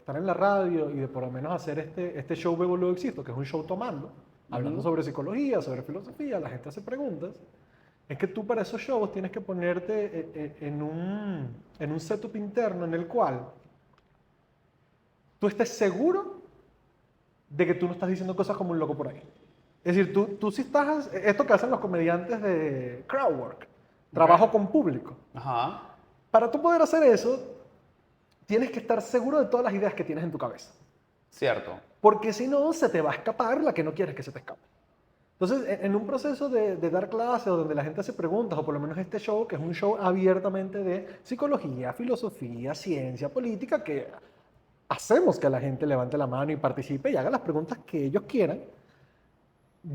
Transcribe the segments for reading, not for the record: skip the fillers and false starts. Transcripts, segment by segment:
estar en la radio y de por lo menos hacer este show Bebo Luego Existo, que es un show tomando, hablando sobre psicología, sobre filosofía, la gente hace preguntas, es que tú para esos shows tienes que ponerte en un setup interno en el cual tú estés seguro de que tú no estás diciendo cosas como un loco por ahí. Es decir, tú sí estás, esto que hacen los comediantes de crowdwork, trabajo con público. Ajá. Para tú poder hacer eso, tienes que estar seguro de todas las ideas que tienes en tu cabeza. Cierto. Porque si no, se te va a escapar la que no quieres que se te escape. Entonces, en un proceso de dar clases o donde la gente hace preguntas, o por lo menos este show, que es un show abiertamente de psicología, filosofía, ciencia, política, que hacemos que la gente levante la mano y participe y haga las preguntas que ellos quieran,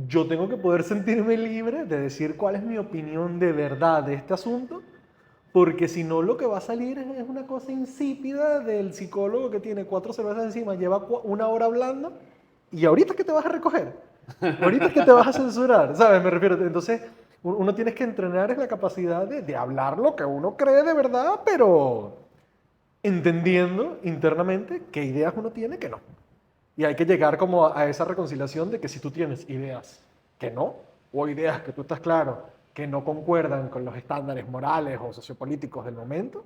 yo tengo que poder sentirme libre de decir cuál es mi opinión de verdad de este asunto, porque si no lo que va a salir es una cosa insípida del psicólogo que tiene 4 cervezas encima, lleva 1 hora hablando, y ahorita es que te vas a recoger, ahorita es que te vas a censurar, ¿sabes? Me refiero, entonces uno tiene que entrenar es la capacidad de hablar lo que uno cree de verdad, pero entendiendo internamente qué ideas uno tiene que no. Y hay que llegar como a esa reconciliación de que si tú tienes ideas que no, o ideas que tú estás claro que no concuerdan con los estándares morales o sociopolíticos del momento,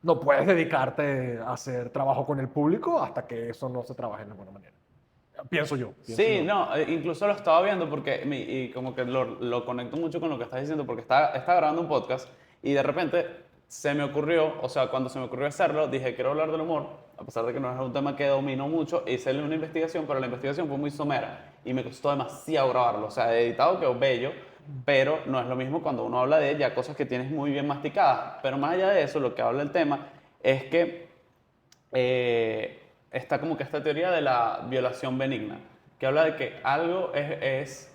no puedes dedicarte a hacer trabajo con el público hasta que eso no se trabaje de buena manera. Pienso yo. Sí, no, incluso lo estaba viendo porque, y como que lo conecto mucho con lo que estás diciendo, porque estaba grabando un podcast y de repente se me ocurrió, o sea, cuando se me ocurrió hacerlo, dije, quiero hablar del humor, a pesar de que no es un tema que domino mucho, hice una investigación, pero la investigación fue muy somera y me costó demasiado grabarlo, o sea, editado quedó bello, pero no es lo mismo cuando uno habla de ya cosas que tienes muy bien masticadas, pero más allá de eso, lo que habla el tema es que está como que esta teoría de la violación benigna, que habla de que algo es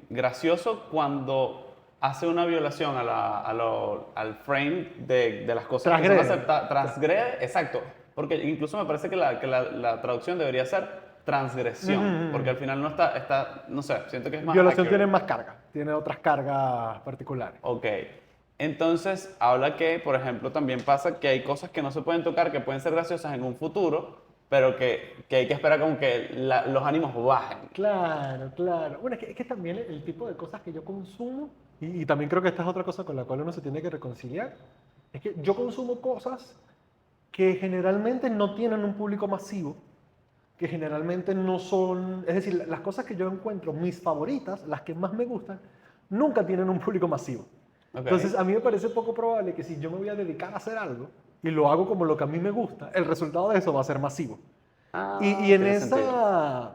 gracioso cuando hace una violación al frame de las cosas que son Transgrede. aceptadas, transgrede, exacto, porque incluso me parece que la traducción debería ser transgresión, porque al final no está, no sé, siento que es más Violación accurate. tiene más carga, tiene otras cargas particulares. Ok. Entonces, habla que, por ejemplo, también pasa que hay cosas que no se pueden tocar, que pueden ser graciosas en un futuro, pero que hay que esperar como que los ánimos bajen. Claro, claro. Bueno, es que también el tipo de cosas que yo consumo, y también creo que esta es otra cosa con la cual uno se tiene que reconciliar, es que yo consumo cosas que generalmente no tienen un público masivo, que generalmente no son, es decir, las cosas que yo encuentro, mis favoritas, las que más me gustan, nunca tienen un público masivo. Ok. Entonces, a mí me parece poco probable que si yo me voy a dedicar a hacer algo y lo hago como lo que a mí me gusta, el resultado de eso va a ser masivo. Y Ah, en tiene sentido.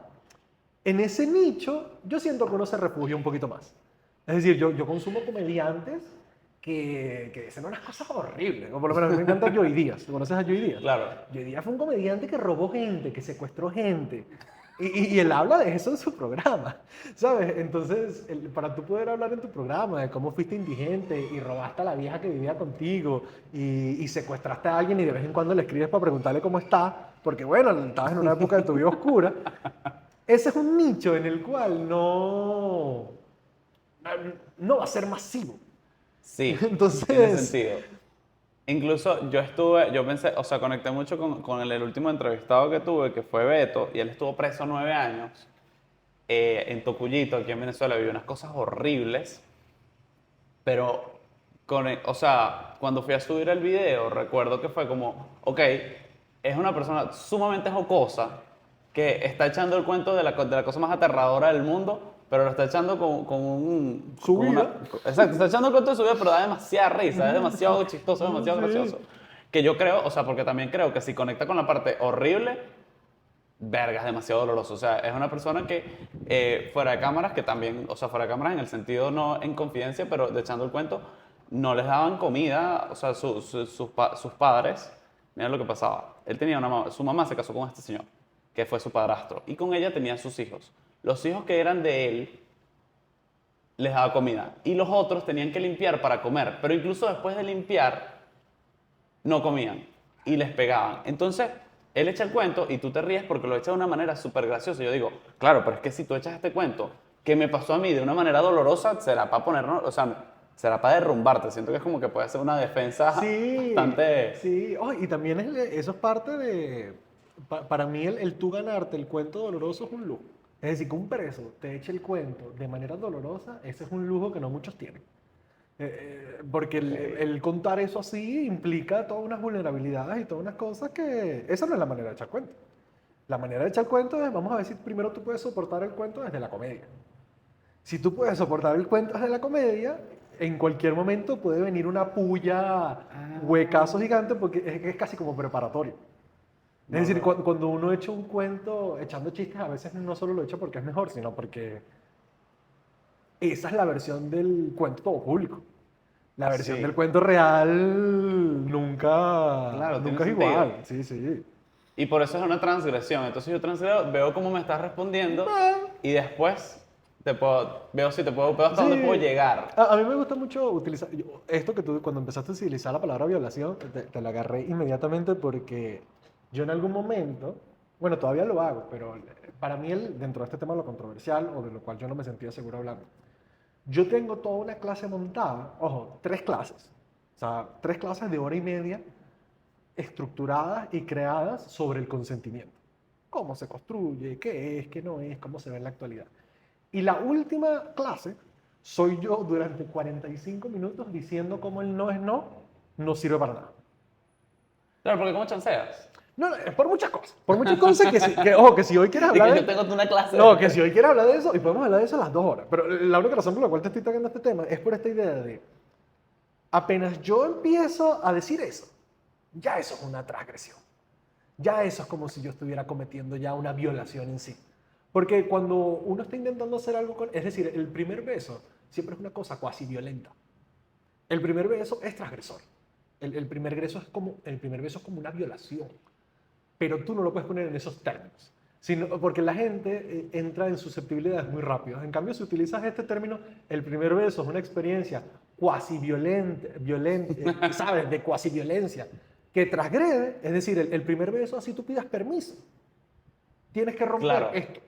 en ese nicho, yo siento que uno se refugia un poquito más. Es decir, yo consumo comediantes que dicen unas cosas horribles. O por lo menos a mí me encanta Joey Díaz. ¿Conoces a Joey Díaz? Claro. Joey Díaz fue un comediante que robó gente, que secuestró gente. Y él habla de eso en su programa, ¿sabes? Entonces, para tú poder hablar en tu programa de cómo fuiste indigente y robaste a la vieja que vivía contigo y secuestraste a alguien y de vez en cuando le escribes para preguntarle cómo está, porque bueno, estabas en una época de tu vida oscura, ese es un nicho en el cual no va a ser masivo. Sí, tiene Entonces, sentido. Incluso yo pensé, o sea, conecté mucho con el último entrevistado que tuve, que fue Beto, y él estuvo preso 9 años en Tocuyito, aquí en Venezuela, vivió unas cosas horribles, pero, o sea, cuando fui a subir el video, recuerdo que fue como, ok, es una persona sumamente jocosa, que está echando el cuento de la cosa más aterradora del mundo, pero lo está echando su con una... vida. Exacto, está echando el cuento de su vida, pero da demasiada risa, es demasiado chistoso, demasiado Sí. gracioso. Que yo creo, o sea, porque también creo que si conecta con la parte horrible, verga, es demasiado doloroso. O sea, es una persona que fuera de cámaras, que también, o sea, fuera de cámaras en el sentido no en confidencia, pero de echando el cuento, no les daban comida, o sea, sus padres, mira lo que pasaba. Él tenía una mamá, su mamá se casó con este señor, que fue su padrastro, y con ella tenía sus hijos. Los hijos que eran de él les daba comida, y los otros tenían que limpiar para comer, pero incluso después de limpiar, no comían y les pegaban. Entonces, él echa el cuento y tú te ríes porque lo echa de una manera súper graciosa. Yo digo, claro, pero es que si tú echas este cuento que me pasó a mí de una manera dolorosa, será para ponernos, o sea, será para derrumbarte. Siento que es como que puede ser una defensa Sí, bastante... sí. Oh, y también eso es parte de... para mí el tú ganarte el cuento doloroso es un lujo. Es decir, que un preso te eche el cuento de manera dolorosa, ese es un lujo que no muchos tienen. Porque Ok. el contar eso así implica todas unas vulnerabilidades y todas unas cosas que... Esa no es la manera de echar cuento. La manera de echar cuento es, vamos a ver si primero tú puedes soportar el cuento desde la comedia. Si tú puedes soportar el cuento desde la comedia, en cualquier momento puede venir una puya, huecazo Ah, gigante, porque es casi como preparatorio. Es no decir, lo... cuando uno echa un cuento echando chistes, a veces no solo lo echa porque es mejor, sino porque esa es la versión del cuento todo público. La versión del Sí, cuento real nunca, claro, tiene nunca es sentido. igual. Sí, sí. Y por eso es una transgresión. Entonces yo transgredo, veo cómo me estás respondiendo Bueno, y después veo si te puedo, veo hasta dónde puedo sí, llegar. a mí me gusta mucho utilizar esto que tú cuando empezaste a utilizar la palabra violación, te la agarré inmediatamente porque yo en algún momento, bueno, todavía lo hago, pero para mí dentro de este tema lo controversial o de lo cual yo no me sentía seguro hablando, yo tengo toda una clase montada, ojo, 3 clases, o sea, 3 clases de hora y media estructuradas y creadas sobre el consentimiento. Cómo se construye, qué es, qué no es, cómo se ve en la actualidad. Y la última clase soy yo durante 45 minutos diciendo cómo el no es no, no sirve para nada. Claro, porque ¿cómo chanceas? No, no, es por muchas cosas ojo, que si hoy quieres Y hablar que de... yo tengo una clase No, que si de... hoy quieres hablar de eso, y podemos hablar de eso a las 2 horas. Pero la única razón por la cual te estoy tocando este tema es por esta idea de, apenas yo empiezo a decir eso, ya eso es una transgresión. Ya eso es como si yo estuviera cometiendo ya una violación en sí. Porque cuando uno está intentando hacer algo con... Es decir, el primer beso siempre es una cosa cuasi violenta. El primer beso es transgresor. El primer beso es como una violación. Pero tú no lo puedes poner en esos términos. Porque la gente entra en susceptibilidades muy rápido. En cambio, si utilizas este término, el primer beso es una experiencia cuasi violenta, ¿sabes? De cuasi violencia, que transgrede, es decir, el primer beso, así tú pidas permiso, tienes que romper Claro, esto.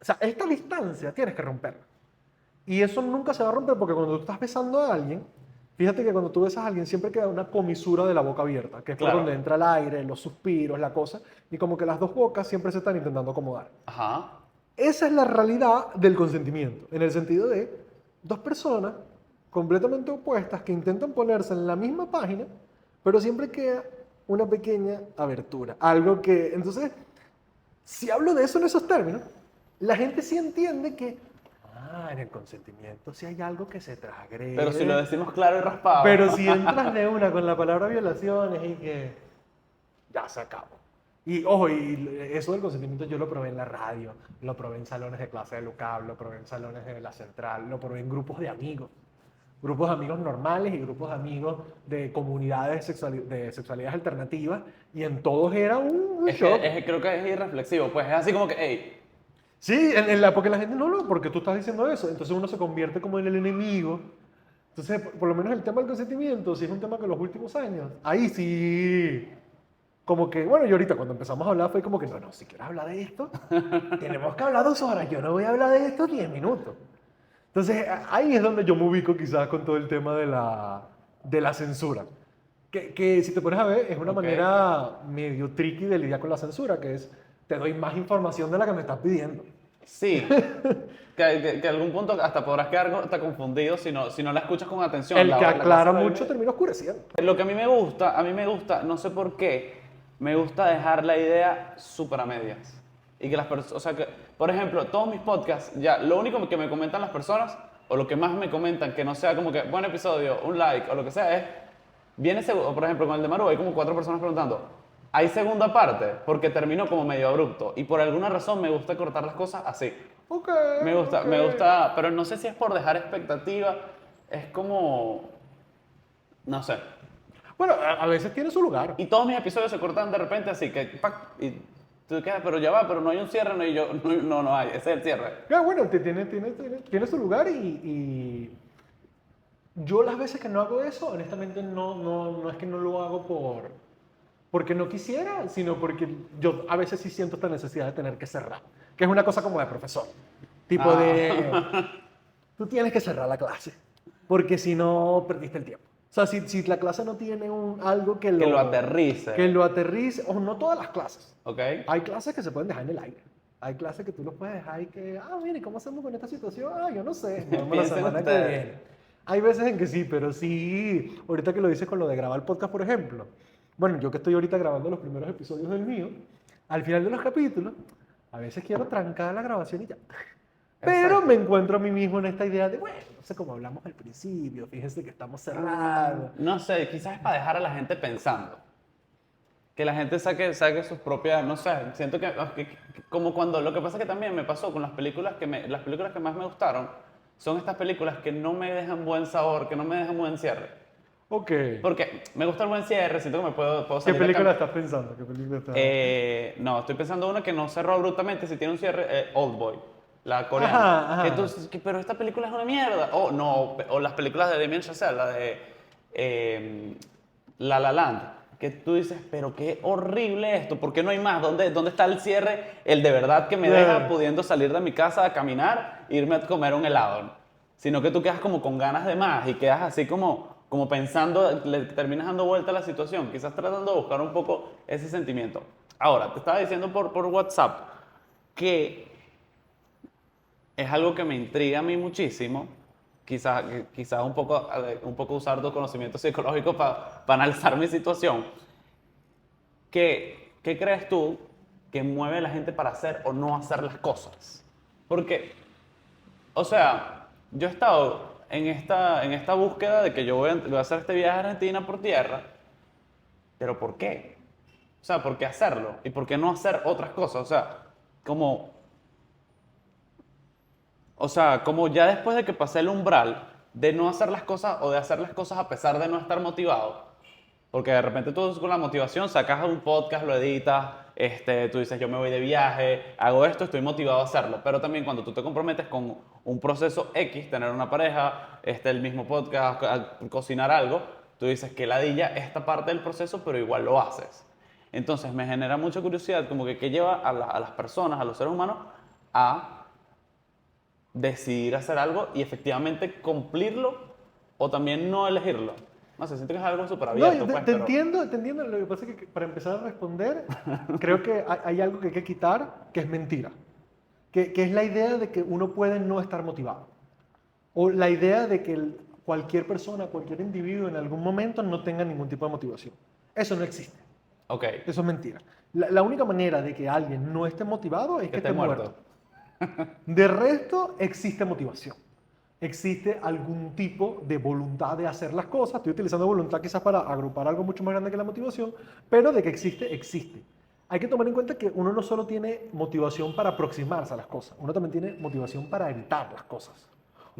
O sea, esta distancia tienes que romperla. Y eso nunca se va a romper porque cuando tú estás besando a alguien, fíjate que cuando tú besas a alguien siempre queda una comisura de la boca abierta, que es por donde claro. entra el aire, los suspiros, la cosa, y como que las dos bocas siempre se están intentando acomodar. Ajá. Esa es la realidad del consentimiento, en el sentido de dos personas completamente opuestas que intentan ponerse en la misma página, pero siempre queda una pequeña abertura. Algo que, entonces, si hablo de eso en esos términos, la gente sí entiende que, en el consentimiento sí hay algo que se Pero si lo transgrede, decimos claro y raspado. pero si entras de una con la palabra violaciones y que ya se acabó. Y ojo, y eso del consentimiento yo lo probé en la radio, lo probé en salones de clase de LUCAB, lo probé en salones de la central, lo probé en grupos de amigos normales y grupos de amigos de comunidades de sexualidades alternativas, y en todos era un Es que shock. creo que es irreflexivo, pues es así como que, hey, Sí, porque la gente no, porque tú estás diciendo eso, entonces uno se convierte como en el enemigo. Entonces, por lo menos el tema del consentimiento, si es un tema que en los últimos años, ahí sí, como que, bueno, y ahorita cuando empezamos a hablar fue como que, no, si quieres hablar de esto, tenemos que hablar 2 horas, yo no voy a hablar de esto 10 minutos. Entonces, ahí es donde yo me ubico quizás con todo el tema de la censura. Que si te pones a ver, es una ok. manera medio tricky de lidiar con la censura, que es, te doy más información de la que me estás pidiendo. Sí, que a algún punto hasta podrás quedar hasta confundido si no la escuchas con atención. El que La clase aclara lo mucho vive. termina oscureciendo. Lo que a mí me gusta, no sé por qué, me gusta dejar la idea súper a medias. Y que las personas, o sea, que, por ejemplo, todos mis podcasts, ya, lo único que me comentan las personas, o lo que más me comentan, que no sea como que, buen episodio, un like, o lo que sea, es, o por ejemplo, con el de Maru, hay como 4 personas preguntando, ¿hay segunda parte? Porque terminó como medio abrupto, y por alguna razón me gusta cortar las cosas así. Ok, ok. Me gusta, pero no sé si es por dejar expectativa, es como, no sé. Bueno, a veces tiene su lugar. Y todos mis episodios se cortan de repente así, que ¡pac! Y tú quedas, pero ya va, pero no hay un cierre, no, y yo, no hay, ese es el cierre. Bueno, tiene su lugar y yo las veces que no hago eso, honestamente no es que no lo hago porque no quisiera, sino porque yo a veces sí siento esta necesidad de tener que cerrar, que es una cosa como de profesor. Tipo de, Ah, tú tienes que cerrar la clase, porque si no, perdiste el tiempo. O sea, si la clase no tiene algo Que lo aterrice. que lo aterrice, o no todas las clases. ¿Ok? Hay clases que se pueden dejar en el aire. Hay clases que tú los puedes dejar y que, mire, ¿cómo hacemos con esta situación? Yo no sé, nos vemos la Piensen semana que ustedes. viene. Hay veces en que sí, pero sí, ahorita que lo dices con lo de grabar el podcast, por ejemplo. Bueno, yo que estoy ahorita grabando los primeros episodios del mío, al final de los capítulos, a veces quiero trancar la grabación y ya. Pero Exacto. me encuentro a mí mismo en esta idea de, bueno, no sé cómo hablamos al principio, fíjense que estamos cerrados. No sé, quizás es para dejar a la gente pensando. Que la gente saque sus propias, no sé, siento que como cuando, lo que pasa es que también me pasó con las películas las películas que más me gustaron son estas películas que no me dejan buen sabor, que no me dejan buen cierre. Ok. Porque me gusta el buen cierre, siento que puedo ¿Qué salir película estás pensando? ¿Qué película estás...? No, estoy pensando una que no cerró abruptamente, si tiene un cierre, Oldboy, la coreana. Ajá, Que ajá. pero esta película es una mierda. O no, o las películas de Damien Chazelle, la de La La Land, que tú dices, pero qué horrible esto, ¿por qué no hay más? ¿Dónde está el cierre, el de verdad que me deja Claro. pudiendo salir de mi casa a caminar e irme a comer un helado? Sino que tú quedas como con ganas de más y quedas así como pensando, le terminas dando vuelta a la situación, quizás tratando de buscar un poco ese sentimiento. Ahora, te estaba diciendo por WhatsApp que es algo que me intriga a mí muchísimo, quizás un poco usar tu conocimiento psicológico para analizar mi situación. ¿Qué crees tú que mueve a la gente para hacer o no hacer las cosas? Porque, o sea, yo he estado en esta búsqueda de que yo voy a hacer este viaje a Argentina por tierra, pero ¿por qué? O sea, ¿por qué hacerlo? ¿Y por qué no hacer otras cosas? Como, como ya después de que pasé el umbral de no hacer las cosas o de hacer las cosas a pesar de no estar motivado, porque de repente tú con la motivación sacas un podcast, lo editas, tú dices yo me voy de viaje, hago esto, estoy motivado a hacerlo. Pero también cuando tú te comprometes con un proceso X, tener una pareja, el mismo podcast, cocinar algo, tú dices que ladilla esta parte del proceso, pero igual lo haces. Entonces me genera mucha curiosidad como que qué lleva a las personas, a los seres humanos, a decidir hacer algo y efectivamente cumplirlo o también no elegirlo. No sé, siento que es algo súper No, abierto, pues, te pero... entiendo, te entiendo. Lo que pasa es que para empezar a responder, creo que hay algo que hay que quitar, que es mentira. Que es la idea de que uno puede no estar motivado. O la idea de que cualquier persona, cualquier individuo en algún momento no tenga ningún tipo de motivación. Eso no existe. Ok, Eso es mentira. La única manera de que alguien no esté motivado es que que esté esté muerto. muerto. De resto, existe motivación. Existe algún tipo de voluntad de hacer las cosas. Estoy utilizando voluntad quizás para agrupar algo mucho más grande que la motivación, pero de que existe, existe. Hay que tomar en cuenta que uno no solo tiene motivación para aproximarse a las cosas, uno también tiene motivación para evitar las cosas.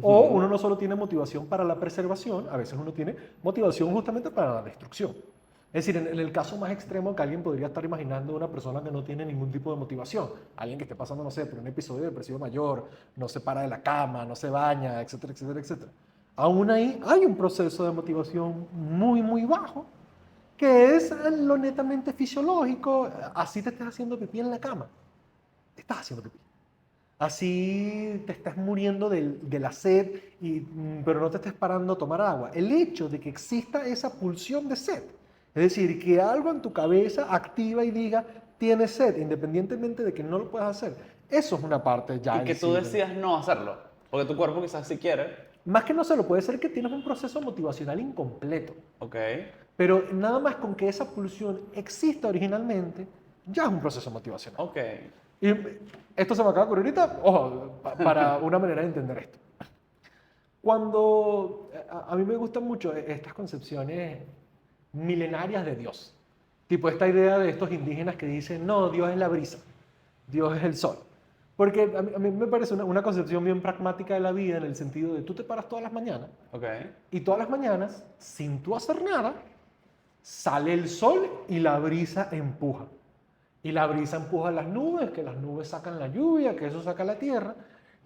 O uno no solo tiene motivación para la preservación, a veces uno tiene motivación justamente para la destrucción. Es decir, en el caso más extremo que alguien podría estar imaginando una persona que no tiene ningún tipo de motivación, alguien que esté pasando, no sé, por un episodio depresivo mayor, no se para de la cama, no se baña, etcétera, etcétera, etcétera. Aún ahí hay un proceso de motivación muy, muy bajo, que es lo netamente fisiológico. Así te estás haciendo pipí en la cama, te estás haciendo pipí. Así te estás muriendo de la sed, pero no te estés parando a tomar agua. El hecho de que exista esa pulsión de sed, es decir, que algo en tu cabeza activa y diga, tienes sed, independientemente de que no lo puedas hacer, eso es una parte ya Y en que tú sí. decidas no hacerlo, porque tu cuerpo quizás sí quiere. Más que no se lo puede ser que tienes un proceso motivacional incompleto. Ok, Pero nada más con que esa pulsión exista originalmente, ya es un proceso motivacional. ok. Y esto se me acaba de ocurrir ahorita, ojo, para una manera de entender esto. Cuando a mí me gustan mucho estas concepciones milenarias de Dios, tipo esta idea de estos indígenas que dicen, no, Dios es la brisa, Dios es el sol. Porque a mí me parece una concepción bien pragmática de la vida en el sentido de tú te paras todas las mañanas Ok. y todas las mañanas, sin tú hacer nada, sale el sol y la brisa empuja. Y la brisa empuja las nubes, que las nubes sacan la lluvia, que eso saca la tierra.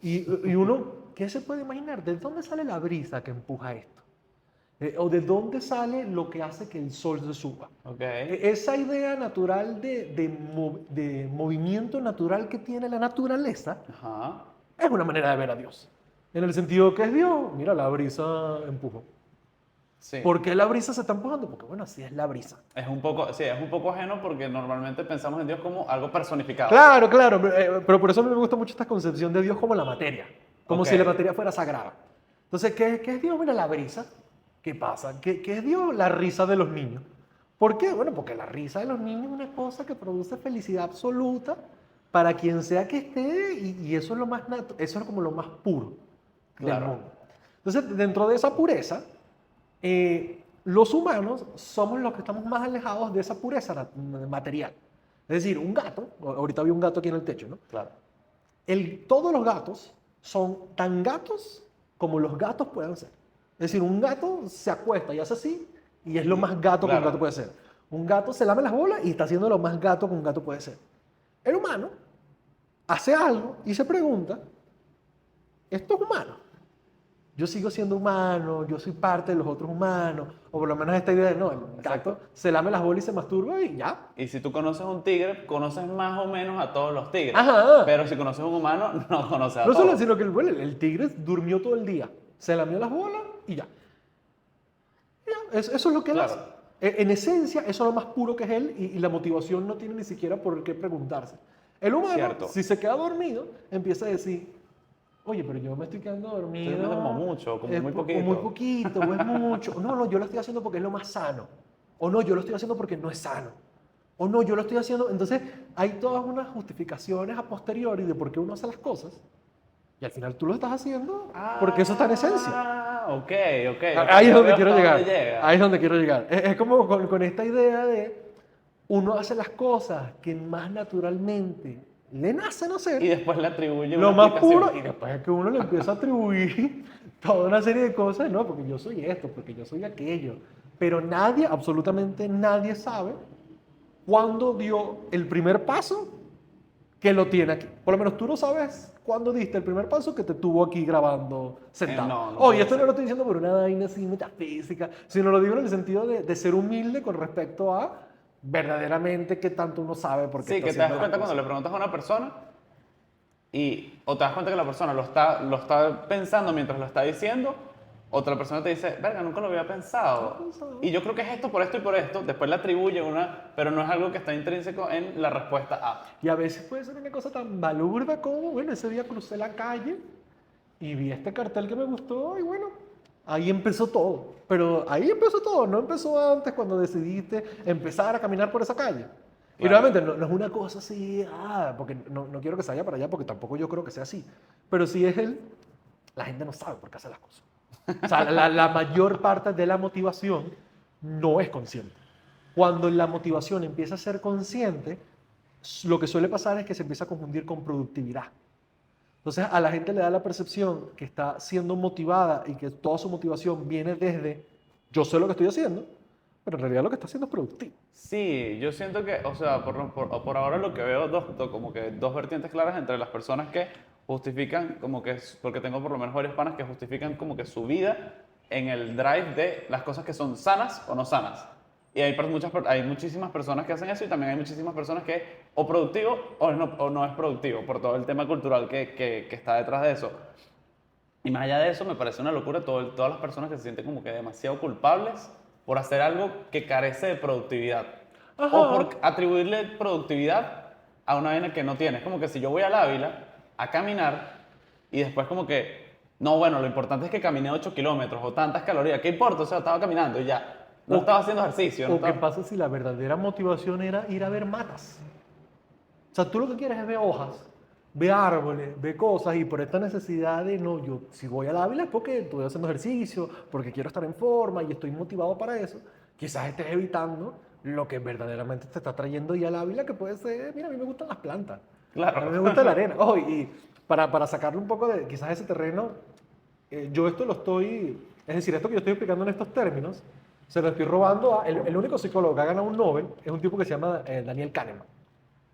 Y uno, ¿qué se puede imaginar? ¿De dónde sale la brisa que empuja esto? ¿O de dónde sale lo que hace que el sol se suba? Ok. Esa idea natural de movimiento natural que tiene la naturaleza Ajá. es una manera de ver a Dios. En el sentido que es Dios, mira, la brisa empujó. Sí. ¿Por qué la brisa se está empujando? Porque bueno, así es la brisa. Es un poco, sí, es un poco ajeno porque normalmente pensamos en Dios como algo personificado. Claro, claro, pero por eso a mí me gusta mucho esta concepción de Dios como la materia, como Ok. si la materia fuera sagrada. Entonces, ¿qué es Dios? Mira, la brisa. ¿Qué pasa? ¿Qué es Dios? La risa de los niños. ¿Por qué? Bueno, porque la risa de los niños es una cosa que produce felicidad absoluta para quien sea que esté y eso es lo más eso es como lo más puro del Claro. mundo. Entonces, dentro de esa pureza, los humanos somos los que estamos más alejados de esa pureza material. Es decir, un gato, ahorita vi un gato aquí en el techo, ¿no? Claro. Todos los gatos son tan gatos como los gatos puedan ser. Es decir, un gato se acuesta y hace así y es lo más gato que un Claro. gato puede ser. Un gato se lame las bolas y está haciendo lo más gato que un gato puede ser. El humano hace algo y se pregunta, ¿esto es humano? Yo sigo siendo humano, yo soy parte de los otros humanos, o por lo menos esta idea de, no, el gato Exacto. se lame las bolas y se masturba y ya. Y si tú conoces un tigre, conoces más o menos a todos los tigres. Ajá. Pero si conoces un humano, no conoces a No solo, todos. sino que bueno, el tigre durmió todo el día, se lamió las bolas y ya. Ya, eso es lo que él Claro. hace. En esencia, eso es lo más puro que es él y la motivación no tiene ni siquiera por qué preguntarse. El humano, Cierto. si se queda dormido, empieza a decir, oye, pero yo me estoy quedando dormido. Estoy durmiendo como mucho, como muy poquito. O muy poquito, o es mucho. No, no, yo lo estoy haciendo porque es lo más sano. O no, yo lo estoy haciendo porque no es sano. O no, yo lo estoy haciendo. Entonces, hay todas unas justificaciones a posteriori de por qué uno hace las cosas. Y al final tú lo estás haciendo porque eso está en esencia. Ah, ok, ok. Ahí es Ya donde veo quiero hasta llegar. dónde llega. Ahí es donde quiero llegar. Es como con esta idea de uno hace las cosas que más naturalmente le nacen hacer. Y después le atribuye Lo una más explicación. puro, y después es que uno le empieza a atribuir toda una serie de cosas, no, porque yo soy esto, porque yo soy aquello. Pero nadie, absolutamente nadie sabe cuándo dio el primer paso que lo tiene aquí. Por lo menos tú no sabes cuándo diste el primer paso que te tuvo aquí grabando sentado. No Oye, puede esto no ser. lo estoy diciendo por una vaina así metafísica, sino lo digo en el sentido de ser humilde con respecto a verdaderamente qué tanto uno sabe por qué Sí, está que te das haciendo las cuenta cuando cosas. le preguntas a una persona o te das cuenta que la persona lo está pensando mientras lo está diciendo, otra persona te dice, verga, nunca lo había pensado. Y yo creo que es esto por esto y por esto. Después le atribuye una, pero no es algo que está intrínseco en la respuesta A. Y a veces puede ser una cosa tan balurda como, bueno, ese día crucé la calle y vi este cartel que me gustó y bueno, ahí empezó todo. Pero ahí empezó todo, no empezó antes cuando decidiste empezar a caminar por esa calle. Y Claro. nuevamente, no es una cosa así, porque no quiero que se vaya para allá porque tampoco yo creo que sea así. Pero si es la gente no sabe por qué hace las cosas. O sea, la mayor parte de la motivación no es consciente. Cuando la motivación empieza a ser consciente, lo que suele pasar es que se empieza a confundir con productividad. Entonces a la gente le da la percepción que está siendo motivada y que toda su motivación viene desde yo sé lo que estoy haciendo, pero en realidad lo que está haciendo es productivo. Sí, yo siento que, o sea, por ahora lo que veo, como que dos vertientes claras entre las personas que justifican, como que, porque tengo por lo menos varios panas que justifican como que su vida en el drive de las cosas que son sanas o no sanas. Y hay muchísimas personas que hacen eso y también hay muchísimas personas que o productivo o no es productivo por todo el tema cultural que está detrás de eso. Y más allá de eso, me parece una locura todas las personas que se sienten como que demasiado culpables por hacer algo que carece de productividad. Ajá. O por atribuirle productividad a una vaina que no tiene. Es como que si yo voy al Ávila a caminar y después como que, no, bueno, lo importante es que caminé 8 kilómetros o tantas calorías. ¿Qué importa? O sea, estaba caminando y ya. No estaba haciendo ejercicio. No ¿O qué estaba... pasa si la verdadera motivación era ir a ver matas? O sea, tú lo que quieres es ver hojas, ver árboles, ver cosas y por esta necesidad de, no, yo si voy al Ávila es porque estoy haciendo ejercicio, porque quiero estar en forma y estoy motivado para eso. Quizás estés evitando lo que verdaderamente te está trayendo y al Ávila, que puede ser, mira, a mí me gustan las plantas. Claro. A mí me gusta la arena. Ojo, y para sacarle un poco de quizás ese terreno, yo esto lo estoy, es decir, esto que yo estoy explicando en estos términos, se lo estoy robando el único psicólogo que ha ganado un Nobel es un tipo que se llama Daniel Kahneman.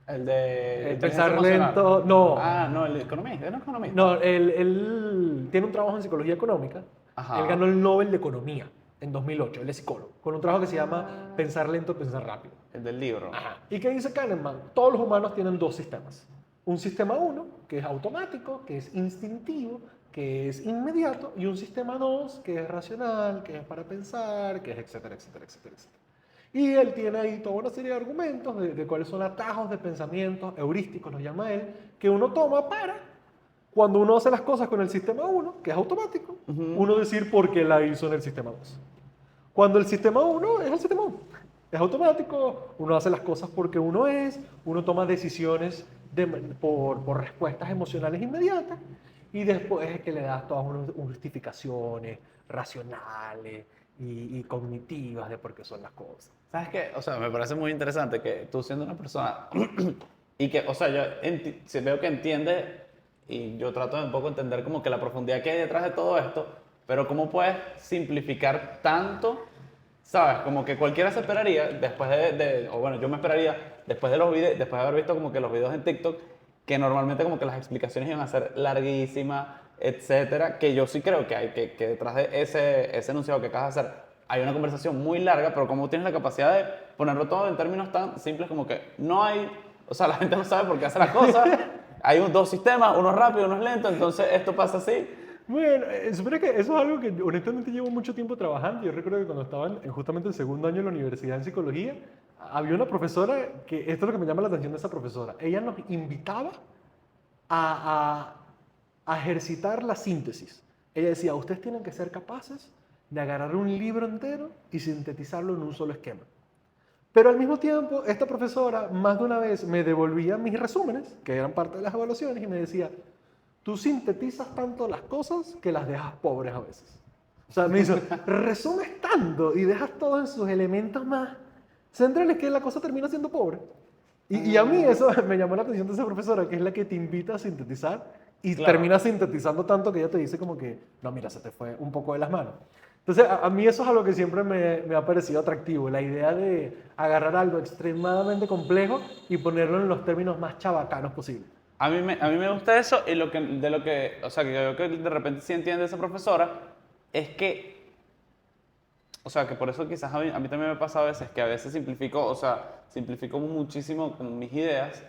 El de... Pensar inteligencia emocional. lento, no. Ah, no, el economista. ¿No es economista? No, él tiene un trabajo en psicología económica. Ajá. Él ganó el Nobel de Economía en 2008. Él es psicólogo, con un trabajo que se llama Pensar lento, pensar rápido. El del libro. Ajá. ¿Y qué dice Kahneman? Todos los humanos tienen dos sistemas. Un sistema uno, que es automático, que es instintivo, que es inmediato, y un sistema 2, que es racional, que es para pensar, que es etcétera, etcétera, etcétera, etcétera. Y él tiene ahí toda una serie de argumentos de cuáles son atajos de pensamientos, heurísticos los llama él, que uno toma para, cuando uno hace las cosas con el sistema 1, que es automático, uno decir por qué la hizo en el sistema 2. Cuando el sistema 1 es el sistema 1. Es automático, uno hace las cosas porque uno es, uno toma decisiones por respuestas emocionales inmediatas, y después es que le das todas unas justificaciones racionales y cognitivas de por qué son las cosas. ¿Sabes qué? O sea, me parece muy interesante que tú siendo una persona y que, o sea, yo si veo que entiendes y yo trato de un poco entender como que la profundidad que hay detrás de todo esto, pero cómo puedes simplificar tanto, ¿sabes? Como que cualquiera se esperaría después o bueno, yo me esperaría después de los videos, después de haber visto como que los videos en TikTok, que normalmente como que las explicaciones iban a ser larguísimas, etcétera, que yo sí creo que hay, que detrás de ese enunciado que acabas de hacer hay una conversación muy larga, pero como tienes la capacidad de ponerlo todo en términos tan simples como que no hay, o sea, la gente no sabe por qué hace las cosas, hay dos sistemas, uno rápido, uno es lento, entonces esto pasa así. Bueno, supone que eso es algo que honestamente llevo mucho tiempo trabajando. Yo recuerdo que cuando estaba justamente en segundo año de la universidad en psicología, había una profesora que, esto es lo que me llama la atención de esa profesora, ella nos invitaba a, a ejercitar la síntesis. Ella decía, ustedes tienen que ser capaces de agarrar un libro entero y sintetizarlo en un solo esquema. Pero al mismo tiempo, esta profesora más de una vez me devolvía mis resúmenes, que eran parte de las evaluaciones, y me decía, tú sintetizas tanto las cosas que las dejas pobres a veces. O sea, me dice, resumes tanto y dejas todo en sus elementos más centrales que la cosa termina siendo pobre. Y a mí eso me llamó la atención de esa profesora, que es la que te invita a sintetizar y Claro. termina sintetizando tanto que ella te dice como que, no, mira, se te fue un poco de las manos. Entonces, a mí eso es algo que siempre me ha parecido atractivo, la idea de agarrar algo extremadamente complejo y ponerlo en los términos más chabacanos posibles. A mí me gusta eso y o sea, que yo creo que de repente sí entiende esa profesora, es que, o sea, que por eso quizás a mí también me pasa a veces, que a veces simplifico, o sea, simplifico muchísimo con mis ideas,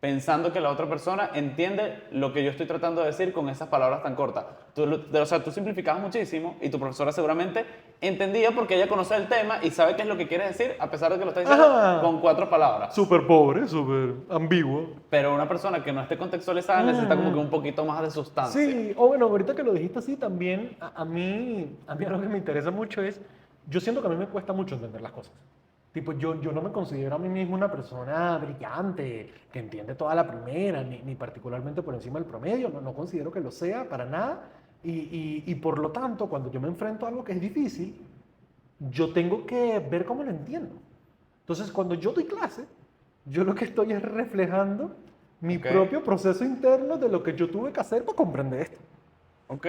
pensando que la otra persona entiende lo que yo estoy tratando de decir con esas palabras tan cortas. O sea, tú simplificabas muchísimo y tu profesora seguramente entendía porque ella conoce el tema y sabe qué es lo que quieres decir, a pesar de que lo está diciendo Ajá. con 4 palabras. Súper pobre, súper ambiguo. Pero una persona que no esté contextualizada necesita como que un poquito más de sustancia. Sí, o bueno, ahorita que lo dijiste así, también a mí algo que me interesa mucho es, yo siento que a mí me cuesta mucho entender las cosas. Tipo, yo no me considero a mí mismo una persona brillante, que entiende toda la primera, ni particularmente por encima del promedio, no considero que lo sea para nada. Y por lo tanto, cuando yo me enfrento a algo que es difícil, yo tengo que ver cómo lo entiendo. Entonces, cuando yo doy clase, yo lo que estoy es reflejando mi Ok. propio proceso interno de lo que yo tuve que hacer para comprender esto. Ok.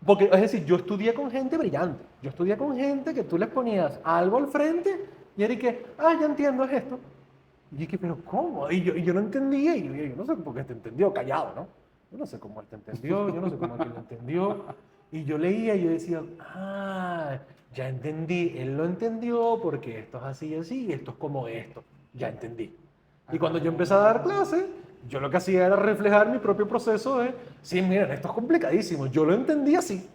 Porque, es decir, yo estudié con gente brillante. Yo estudié con gente que tú les ponías algo al frente y era que, ya entiendo, es esto. Y dije, pero ¿cómo? Y yo no entendía. Y yo no sé por qué te entendió, callado, ¿no? Yo no sé cómo él te entendió, yo no sé cómo él lo entendió. Y yo leía y yo decía, ya entendí. Él lo entendió porque esto es así y así, y esto es como esto. Ya entendí. Y cuando yo empecé a dar clase, yo lo que hacía era reflejar mi propio proceso de, sí, miren, esto es complicadísimo, yo lo entendí así.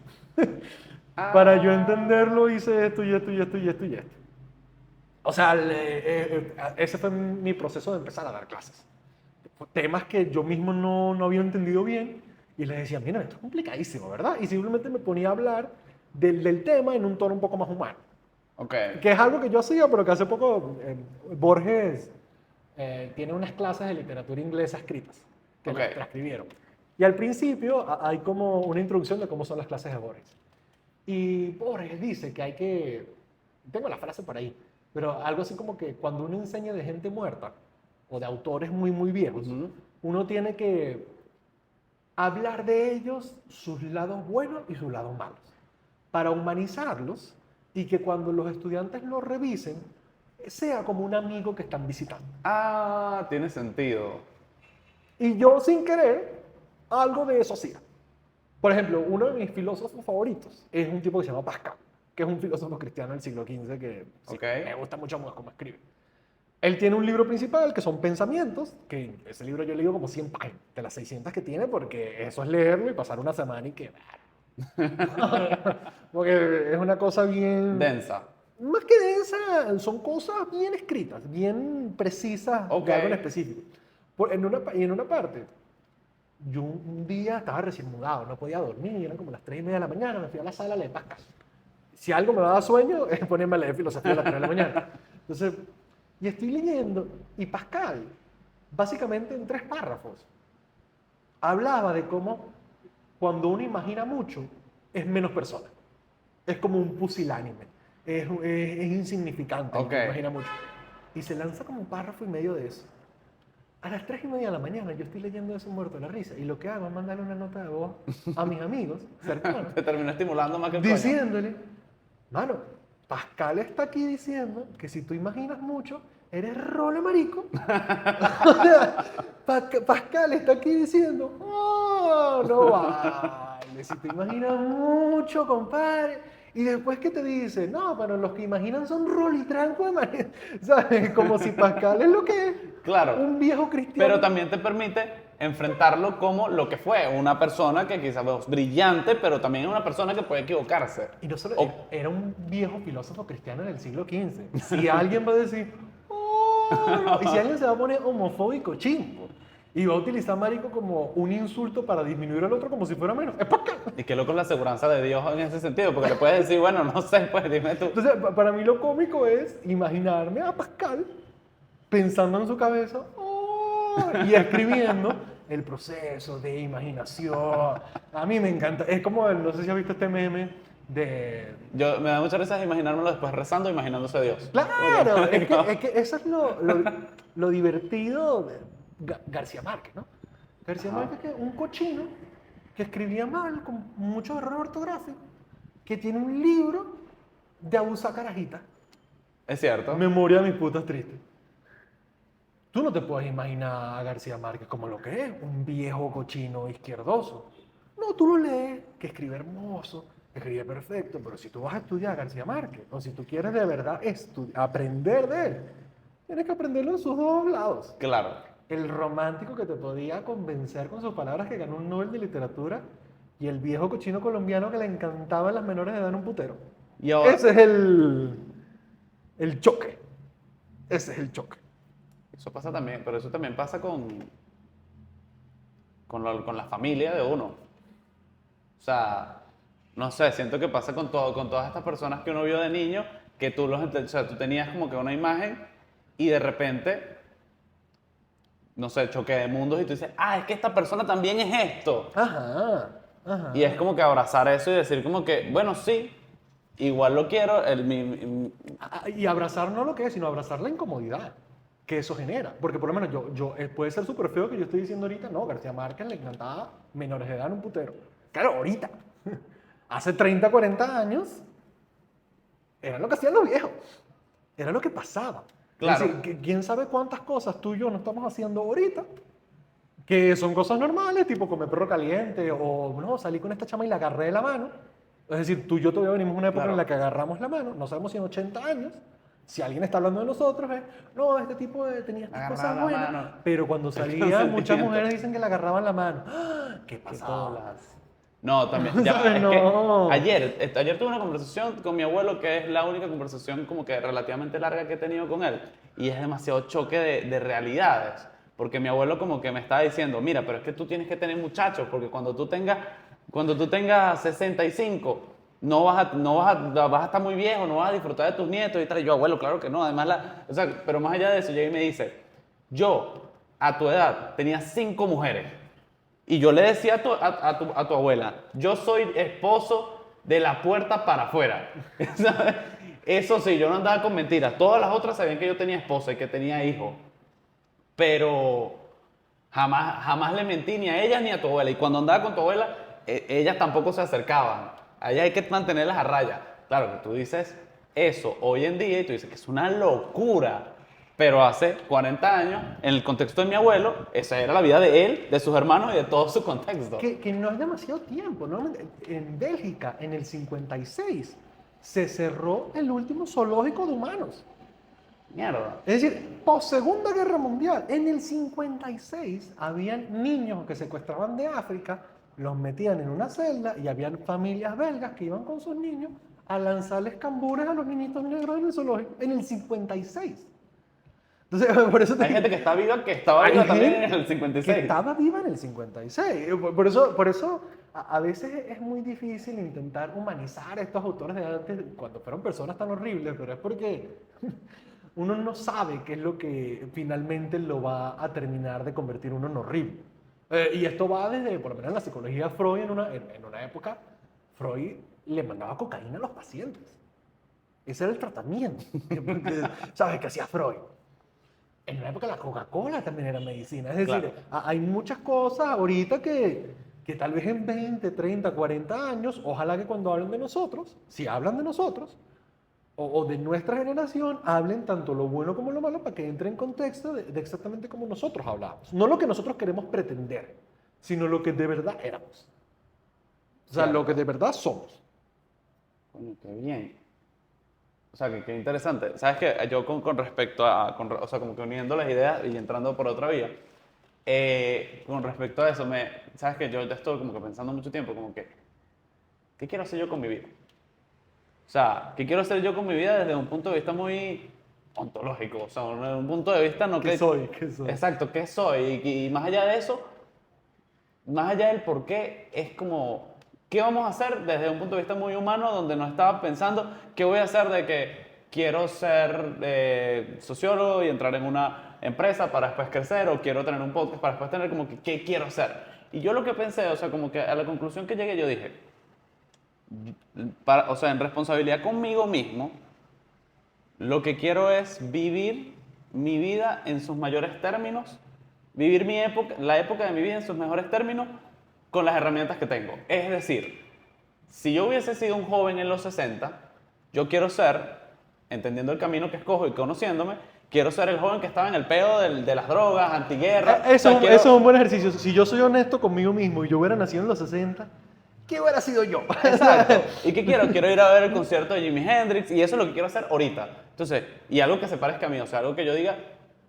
Para yo entenderlo hice esto y esto y esto y esto y esto. O sea, ese fue mi proceso de empezar a dar clases. Temas que yo mismo no había entendido bien y les decía, miren, esto es complicadísimo, ¿verdad? Y simplemente me ponía a hablar del tema en un tono un poco más humano. Ok. Que es algo que yo hacía, pero que hace poco Borges tiene unas clases de literatura inglesa escritas, que Ok. las transcribieron. Y al principio hay como una introducción de cómo son las clases de Borges. Y Borges dice que hay que, tengo la frase por ahí, pero algo así como que cuando uno enseña de gente muerta o de autores muy, muy viejos, uno tiene que hablar de ellos, sus lados buenos y sus lados malos, para humanizarlos y que cuando los estudiantes los revisen, sea como un amigo que están visitando. Tiene sentido. Y yo, sin querer, algo de eso hacía. Por ejemplo, uno de mis filósofos favoritos es un tipo que se llama Pascal, que es un filósofo cristiano del siglo XV que sí, Ok. me gusta mucho cómo escribe. Él tiene un libro principal que son Pensamientos, que ese libro yo leído como 100 páginas, de las 600 que tiene, porque eso es leerlo y pasar una semana y que... Porque es una cosa bien... Densa. Más que densa, son cosas bien escritas, bien precisas Ok. de algo en específico. Y en una parte, yo un día estaba recién mudado, no podía dormir, eran como las 3:30 de la mañana, me fui a la sala a leer Pascal. Si algo me daba sueño, es ponerme a leer filosofía a las 3 de la mañana. Entonces, y estoy leyendo, y Pascal, básicamente en 3 párrafos, hablaba de cómo cuando uno imagina mucho, es menos persona. Es como un pusilánime. Es insignificante el Ok. que imagina mucho. Y se lanza como un párrafo y medio de eso. A las 3:30 de la mañana yo estoy leyendo eso muerto de la risa. Y lo que hago es mandarle una nota de voz a mis amigos cercanos, Te terminó estimulando más que el sueño. diciéndole, mano, Pascal está aquí diciendo que si tú imaginas mucho, eres role marico. O sea, Pascal está aquí diciendo, oh, no vale, si tú imaginas mucho, compadre. Y después que te dice, no, pero los que imaginan son rolitranco de manera, ¿sabes? Como si Pascal es lo que es, Claro. un viejo cristiano. Pero también te permite enfrentarlo como lo que fue, una persona que quizás es brillante, pero también es una persona que puede equivocarse. Y no solo, O- era un viejo filósofo cristiano en el siglo XV. Si alguien va a decir, oh, no", y si alguien se va a poner homofóbico, chimbo, y va a utilizar marico como un insulto para disminuir al otro como si fuera menos, es Pascal. y qué loco es la seguridad de Dios en ese sentido, porque le puedes decir, bueno, no sé, pues dime tú. Entonces, para mí lo cómico es imaginarme a Pascal pensando en su cabeza, "Oh", y escribiendo el proceso de imaginación. A mí me encanta. Es como, no sé si has visto este meme de... Me da muchas veces imaginármelo después rezando, imaginándose a Dios. Claro, es que eso es lo divertido de García Márquez, ¿no? García Ajá. Márquez, que es un cochino que escribía mal, con muchos errores ortográficos, que tiene un libro de abusar carajitas. Es cierto. Memoria de mis putas tristes. Tú no te puedes imaginar a García Márquez como lo que es, un viejo cochino izquierdoso. No, tú lo lees, que escribe hermoso, que escribe perfecto, pero si tú vas a estudiar a García Márquez, o si tú quieres de verdad aprender de él, tienes que aprenderlo en sus dos lados. Claro. El romántico que te podía convencer con sus palabras que ganó un Nobel de Literatura y el viejo cochino colombiano que le encantaban las menores de edad en un putero. Y ahora, Ese es el choque. Ese es el choque. eso pasa también, pero eso también pasa con la familia de uno. O sea, no sé, siento que pasa con todo, con todas estas personas que uno vio de niño, que o sea, tú tenías como que una imagen y de repente, no sé, choque de mundos y tú dices, ah, es que esta persona también es esto. Ajá, ajá. Y es como que abrazar eso y decir como que, bueno, sí, igual lo quiero, Y abrazar no lo que es, sino abrazar la incomodidad que eso genera. Porque por lo menos puede ser súper feo que yo estoy diciendo ahorita, no, García Márquez le encantaba menores de edad en un putero. Claro, ahorita. Hace 30, 40 años, era lo que hacían los viejos. Era lo que pasaba. Claro. Es decir, quién sabe cuántas cosas tú y yo no estamos haciendo ahorita, que son cosas normales, tipo comer perro caliente, o no, salí con esta chama y la agarré de la mano. Es decir, tú y yo todavía venimos de una época Claro. en la que agarramos la mano, no sabemos si en 80 años, si alguien está hablando de nosotros, es, no, este tipo tenía estas Agarrar cosas la buenas, mano. pero cuando salía, muchas consentimiento. mujeres dicen que le agarraban la mano. ¡Ah! ¿Qué ¿Qué pasaba? bolas? No, también, ya, ¿Sabes? es No. que ayer tuve una conversación con mi abuelo, que es la única conversación como que relativamente larga que he tenido con él, y es demasiado choque de realidades, porque mi abuelo como que me estaba diciendo, mira, pero es que tú tienes que tener muchachos, porque cuando tú tengas 65, vas a estar muy viejo, no vas a disfrutar de tus nietos y tal. Y yo, abuelo, claro que no, además, o sea, pero más allá de eso, llega y me dice, yo a tu edad tenía 5 mujeres. Y yo le decía a tu abuela, yo soy esposo de la puerta para afuera. ¿Sabes? Eso sí, yo no andaba con mentiras. Todas las otras sabían que yo tenía esposa y que tenía hijos. Pero jamás le mentí ni a ellas ni a tu abuela. Y cuando andaba con tu abuela, ellas tampoco se acercaban. A ellas hay que mantenerlas a raya. Claro que tú dices eso hoy en día y tú dices que es una locura. Pero hace 40 años, en el contexto de mi abuelo, esa era la vida de él, de sus hermanos y de todo su contexto. Que no es demasiado tiempo, ¿no? En Bélgica, en el 56, se cerró el último zoológico de humanos. Mierda. Es decir, post Segunda Guerra Mundial, en el 56, habían niños que secuestraban de África, los metían en una celda y habían familias belgas que iban con sus niños a lanzarles cambures a los niñitos negros en el zoológico, en el 56. Entonces, por eso te Hay digo, gente que está viva, que estaba hay viva también gente en el que 56. estaba viva en el 56. Por eso a veces es muy difícil intentar humanizar a estos autores de antes cuando fueron personas tan horribles, pero es porque uno no sabe qué es lo que finalmente lo va a terminar de convertir uno en horrible. Y esto va desde, por lo menos en la psicología de Freud, en una época, Freud le mandaba cocaína a los pacientes. Ese era el tratamiento. ¿Sabes qué hacía Freud? En una época la Coca-Cola también era medicina. Es decir, Claro. hay muchas cosas ahorita que tal vez en 20, 30, 40 años, ojalá que cuando hablen de nosotros, si hablan de nosotros, o de nuestra generación, hablen tanto lo bueno como lo malo para que entre en contexto de exactamente como nosotros hablamos. No lo que nosotros queremos pretender, sino lo que de verdad éramos. O sea, Claro. lo que de verdad somos. Coño, qué bien. O sea, qué interesante. ¿Sabes qué? Yo con respecto a, o sea, como que uniendo las ideas y entrando por otra vía, con respecto a eso, ¿sabes qué? Yo estoy como que pensando mucho tiempo, como que, ¿qué quiero hacer yo con mi vida? O sea, ¿qué quiero hacer yo con mi vida desde un punto de vista muy ontológico? O sea, desde un punto de vista no ¿Qué que... soy? ¿Qué soy? Exacto, ¿qué soy? Y más allá de eso, más allá del por qué, es como, ¿qué vamos a hacer desde un punto de vista muy humano donde no estaba pensando qué voy a hacer de que quiero ser sociólogo y entrar en una empresa para después crecer o quiero tener un podcast para después tener como que, ¿qué quiero hacer? Y yo lo que pensé, o sea, como que a la conclusión que llegué, yo dije, o sea, en responsabilidad conmigo mismo, lo que quiero es vivir mi vida en sus mayores términos, vivir la época de mi vida en sus mejores términos con las herramientas que tengo. Es decir, si yo hubiese sido un joven en los 60, yo quiero ser, entendiendo el camino que escojo y conociéndome, quiero ser el joven que estaba en el peo de las drogas, antiguerra. O Eso, sea, quiero, eso es un buen ejercicio. Si yo soy honesto conmigo mismo y yo hubiera nacido en los 60, ¿qué hubiera sido yo? Exacto. ¿Y qué quiero? Quiero ir a ver el concierto de Jimi Hendrix y eso es lo que quiero hacer ahorita. Entonces, y algo que se parezca a mí, o sea, algo que yo diga,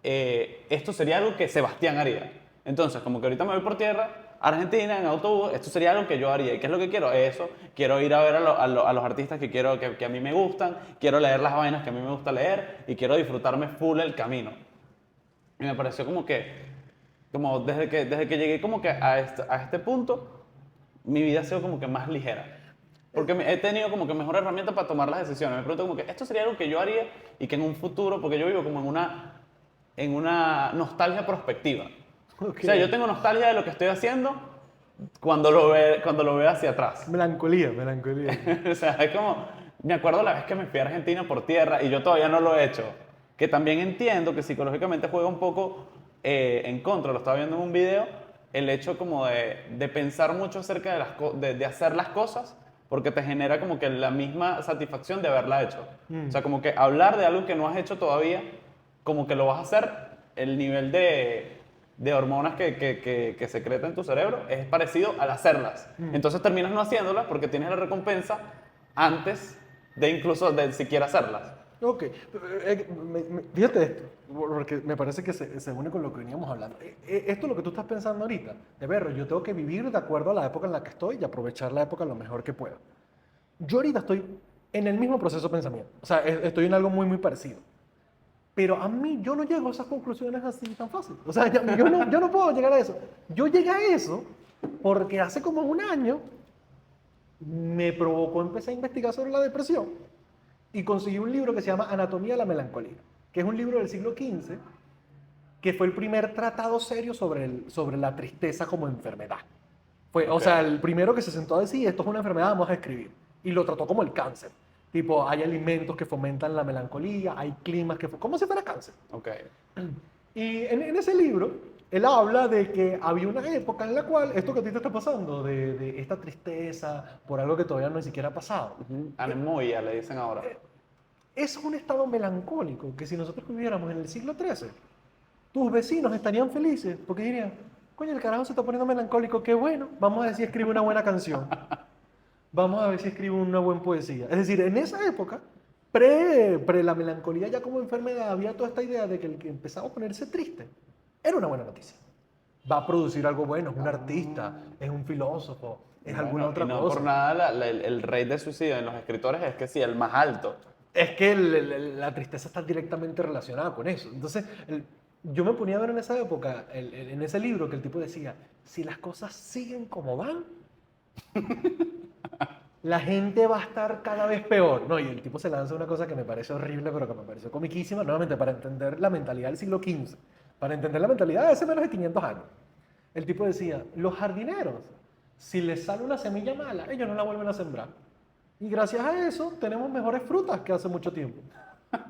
esto sería algo que Sebastián haría. Entonces, como que ahorita me voy por tierra, Argentina, en autobús, esto sería algo que yo haría. ¿Y qué es lo que quiero? Eso. Quiero ir a ver a los artistas que a mí me gustan, quiero leer las vainas que a mí me gusta leer y quiero disfrutarme full el camino. Y me pareció como desde que llegué como que a este punto, mi vida ha sido como que más ligera. Porque he tenido como que mejor herramienta para tomar las decisiones. Me pregunto como que esto sería algo que yo haría y que en un futuro, porque yo vivo como en una nostalgia prospectiva. Ok. O sea, yo tengo nostalgia de lo que estoy haciendo cuando lo veo hacia atrás. Melancolía, melancolía. O sea, es como, me acuerdo la vez que me fui a Argentina por tierra y yo todavía no lo he hecho. Que también entiendo que psicológicamente juega un poco en contra, lo estaba viendo en un video, el hecho como de pensar mucho acerca de hacer las cosas, porque te genera como que la misma satisfacción de haberla hecho. O sea, como que hablar de algo que no has hecho todavía, como que lo vas a hacer, el nivel de hormonas que secreta en tu cerebro es parecido al hacerlas. Entonces terminas no haciéndolas porque tienes la recompensa antes de incluso de siquiera hacerlas. Ok, fíjate esto, porque me parece que se une con lo que veníamos hablando. Esto es lo que tú estás pensando ahorita, de ver, yo tengo que vivir de acuerdo a la época en la que estoy y aprovechar la época lo mejor que pueda. Yo ahorita estoy en el mismo proceso de pensamiento, o sea, estoy en algo muy, muy parecido. Pero a mí, yo no llego a esas conclusiones así tan fácil. O sea, yo no puedo llegar a eso. Yo llegué a eso porque hace como un año me provocó empezar a investigar sobre la depresión y conseguí un libro que se llama Anatomía de la Melancolía, que es un libro del siglo XV, que fue el primer tratado serio sobre la tristeza como enfermedad. O Ok. sea, el primero que se sentó a decir, esto es una enfermedad, vamos a escribir. Y lo trató como el cáncer. Tipo, hay alimentos que fomentan la melancolía, hay climas que... como si fuera cáncer. Ok. Y en ese libro, él habla de que había una época en la cual esto que a ti te está pasando, de esta tristeza por algo que todavía no ni siquiera ha pasado, Anemoia le dicen ahora. es un estado melancólico que si nosotros viviéramos en el siglo XIII, tus vecinos estarían felices porque dirían, coño, el carajo se está poniendo melancólico, qué bueno, vamos a ver si escribe una buena canción, vamos a ver si escribe una buena poesía. Es decir, en esa época, pre la melancolía ya como enfermedad, había toda esta idea de que el que empezaba a ponerse triste era una buena noticia. Va a producir algo bueno, es un artista, es un filósofo, es alguna Bueno, y otra no cosa. por nada el rate de suicidio en los escritores es que sí, el más alto. Es que la tristeza está directamente relacionada con eso. Entonces, yo me ponía a ver en esa época, en ese libro, que el tipo decía, si las cosas siguen como van, la gente va a estar cada vez peor. No, y el tipo se lanza una cosa que me parece horrible, pero que me pareció comiquísima, nuevamente, para entender la mentalidad del siglo XV, para entender la mentalidad de hace menos de 500 años. El tipo decía, los jardineros, si les sale una semilla mala, ellos no la vuelven a sembrar. Y gracias a eso tenemos mejores frutas que hace mucho tiempo.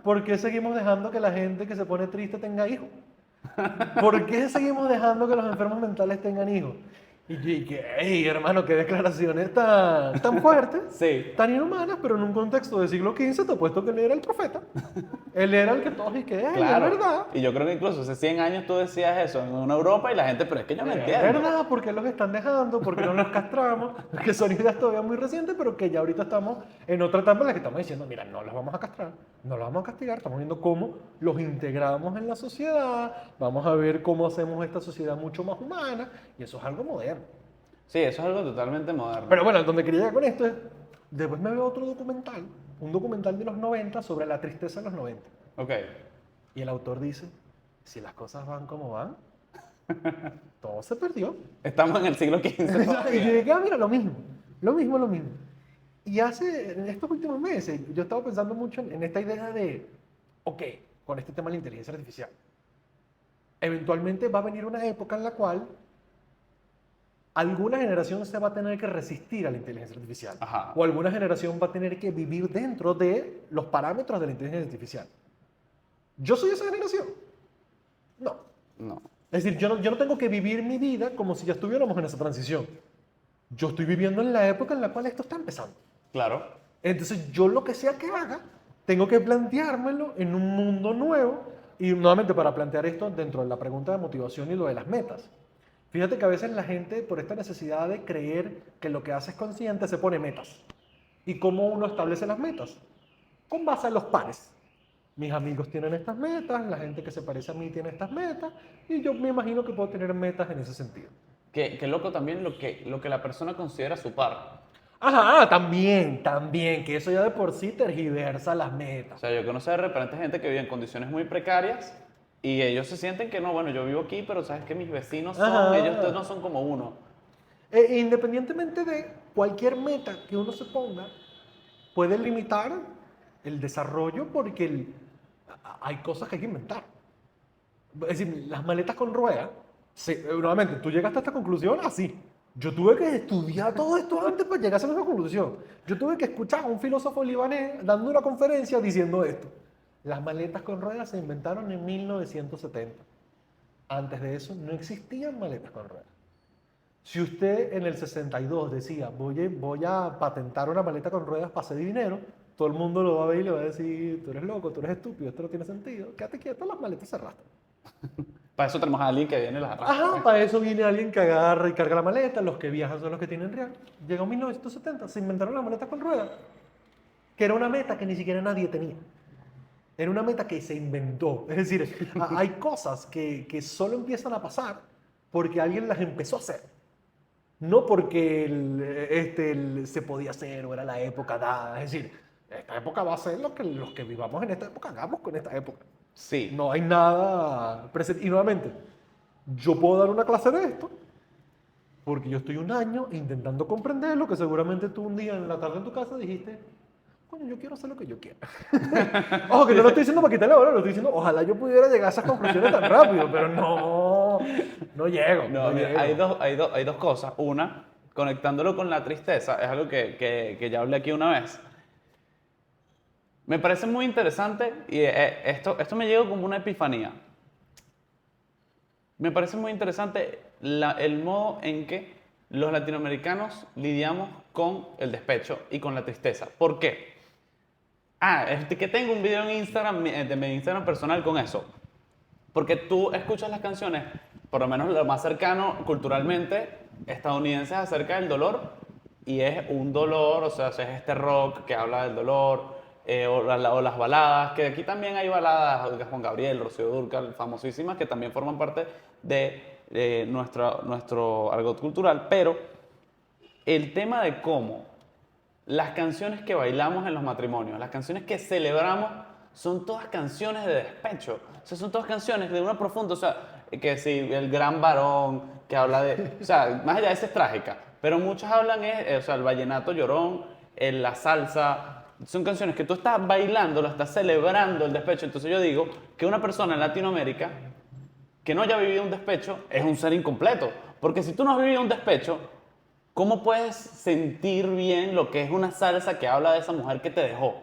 ¿Por qué seguimos dejando que la gente que se pone triste tenga hijos? ¿Por qué seguimos dejando que los enfermos mentales tengan hijos? Y yo dije, hey, hermano, qué declaraciones tan fuertes, Sí. tan inhumanas, pero en un contexto del siglo XV te apuesto que él era el profeta. Él era el que todos y que, hey, Claro. es verdad. Y yo creo que incluso hace 100 años tú decías eso en una Europa y la gente, pero es que yo no Es entiendo. verdad, porque los están dejando, porque no los castramos, que son ideas todavía muy recientes, pero que ya ahorita estamos en otra etapa en la que estamos diciendo, mira, no los vamos a castrar, no los vamos a castigar, estamos viendo cómo los integramos en la sociedad, vamos a ver cómo hacemos esta sociedad mucho más humana, y eso es algo moderno. Sí, eso es algo totalmente moderno. Pero bueno, donde quería llegar con esto es, después me veo otro documental, un documental de los 90 sobre la tristeza de los 90. Ok. Y el autor dice, si las cosas van como van, todo se perdió. Estamos en el siglo XV Y yo todavía. dije, ah, mira, lo mismo, lo mismo, lo mismo. Y en estos últimos meses, yo estaba pensando mucho en esta idea de, ok, con este tema de la inteligencia artificial, eventualmente va a venir una época en la cual alguna generación se va a tener que resistir a la inteligencia artificial. Ajá. O alguna generación va a tener que vivir dentro de los parámetros de la inteligencia artificial. ¿Yo soy esa generación? No. No. Es decir, yo no tengo que vivir mi vida como si ya estuviéramos en esa transición. Yo estoy viviendo en la época en la cual esto está empezando. Claro. Entonces, yo lo que sea que haga, tengo que planteármelo en un mundo nuevo. Y nuevamente, para plantear esto dentro de la pregunta de motivación y lo de las metas. Fíjate que a veces la gente, por esta necesidad de creer que lo que hace es consciente, se pone metas. ¿Y cómo uno establece las metas? Con base en los pares. Mis amigos tienen estas metas, la gente que se parece a mí tiene estas metas, y yo me imagino que puedo tener metas en ese sentido. Qué loco también lo que la persona considera su par. Ajá, también, que eso ya de por sí tergiversa las O metas. sea, yo conozco de repente gente que vive en condiciones muy precarias y ellos se sienten que no, bueno, yo vivo aquí, pero sabes que mis vecinos son, Ajá. ellos no son como uno. Independientemente de cualquier meta que uno se ponga, puede limitar el desarrollo porque hay cosas que hay que inventar. Es decir, las maletas con ruedas, nuevamente, tú llegaste a esta conclusión así. Yo tuve que estudiar todo esto antes para llegar a esa conclusión. Yo tuve que escuchar a un filósofo libanés dando una conferencia diciendo esto. Las maletas con ruedas se inventaron en 1970. Antes de eso no existían maletas con ruedas. Si usted en el 62 decía, voy a patentar una maleta con ruedas para hacer dinero, todo el mundo lo va a ver y le va a decir, tú eres loco, tú eres estúpido, esto no tiene sentido, quédate quieto, las maletas se arrastran. Para eso tenemos a alguien que viene y las arrastra. Ajá, para eso viene alguien que agarra y carga la maleta, los que viajan son los que tienen real. Llegó 1970, se inventaron las maletas con ruedas, que era una meta que ni siquiera nadie tenía. Era una meta que se inventó. Es decir, hay cosas que solo empiezan a pasar porque alguien las empezó a hacer. No porque se podía hacer o era la época dada. Es decir, esta época va a ser lo que los que vivamos en esta época hagamos con esta época. Sí. No hay nada presente. Y nuevamente, yo puedo dar una clase de esto porque yo estoy un año intentando comprender lo que seguramente tú un día en la tarde en tu casa dijiste, coño, yo quiero hacer lo que yo quiera. Ojo, que no lo estoy diciendo para quitarle valor, lo estoy diciendo, ojalá yo pudiera llegar a esas conclusiones tan rápido, pero no llego. No, mira, llego. hay dos cosas. Una, conectándolo con la tristeza, es algo que ya hablé aquí una vez. Me parece muy interesante y esto me llegó como una epifanía. Me parece muy interesante el modo en que los latinoamericanos lidiamos con el despecho y con la tristeza. ¿Por qué? Que tengo un video en Instagram, de mi Instagram personal con eso. Porque tú escuchas las canciones, por lo menos lo más cercano culturalmente, estadounidenses acerca del dolor, y es un dolor, o sea, es este rock que habla del dolor, o las baladas, que aquí también hay baladas de Juan Gabriel, Rocío Dúrcal, famosísimas, que también forman parte de nuestro argot cultural, pero el tema de cómo las canciones que bailamos en los matrimonios, las canciones que celebramos, son todas canciones de despecho. O sea, son todas canciones de una profunda, o sea, que si el gran varón, que habla de, o sea, más allá de esa es trágica, pero muchas hablan, o sea, el vallenato llorón, la salsa, son canciones que tú estás bailando, lo estás celebrando el despecho. Entonces yo digo que una persona en Latinoamérica que no haya vivido un despecho es un ser incompleto. Porque si tú no has vivido un despecho, ¿cómo puedes sentir bien lo que es una salsa que habla de esa mujer que te dejó?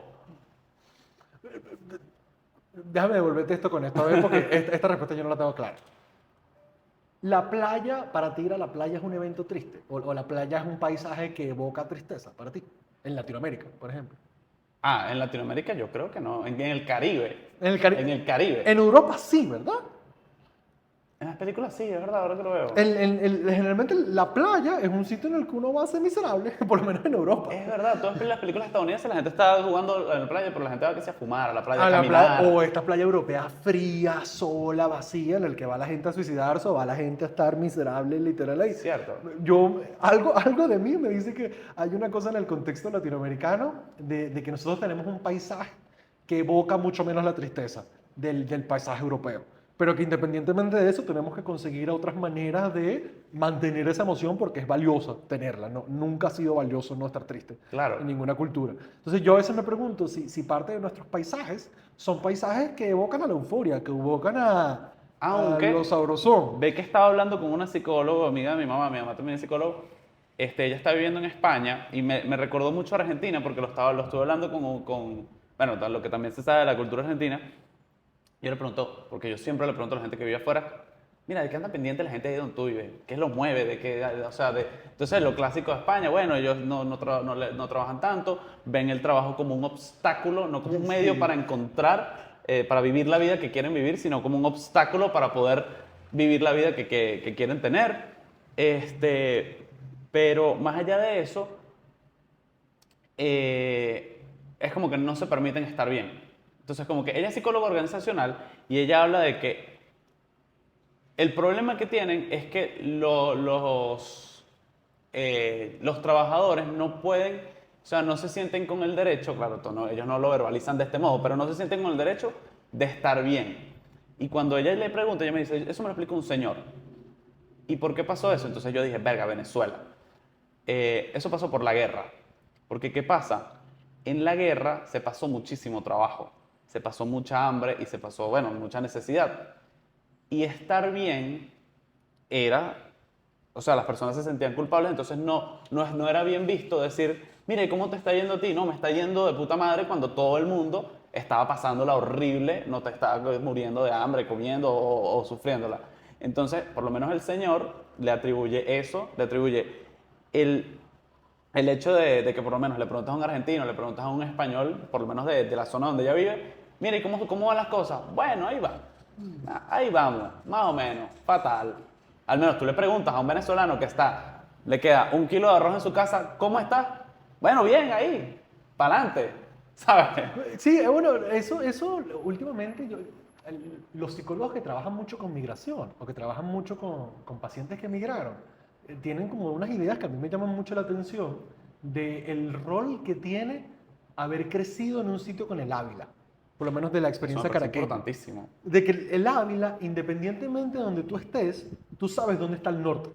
Déjame devolverte esto con esto, a ver, porque esta respuesta yo no la tengo clara. ¿La playa, para ti ir a la playa es un evento triste? ¿O la playa es un paisaje que evoca tristeza para ti? En Latinoamérica, por ejemplo. Ah, en Latinoamérica yo creo que no, en el Caribe. En el Caribe. En el Caribe. En Europa sí, ¿verdad? En las películas sí, es verdad, ahora que lo veo. Generalmente la playa es un sitio en el que uno va a ser miserable, por lo menos en Europa. Es verdad, todas las películas estadounidenses la gente está jugando en la playa, pero la gente va que se a fumar, a la playa, a A la caminar. playa, o esta playa europea fría, sola, vacía, en el que va la gente a suicidarse o va la gente a estar miserable, literal ahí. Cierto. Algo de mí me dice que hay una cosa en el contexto latinoamericano de que nosotros tenemos un paisaje que evoca mucho menos la tristeza del paisaje europeo. Pero que independientemente de eso tenemos que conseguir otras maneras de mantener esa emoción porque es valiosa tenerla. No, nunca ha sido valioso no estar triste Claro. en ninguna cultura. Entonces yo a veces me pregunto si parte de nuestros paisajes son paisajes que evocan a la euforia, que evocan a Aunque lo sabrosón. ve que estaba hablando con una psicóloga, amiga de mi mamá también es psicóloga. Ella está viviendo en España y me recordó mucho a Argentina porque lo estuve hablando bueno, lo que también se sabe de la cultura argentina. Yo le pregunto, porque yo siempre le pregunto a la gente que vive afuera, mira, ¿de qué anda pendiente la gente de donde tú vives? ¿Qué los mueve? Entonces, lo clásico de España, bueno, ellos no trabajan tanto, ven el trabajo como un obstáculo, no como un medio para encontrar, para vivir la vida que quieren vivir, sino como un obstáculo para poder vivir la vida que quieren tener. Pero más allá de eso, es como que no se permiten estar bien. Entonces, como que ella es psicóloga organizacional y ella habla de que el problema que tienen es que los trabajadores no pueden, o sea, no se sienten con el derecho, claro, ellos no lo verbalizan de este modo, pero no se sienten con el derecho de estar bien. Y cuando ella le pregunta, ella me dice, eso me lo explica un señor. ¿Y por qué pasó eso? Entonces yo dije, verga, Venezuela. Eso pasó por la guerra. Porque, ¿qué pasa? En la guerra se pasó muchísimo trabajo, se pasó mucha hambre y se pasó, bueno, mucha necesidad. Y estar bien era, o sea, las personas se sentían culpables, entonces no era bien visto decir, mire, ¿cómo te está yendo a ti? No, me está yendo de puta madre cuando todo el mundo estaba pasándola horrible, no te estaba muriendo de hambre, comiendo o sufriéndola. Entonces, por lo menos el Señor le atribuye eso, le atribuye el hecho de que por lo menos le preguntas a un argentino, le preguntas a un español, por lo menos de la zona donde ella vive, mire, ¿cómo van las cosas? Bueno, ahí va. Ahí vamos, más o menos, fatal. Al menos tú le preguntas a un venezolano que le queda 1 kilo de arroz en su casa, ¿cómo está? Bueno, bien, ahí, para adelante, ¿sabes? Sí, bueno, eso últimamente los psicólogos que trabajan mucho con migración o que trabajan mucho con pacientes que migraron, tienen como unas ideas que a mí me llaman mucho la atención del rol que tiene haber crecido en un sitio con el Ávila, por lo menos de la Eso me experiencia parece caraqueña. importantísimo. De que el Ávila, independientemente de donde tú estés, tú sabes dónde está el norte.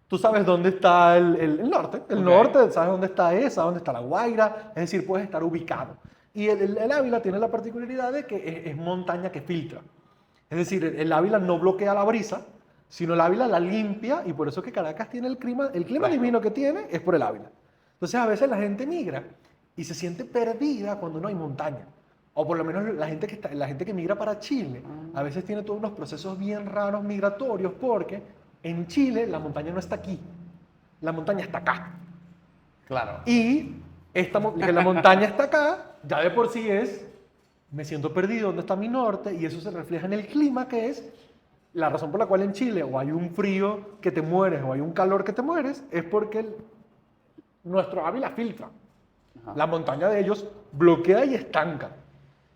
Tú sabes dónde está el norte. El norte, sabes dónde está esa, sabes dónde está la Guaira. Es decir, puedes estar ubicado. Y el Ávila tiene la particularidad de que es montaña que filtra. Es decir, el Ávila no bloquea la brisa, sino el Ávila la limpia, y por eso que Caracas tiene el clima divino que tiene es por el Ávila. Entonces a veces la gente migra y se siente perdida cuando no hay montaña. O por lo menos la gente que migra para Chile, a veces tiene todos unos procesos bien raros migratorios porque en Chile la montaña no está aquí, la montaña está acá. Claro. Y que la montaña está acá, ya de por sí me siento perdido, ¿dónde está mi norte? Y eso se refleja en el clima, que es la razón por la cual en Chile o hay un frío que te mueres o hay un calor que te mueres, es porque nuestro Ávila filtra. Ajá. La montaña de ellos bloquea y estanca.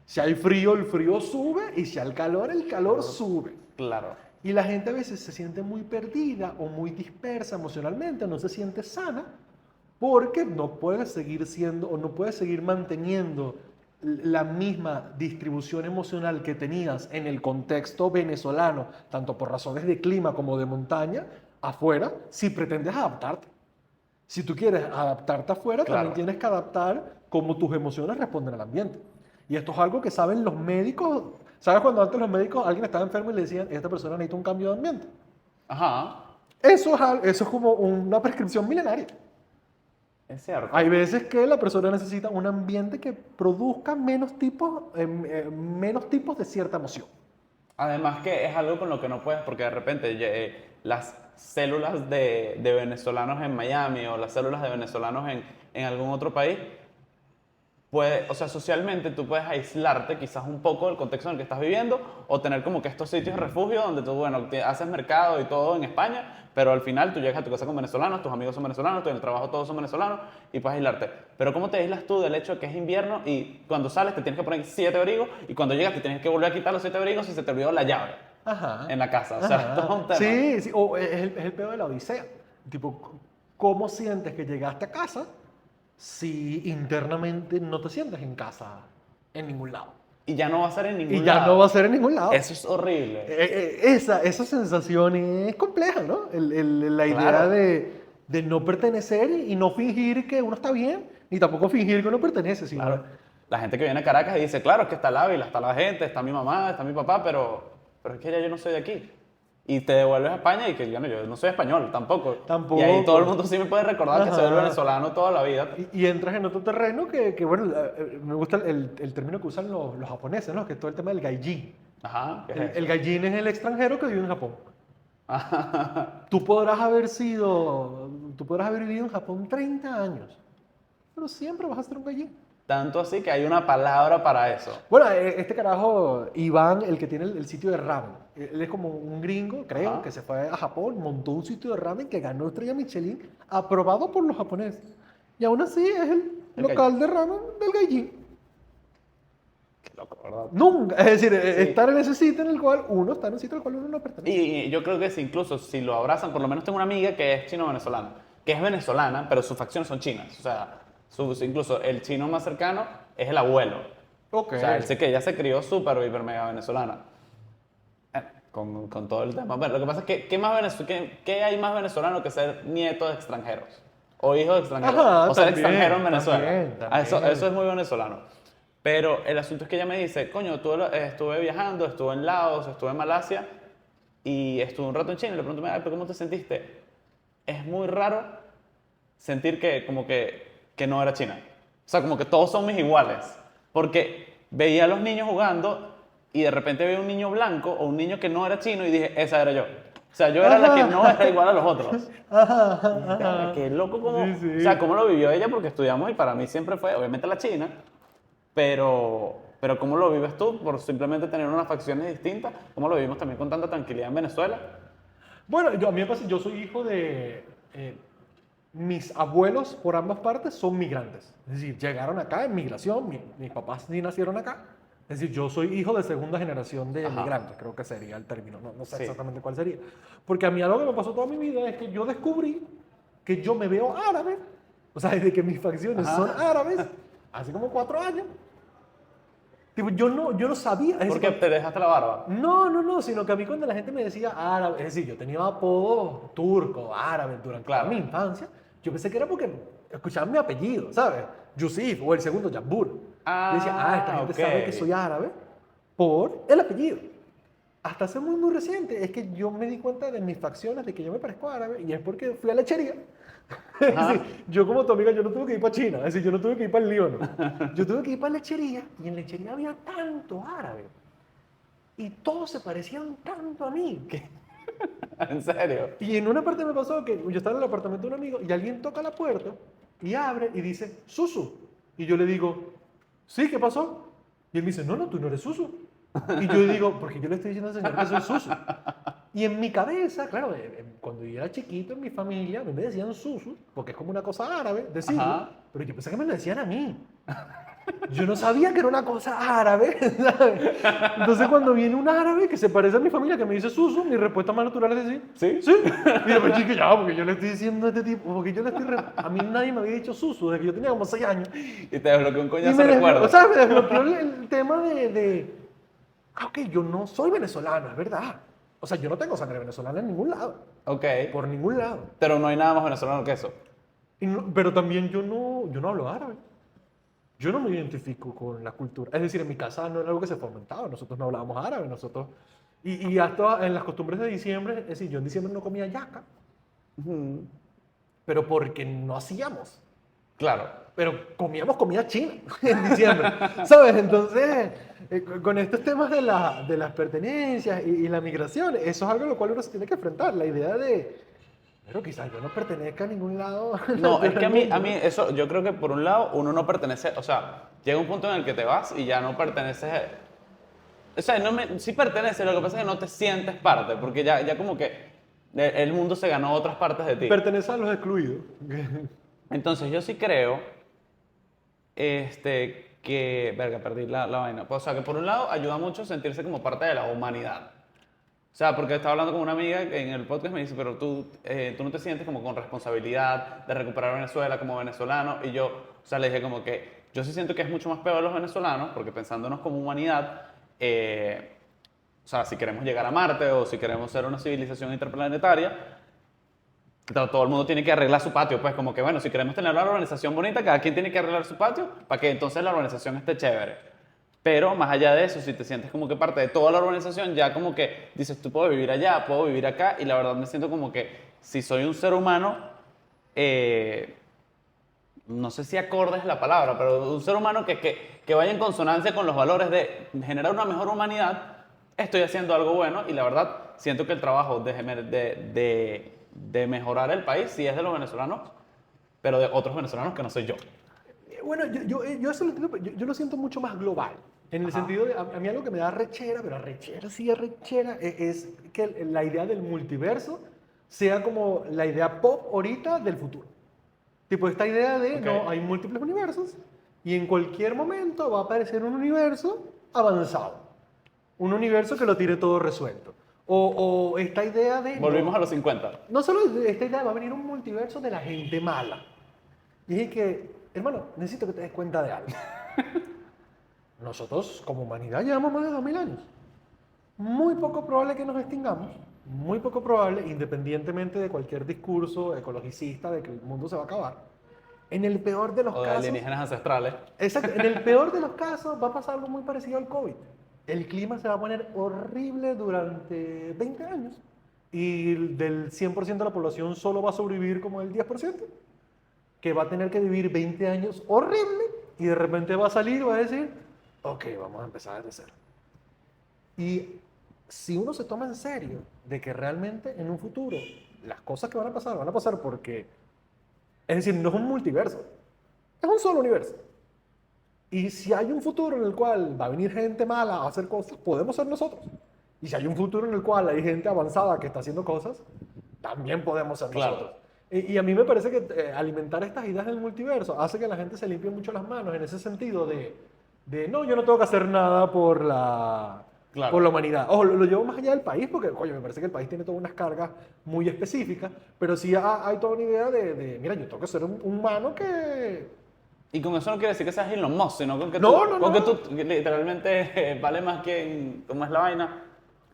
Si hay frío, el frío sube, y si hay calor, el calor sube. Claro. Y la gente a veces se siente muy perdida o muy dispersa emocionalmente, no se siente sana, porque no puede seguir siendo o no puede seguir manteniendo la misma distribución emocional que tenías en el contexto venezolano, tanto por razones de clima como de montaña, afuera, si pretendes adaptarte. Si tú quieres adaptarte afuera, Claro. también tienes que adaptar cómo tus emociones responden al ambiente. Y esto es algo que saben los médicos. ¿Sabes cuando antes los médicos, alguien estaba enfermo y le decían, esta persona necesita un cambio de ambiente? Ajá. Eso es como una prescripción milenaria. Es cierto. Hay veces que la persona necesita un ambiente que produzca menos tipos de cierta emoción. Además que es algo con lo que no puedes, porque de repente las células de venezolanos en Miami o las células de venezolanos en algún otro país, o sea, socialmente tú puedes aislarte quizás un poco del contexto en el que estás viviendo o tener como que estos sitios de refugio donde tú, bueno, haces mercado y todo en España, pero al final tú llegas a tu casa con venezolanos, tus amigos son venezolanos, en el trabajo todos son venezolanos y puedes aislarte. Pero ¿cómo te aíslas tú del hecho de que es invierno y cuando sales te tienes que poner 7 abrigos y cuando llegas te tienes que volver a quitar los 7 abrigos y se te olvidó la llave Ajá. en la casa? O sea, Ajá. esto es un tema. Sí, sí. O es el peor de la odisea. Tipo, ¿cómo sientes que llegaste a casa si internamente no te sientes en casa en ningún lado? Y ya no va a ser en ningún Y ya lado. no va a ser en ningún lado. Eso es horrible. Esa sensación es compleja, ¿no? La idea Claro. de no pertenecer y no fingir que uno está bien, ni tampoco fingir que uno pertenece, sino Claro. La gente que viene a Caracas y dice, claro, es que está el Ávila, está la gente, está mi mamá, está mi papá, pero es que ya yo no soy de aquí. Y te devuelves a España y que bueno, yo no soy español tampoco. Tampoco. Y ahí todo el mundo sí me puede recordar que soy el Ajá. venezolano toda la vida. Y entras en otro terreno que bueno, me gusta el término que usan los japoneses, ¿no? Que es todo el tema del gaijin. Ajá. ¿qué es El gaijin es el extranjero que vive en Japón. eso? Tú podrás haber vivido en Japón 30 años, pero siempre vas a ser un gaijin. Tanto así que hay una palabra para eso. Bueno, este carajo, Iván, el que tiene el sitio de ramen, él es como un gringo, creo, Ajá. que se fue a Japón, montó un sitio de ramen que ganó estrella Michelin, aprobado por los japoneses. Y aún así es el El local de ramen del gaijin. Qué loco, ¿verdad? Nunca, es decir, Sí. estar en ese sitio en el cual uno está en un sitio al cual uno no pertenece. Y yo creo que incluso si lo abrazan, por lo menos tengo una amiga que es chino-venezolana, que es venezolana, pero sus facciones son chinas. O sea, incluso el chino más cercano es el abuelo. Ok. O sea, él sé que ella se crió súper, hiper, mega venezolana. Con todo el tema. Bueno, lo que pasa es que, ¿qué hay más venezolano que ser nieto de extranjeros? O hijo de extranjeros. Ajá, o ser también, extranjero en Venezuela. también. Eso es muy venezolano. Pero el asunto es que ella me dice, coño, estuve viajando, estuve en Laos, estuve en Malasia y estuve un rato en China. Y le pregunto, "Mira, ¿pero cómo te sentiste?" Es muy raro sentir que como que no era China. O sea, como que todos son mis iguales. Porque veía a los niños jugando y de repente veía un niño blanco o un niño que no era chino y dije, esa era yo. O sea, yo era la que no era igual a los otros. Ajá, ajá, Y dije, "Verga, qué loco como... Sí, sí. O sea, cómo lo vivió ella porque estudiamos y para mí siempre fue, obviamente, la China, pero ¿cómo lo vives tú por simplemente tener unas facciones distintas? ¿Cómo lo vivimos también con tanta tranquilidad en Venezuela? Bueno, a mí me pasa, yo soy hijo de... mis abuelos por ambas partes son migrantes. Es decir, llegaron acá en migración, mis papás sí nacieron acá. Es decir, yo soy hijo de segunda generación de Ajá. migrantes, creo que sería el término, no sé Sí. exactamente cuál sería. Porque a mí algo que me pasó toda mi vida es que yo descubrí que yo me veo árabe, o sea, desde que mis facciones Ajá. son árabes, hace como 4 años. Tipo, yo no sabía. Es ¿Por qué decir, te dejaste la barba? no, sino que a mí cuando la gente me decía árabe, es decir, yo tenía apodo turco, árabe durante Claro. toda mi infancia, yo pensé que era porque escuchaban mi apellido, ¿sabes? Yusif o el segundo Jambur. Yo decía, esta gente ok. sabe que soy árabe por el apellido. Hasta hace muy reciente es que yo me di cuenta de mis facciones, de que yo me parezco árabe, y es porque fui a la lechería. Es Ajá. decir, yo como tu amiga, yo no tuve que ir para China, es decir, yo no tuve que ir para el Líbano. Yo tuve que ir para la lechería, y en la lechería había tanto árabe. Y todos se parecían tanto a mí. ¿En serio? Y en una parte me pasó que yo estaba en el apartamento de un amigo y alguien toca la puerta y abre y dice, Susu. Y yo le digo, sí, ¿qué pasó? Y él me dice, no, tú no eres Susu. Y yo digo, porque yo le estoy diciendo al señor que soy Susu. Y en mi cabeza, claro, cuando yo era chiquito en mi familia, a mí me decían Susu, porque es como una cosa árabe, decirlo, Ajá. pero yo pensé que me lo decían a mí. Yo no sabía que era una cosa árabe, ¿sabes? Entonces cuando viene un árabe que se parece a mi familia, que me dice Susu, mi respuesta más natural es decir, ¿Sí? sí. Y yo, pues chico, ya, porque yo le estoy diciendo a este tipo, porque yo le estoy... A mí nadie me había dicho Susu desde que yo tenía como 6 años. Y te desbloqueó un Y coñazo me de desbloqueó, recuerdo. o sea, me desbloqueó el tema ok, yo no soy venezolano, es verdad. O sea, yo no tengo sangre venezolana en ningún lado, Ok. por ningún lado. Pero no hay nada más venezolano que eso. Pero también yo no hablo árabe. Yo no me identifico con la cultura. Es decir, en mi casa no era algo que se fomentaba. Nosotros no hablábamos árabe. Nosotros... Y hasta en las costumbres de diciembre, es decir, yo en diciembre no comía yaca, Ujú. pero porque no hacíamos. Claro. Pero comíamos comida china en diciembre, ¿sabes? Entonces, con estos temas de las pertenencias y la migración, eso es algo a lo cual uno se tiene que enfrentar. La idea de, pero quizás yo no pertenezca a ningún lado. No, es que del a mundo. mí eso, yo creo que por un lado uno no pertenece, o sea, llega un punto en el que te vas y ya no perteneces, o sea, sí perteneces, lo que pasa es que no te sientes parte, porque ya como que el mundo se ganó otras partes de ti. Pertenece a los excluidos. Entonces yo sí creo, verga, perdí la vaina. O sea, que por un lado ayuda mucho sentirse como parte de la humanidad. O sea, porque estaba hablando con una amiga que en el podcast me dice, pero tú no te sientes como con responsabilidad de recuperar Venezuela como venezolano. Y yo, o sea, le dije como que yo sí siento que es mucho más peor los venezolanos, porque pensándonos como humanidad, o sea, si queremos llegar a Marte o si queremos ser una civilización interplanetaria, todo el mundo tiene que arreglar su patio. Pues como que, bueno, si queremos tener una urbanización bonita, cada quien tiene que arreglar su patio para que entonces la urbanización esté chévere. Pero más allá de eso, si te sientes como que parte de toda la urbanización, ya como que dices, tú puedo vivir allá, puedo vivir acá, y la verdad me siento como que si soy un ser humano, eh, no sé si acorde es la palabra, pero un ser humano que vaya en consonancia con los valores de generar una mejor humanidad, estoy haciendo algo bueno y la verdad siento que el trabajo de mejorar el país sí es de los venezolanos, pero de otros venezolanos que no soy yo. Bueno, yo eso lo entiendo, pero yo lo siento mucho más global. En el Ajá. sentido de, a mí algo que me da arrechera, pero arrechera, sí, arrechera, es que la idea del multiverso sea como la idea pop ahorita del futuro. Tipo, esta idea de, Ok. no, hay múltiples universos y en cualquier momento va a aparecer un universo avanzado. Un universo que lo tiene todo resuelto. O esta idea de, Volvimos no, a los 50. no solo esta idea, va a venir un multiverso de la gente mala. Y dije que, hermano, necesito que te des cuenta de algo. Nosotros, como humanidad, llevamos más de 2000 años. Muy poco probable que nos extingamos, muy poco probable, independientemente de cualquier discurso ecologicista de que el mundo se va a acabar. En el peor de los O de casos, alienígenas ancestrales. exacto, en el peor de los casos va a pasar algo muy parecido al COVID. El clima se va a poner horrible durante 20 años y del 100% de la población solo va a sobrevivir como el 10%, que va a tener que vivir 20 años horrible y de repente va a salir y va a decir, ok, vamos a empezar desde cero. Y si uno se toma en serio de que realmente en un futuro las cosas que van a pasar porque, es decir, no es un multiverso, es un solo universo. Y si hay un futuro en el cual va a venir gente mala a hacer cosas, podemos ser nosotros. Y si hay un futuro en el cual hay gente avanzada que está haciendo cosas, también podemos ser Claro. nosotros. Y a mí me parece que alimentar estas ideas del multiverso hace que la gente se limpie mucho las manos en ese sentido de no, yo no tengo que hacer nada por Claro. por la humanidad. Ojo, lo llevo más allá del país porque, coño, me parece que el país tiene todas unas cargas muy específicas, pero sí hay toda una idea mira, yo tengo que ser un humano que... Y con eso no quiere decir que seas Elon Musk, sino con que No, tú, no, con no. que tú literalmente vale más que, ¿cómo es la vaina?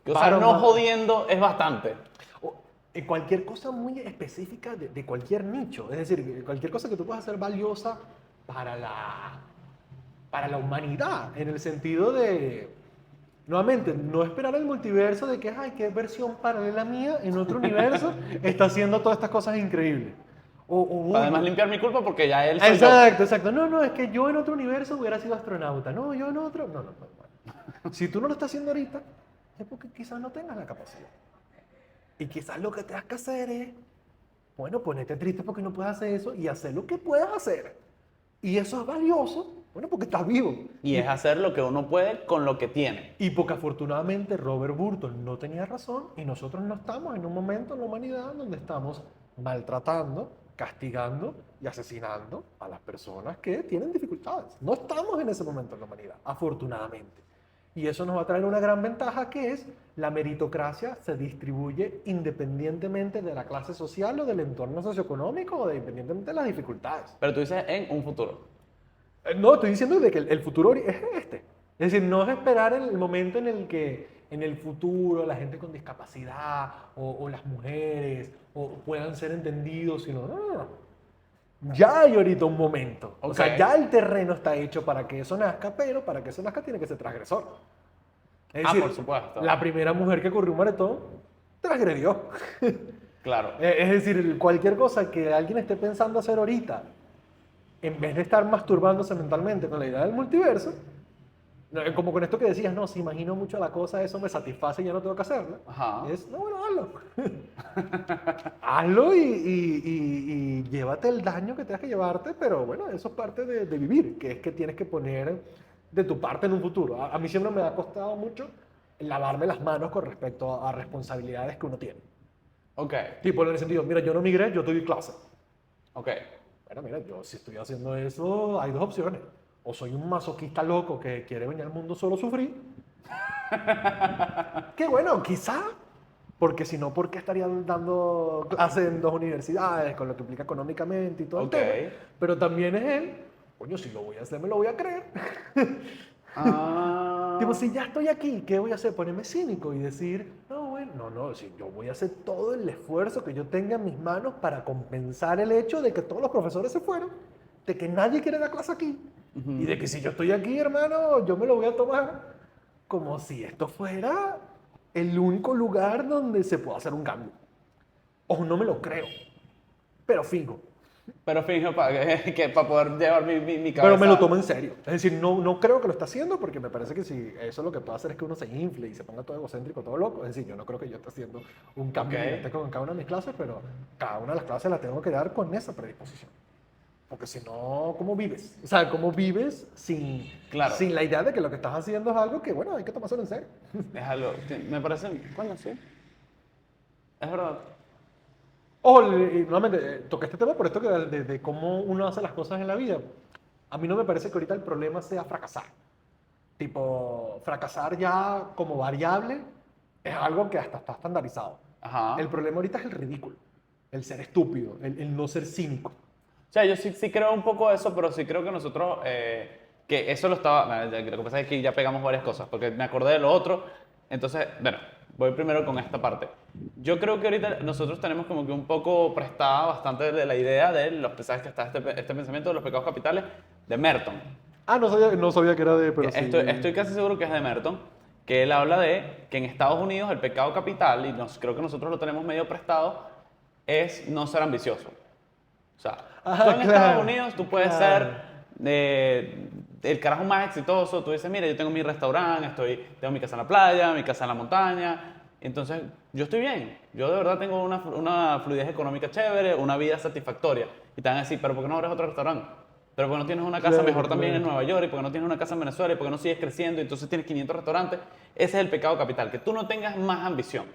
Que, o sea, Claro, no más. jodiendo es bastante. O en cualquier cosa muy específica de cualquier nicho. Es decir, cualquier cosa que tú puedas hacer valiosa para para la humanidad. En el sentido de, nuevamente, no esperar el multiverso de que, ay, qué versión paralela mía en otro universo está haciendo todas estas cosas increíbles. Para además Uy, limpiar mi culpa porque ya él soy yo. exacto, exacto. No, no, es que yo en otro universo hubiera sido astronauta. No, yo en otro. No, no, no. Si tú no lo estás haciendo ahorita, es porque quizás no tengas la capacidad. Y quizás lo que tengas que hacer es, bueno, ponerte triste porque no puedes hacer eso y hacer lo que puedas hacer. Y eso es valioso Bueno, porque estás vivo. Y es hacer lo que uno puede con lo que tiene. Y porque afortunadamente Robert Burton no tenía razón y nosotros no estamos en un momento en la humanidad donde estamos maltratando, castigando y asesinando a las personas que tienen dificultades. No estamos en ese momento en la humanidad, afortunadamente. Y eso nos va a traer una gran ventaja que es la meritocracia se distribuye independientemente de la clase social o del entorno socioeconómico o independientemente de las dificultades. Pero tú dices en un futuro. No, estoy diciendo de que el futuro es este. Es decir, no es esperar el momento en el que en el futuro la gente con discapacidad o las mujeres puedan ser entendidos, sino, no. Ya hay ahorita un momento. O sea, Ok. ya el terreno está hecho para que eso nazca, pero para que eso nazca tiene que ser transgresor. Es decir, Por supuesto. la primera mujer que corrió un maratón transgredió. Claro. Es decir, cualquier cosa que alguien esté pensando hacer ahorita, en vez de estar masturbándose mentalmente con la idea del multiverso, como con esto que decías, no, si imagino mucho la cosa, eso me satisface y ya no tengo que hacerlo. Ajá. Es, no, bueno, hazlo. Hazlo y llévate el daño que tengas que llevarte, pero bueno, eso es parte de vivir, que es que tienes que poner de tu parte en un futuro. A mí siempre me ha costado mucho lavarme las manos con respecto a responsabilidades que uno tiene. Ok. Tipo, en el sentido, mira, yo no migré, yo doy clase. Ok. Bueno, mira, yo si estoy haciendo eso, hay dos opciones. O soy un masoquista loco que quiere venir al mundo solo a sufrir. Que bueno, quizá. Porque si no, ¿por qué estaría dando clases en dos universidades con lo que implica económicamente y todo el Ok. tema? Pero también es él. Coño, si lo voy a hacer, me lo voy a creer. Tipo, si ya estoy aquí, ¿qué voy a hacer? Ponerme cínico y decir, no, bueno, no, si yo voy a hacer todo el esfuerzo que yo tenga en mis manos para compensar el hecho de que todos los profesores se fueron, de que nadie quiere dar clase aquí, y de que si yo estoy aquí, hermano, yo me lo voy a tomar como si esto fuera el único lugar donde se pueda hacer un cambio. O no me lo creo, pero fingo. Pero finjo que para poder llevar mi cabeza. Pero me lo tomo en serio. Es decir, no creo que lo está haciendo porque me parece que si eso lo que puede hacer es que uno se infle y se ponga todo egocéntrico, todo loco. Es decir, yo no creo que yo esté haciendo un cambio Ok. gigantesco en cada una de mis clases, pero cada una de las clases la tengo que dar con esa predisposición. Porque si no, ¿cómo vives? O sea, ¿cómo vives sin, Claro. sin la idea de que lo que estás haciendo es algo que, bueno, hay que tomárselo en serio? Es algo. Me parece. Coño, sí. Es verdad. Ojo, y nuevamente, toqué este tema por esto que de cómo uno hace las cosas en la vida. A mí no me parece que ahorita el problema sea fracasar. Tipo, fracasar ya como variable es algo que hasta está estandarizado. Ajá. El problema ahorita es el ridículo, el ser estúpido, el no ser cínico. O sea, yo sí creo un poco eso, pero sí creo que nosotros, que eso lo estaba, lo que pasa es que ya pegamos varias cosas, porque me acordé de lo otro, entonces, bueno, voy primero con esta parte. Yo creo que ahorita nosotros tenemos como que un poco prestada bastante de la idea de los pesajes que está este pensamiento de los pecados capitales de Merton. Ah, no sabía que era de, pero sí. Estoy casi seguro que es de Merton, que él habla de que en Estados Unidos el pecado capital, y creo que nosotros lo tenemos medio prestado, es no ser ambicioso. O sea, Ajá, tú en claro, Estados Unidos tú puedes claro. ser el carajo más exitoso, tú dices, mira, yo tengo mi restaurante, tengo mi casa en la playa, mi casa en la montaña, entonces yo estoy bien, yo de verdad tengo una fluidez económica chévere, una vida satisfactoria. Y te van a decir, pero ¿por qué no abres otro restaurante? ¿Pero por qué no tienes una casa Claro, mejor también en claro. Nueva York? ¿Y por qué no tienes una casa en Venezuela? ¿Y por qué no sigues creciendo? Y entonces tienes 500 restaurantes. Ese es el pecado capital, que tú no tengas más ambición.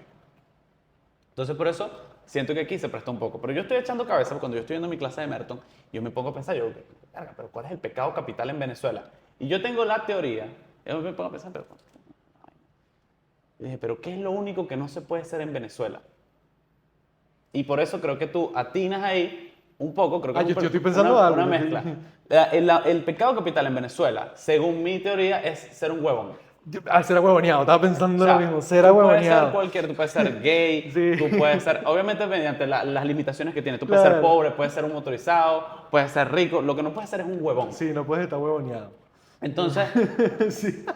Entonces, por eso siento que aquí se presta un poco. Pero yo estoy echando cabeza cuando yo estoy viendo mi clase de Merton, yo me pongo a pensar, yo, "Verga, pero ¿cuál es el pecado capital en Venezuela?" Y yo tengo la teoría, yo me pongo a pensar, pero, y dije, pero ¿qué es lo único que no se puede hacer en Venezuela? Y por eso creo que tú atinas ahí un poco, creo que es Yo estoy pensando una, algo, una yo estoy- mezcla. El pecado capital en Venezuela, según mi teoría, es ser un huevón. Ser huevoneado, estaba pensando O sea, lo mismo, ser tú puedes ser huevoneado. cualquier, tú puedes ser gay, Sí. tú puedes ser, obviamente mediante las limitaciones que tienes, tú puedes ser Claro. pobre, puedes ser un motorizado, puedes ser rico, lo que no puedes ser es un huevón. Sí, no puedes estar huevoneado. Entonces, Sí.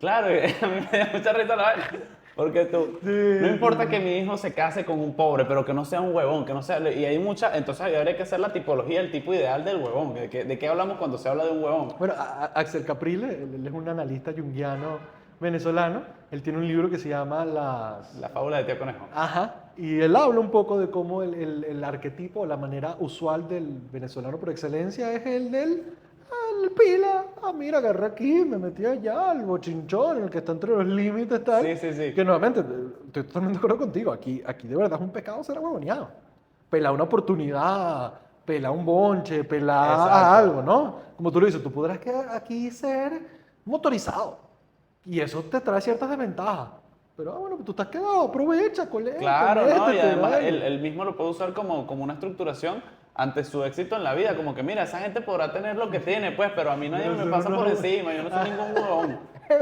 claro, a mí me da mucha risa la vaina, porque tú, Sí, no importa sí. que mi hijo se case con un pobre, pero que no sea un huevón, que no sea, y hay mucha, entonces habría que hacer la tipología, el tipo ideal del huevón, ¿de qué hablamos cuando se habla de un huevón? Bueno, Axel Caprile, él es un analista junguiano venezolano. Él tiene un libro que se llama Las... La fábula de Tío Conejo. Ajá. Y él habla un poco de cómo el arquetipo, la manera usual del venezolano por excelencia es el del el pila, mira, agarré aquí, me metí allá, el bochinchón, el que está entre los límites, tal. Sí, sí, sí. Que nuevamente, estoy totalmente de acuerdo contigo, aquí de verdad es un pecado ser huevoneado. Pelar una oportunidad, pelar un bonche, pelar Exacto. algo, ¿no? Como tú lo dices, tú podrás aquí ser motorizado y eso te trae ciertas desventajas. Pero bueno, tú estás quedado, aprovecha, colega, Claro, ¿no? Y métete, además dale. él mismo lo puede usar como una estructuración ante su éxito en la vida. Como que, mira, esa gente podrá tener lo que tiene, pues, pero a mí nadie Pero me eso pasa por no. encima, yo no soy ningún huevón.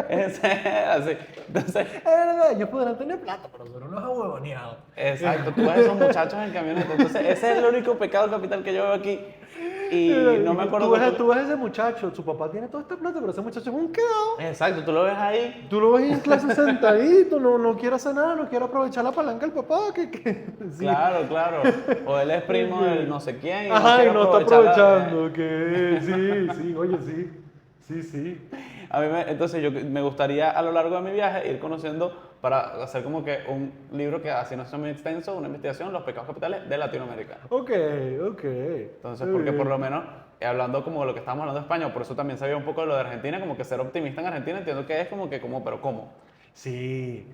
Es así. Entonces, Es verdad, ellos podrán tener plata, pero son unos ahuevoneados. exacto, tú ves a esos muchachos en camioneta. Entonces, ese es el único pecado capital que yo veo aquí. Y no me acuerdo que Tú ves a ese muchacho, su papá tiene toda esta plata, pero ese muchacho es un quedado. Exacto, tú lo ves ahí. Tú lo ves en clase sentadito, no quiere hacer nada, no quiere aprovechar la palanca del papá, sí. Claro, claro. O él es primo del Ok. no sé quién y no Ajá, quiere y no está aprovecharla. aprovechando, sí, oye, sí, sí. Entonces me gustaría a lo largo de mi viaje ir conociendo para hacer como que un libro que así no sea muy extenso, una investigación, los pecados capitales de Latinoamérica. Ok, ok. Entonces, Muy porque por lo bien. menos, hablando como de lo que estábamos hablando de España, por eso también sabía un poco de lo de Argentina, como que ser optimista en Argentina, entiendo que es pero ¿cómo? Sí.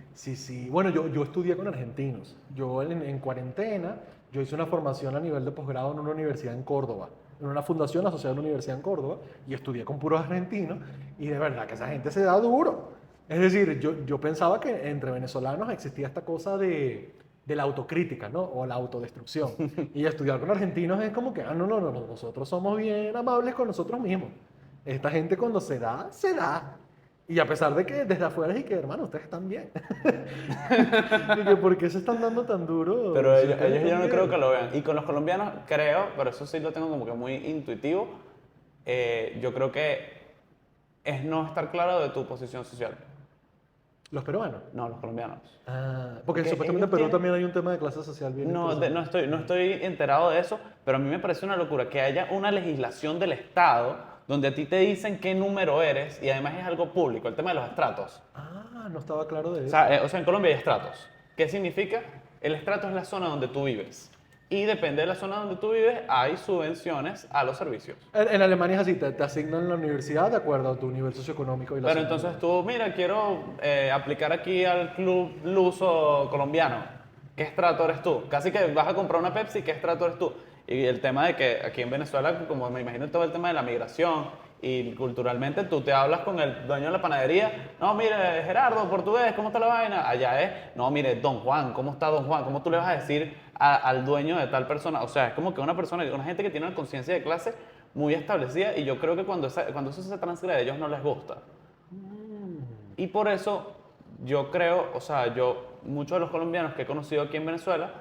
Bueno, yo estudié con argentinos. Yo en cuarentena, yo hice una formación a nivel de posgrado en una universidad en Córdoba, en una fundación asociada a una universidad en Córdoba, y estudié con puros argentinos, y de verdad que esa gente se da duro. Es decir, yo pensaba que entre venezolanos existía esta cosa de la autocrítica, ¿no? O la autodestrucción. Y estudiar con argentinos es como que, no, nosotros somos bien amables con nosotros mismos. Esta gente cuando se da, se da. Y a pesar de que desde afuera es y que, hermano, ustedes están bien. Y que, ¿por qué se están dando tan duro Pero si ustedes ellos yo están no creo bien? que lo vean. Y con los colombianos creo, pero eso sí lo tengo como que muy intuitivo, yo creo que es no estar claro de tu posición social. Los peruanos. No, los colombianos. Porque Porque supuestamente en ellos Perú tienen, también hay un tema de clase social bien no interesante. estoy, no estoy enterado de eso, pero a mí me parece una locura que haya una legislación del Estado donde a ti te dicen qué número eres y además es algo público, el tema de los estratos. No estaba claro de O eso. sea, en Colombia hay estratos. ¿Qué significa? El estrato es la zona donde tú vives. Y depende de la zona donde tú vives, hay subvenciones a los servicios. En Alemania es así, te asignan la universidad de acuerdo a tu nivel socioeconómico y la Pero zona donde entonces vives. tú, mira, quiero aplicar aquí al club luso colombiano. ¿Qué estrato eres tú? Casi que vas a comprar una Pepsi, ¿qué estrato eres tú? Y el tema de que aquí en Venezuela, como me imagino todo el tema de la migración y culturalmente tú te hablas con el dueño de la panadería, no, mire, Gerardo, portugués, ¿cómo está la vaina? Allá es, no, mire, Don Juan, ¿cómo está Don Juan? ¿Cómo tú le vas a decir al dueño de tal persona? O sea, es como que una persona, una gente que tiene una conciencia de clase muy establecida y yo creo que cuando eso se transgrede a ellos no les gusta. Y por eso yo creo, o sea, muchos de los colombianos que he conocido aquí en Venezuela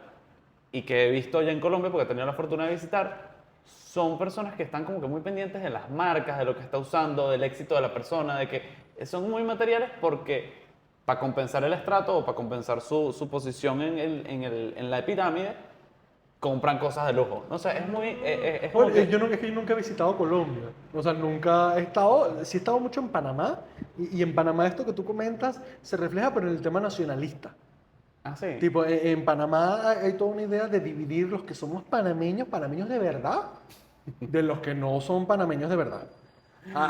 y que he visto allá en Colombia, porque he tenido la fortuna de visitar, son personas que están como que muy pendientes de las marcas, de lo que está usando, del éxito de la persona, de que son muy materiales porque para compensar el estrato o para compensar su posición en la pirámide, compran cosas de lujo. No sé, es como Bueno, que... es que yo nunca he visitado Colombia. O sea, nunca he estado, sí he estado mucho en Panamá. Y en Panamá esto que tú comentas se refleja, pero en el tema nacionalista. Ah, sí. Tipo, en Panamá hay toda una idea de dividir los que somos panameños, panameños de verdad, de los que no son panameños de verdad.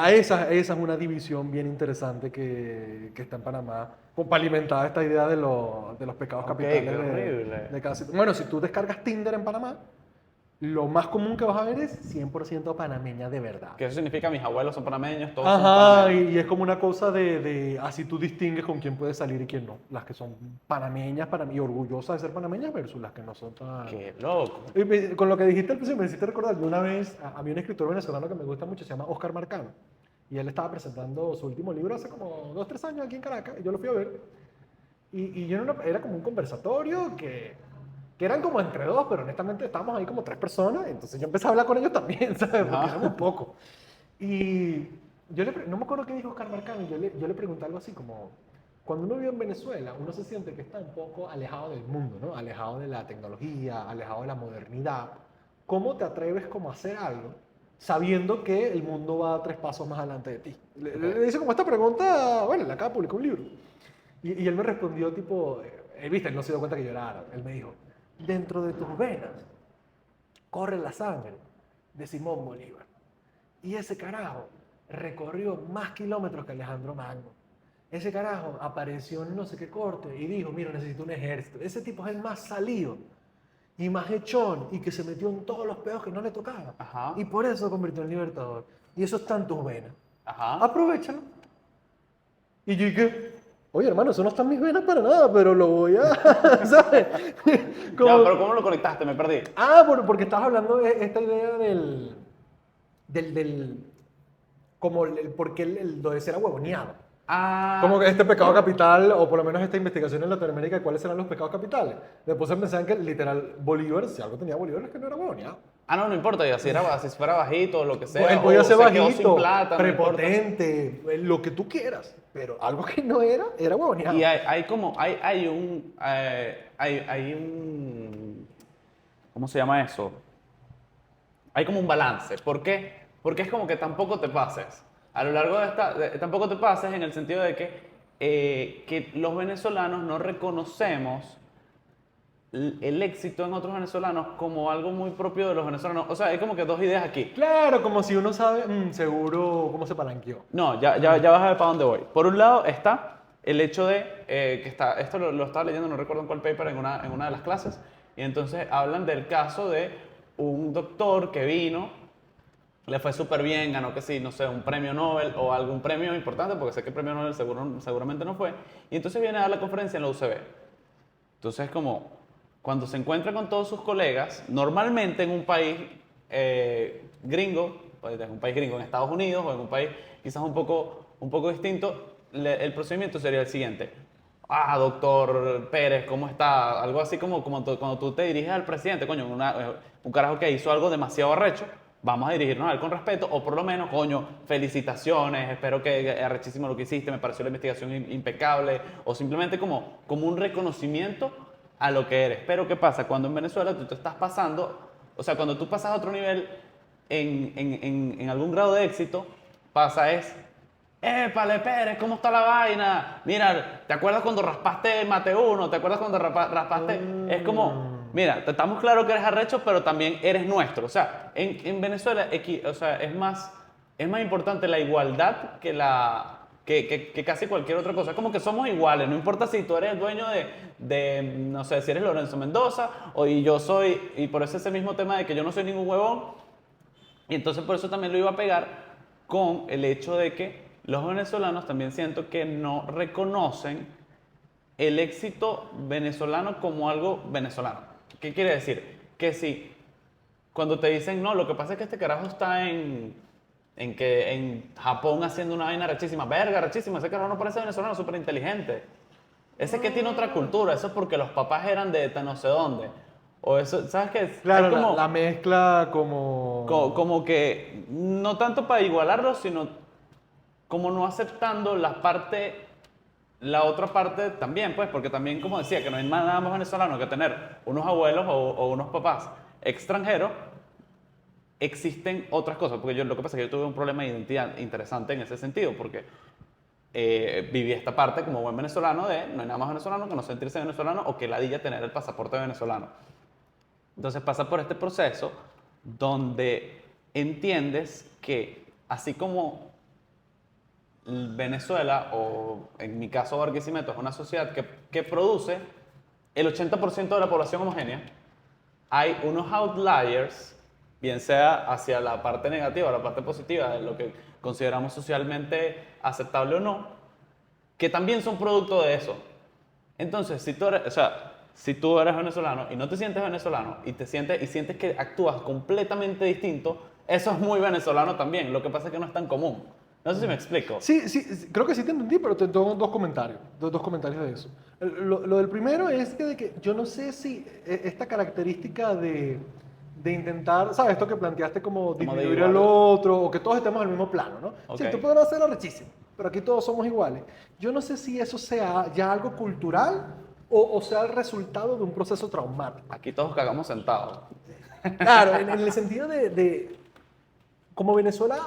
Esa es una división bien interesante que está en Panamá, como para alimentar esta idea de los pecados Ok, capitales qué horrible. de cada sitio. Bueno, si tú descargas Tinder en Panamá, lo más común que vas a ver es 100% panameña de verdad. Que eso significa mis abuelos son panameños, todos somos Ajá, panameños. y es como una cosa así tú distingues con quién puedes salir y quién no. Las que son panameñas, y orgullosas de ser panameñas versus las que no son tan... Qué loco. Con lo que dijiste al principio me hiciste recordar, yo una vez, a mí un escritor venezolano que me gusta mucho se llama Oscar Marcano, y él estaba presentando su último libro hace como 2, 3 años aquí en Caracas, y yo lo fui a ver, y yo era como un conversatorio que eran como entre dos, pero honestamente estábamos ahí como 3 personas, entonces yo empecé a hablar con ellos también, ¿sabes? Porque Ajá. éramos pocos. Y no me acuerdo qué dijo Oscar Marcano, y yo le pregunté algo así como, cuando uno vive en Venezuela, uno se siente que está un poco alejado del mundo, ¿no? Alejado de la tecnología, alejado de la modernidad. ¿Cómo te atreves como a hacer algo sabiendo que el mundo va 3 pasos más adelante de ti? Ok. Le hice como esta pregunta, bueno, le acaba de publicar un libro. Y él me respondió tipo, viste, él no se dio cuenta que yo era árabe. Él me dijo, dentro de tus venas corre la sangre de Simón Bolívar. Y ese carajo recorrió más kilómetros que Alejandro Magno. Ese carajo apareció en no sé qué corte y dijo, mira, necesito un ejército. Ese tipo es el más salido y más echón y que se metió en todos los peos que no le tocaba. Ajá. Y por eso se convirtió en libertador. Y eso está en tus venas. Ajá. Aprovechalo. Y yo dije, oye hermano, eso no está en mis venas para nada, pero lo voy a, ¿sabes? Ya, pero ¿cómo lo conectaste? Me perdí. Porque estabas hablando de esta idea del como porque lo de ser huevoneado. Ah. Como que este pecado capital, o por lo menos esta investigación en Latinoamérica, ¿cuáles eran los pecados capitales? Después se pensaban que literal Bolívar, si algo tenía Bolívar, es que no era huevoneado. Ah, no, no importa, ya si fuera bajito o lo que sea. Pues él podía o ser se quedó sin bajito, plata, no importa. prepotente, lo que tú quieras, pero algo que no era huevoneado. Y hay un, ¿cómo se llama eso? Hay como un balance. ¿Por qué? Porque es como que tampoco te pases. A lo largo de tampoco te pases en el sentido de que los venezolanos no reconocemos el éxito en otros venezolanos como algo muy propio de los venezolanos. O sea, hay como que dos ideas aquí. Claro, como si uno sabe, seguro, cómo se palanqueó. No, ya vas a ver para dónde voy. Por un lado está el hecho de esto lo estaba leyendo, no recuerdo en cuál paper, en una de las clases, y entonces hablan del caso de un doctor que vino, le fue súper bien, ganó que sí, no sé, un premio Nobel o algún premio importante, porque sé que el premio Nobel seguramente no fue, y entonces viene a dar la conferencia en la UCB. Entonces, como cuando se encuentra con todos sus colegas, normalmente en un país gringo, pues en un país gringo, en Estados Unidos o en un país quizás un poco distinto, el procedimiento sería el siguiente. Ah, doctor Pérez, ¿cómo está? Algo así como cuando tú te diriges al presidente, coño, un carajo que hizo algo demasiado arrecho, vamos a dirigirnos a él con respeto, o por lo menos, coño, felicitaciones, espero que arrechísimo lo que hiciste, me pareció la investigación impecable, o simplemente como un reconocimiento a lo que eres. Pero ¿qué pasa? Cuando en Venezuela tú te estás pasando, o sea, cuando tú pasas a otro nivel en algún grado de éxito, pasa es, ¡épale, Pérez! ¿Cómo está la vaina? Mira, ¿te acuerdas cuando raspaste el mate 1? ¿Te acuerdas cuando raspaste? Es como, mira, estamos claros que eres arrecho, pero también eres nuestro. O sea, en Venezuela o sea, es más importante la igualdad que casi cualquier otra cosa. Es como que somos iguales, no importa si tú eres el dueño no sé, si eres Lorenzo Mendoza, y yo soy, y por eso ese mismo tema de que yo no soy ningún huevón, y entonces por eso también lo iba a pegar con el hecho de que los venezolanos también siento que no reconocen el éxito venezolano como algo venezolano. ¿Qué quiere decir? Que si cuando te dicen, no, lo que pasa es que este carajo está en Japón haciendo una vaina rechísima, verga, rechísima, ese carajo no parece venezolano, súper inteligente. Ese que tiene otra cultura, eso es porque los papás eran de no sé dónde. O eso, ¿sabes qué? Claro, Hay como, la mezcla como... como que, no tanto para igualarlo, sino como no aceptando la otra parte también, pues, porque también, como decía, que no hay nada más venezolano que tener unos abuelos o unos papás extranjeros, existen otras cosas, porque lo que pasa es que yo tuve un problema de identidad interesante en ese sentido, porque viví esta parte como buen venezolano de no hay nada más venezolano que no sentirse venezolano o que ladilla tener el pasaporte venezolano. Entonces pasa por este proceso donde entiendes que así como Venezuela, o en mi caso Barquisimeto, es una sociedad que produce el 80% de la población homogénea, hay unos outliers, bien sea hacia la parte negativa o la parte positiva de lo que consideramos socialmente aceptable o no, que también son producto de eso. Entonces, si tú eres venezolano y no te sientes venezolano y sientes que actúas completamente distinto, eso es muy venezolano también. Lo que pasa es que no es tan común. No sé si me explico. Sí, creo que sí te entendí, pero te tengo dos comentarios de eso. Lo del primero es de que yo no sé si esta característica de intentar, ¿sabes? Esto que planteaste como disminuir al otro, o que todos estemos en el mismo plano, ¿no? Okay. Sí, tú podrás ser arrechísimo, pero aquí todos somos iguales. Yo no sé si eso sea ya algo cultural o sea el resultado de un proceso traumático. Aquí todos cagamos sentados. Claro, en el sentido de como Venezuela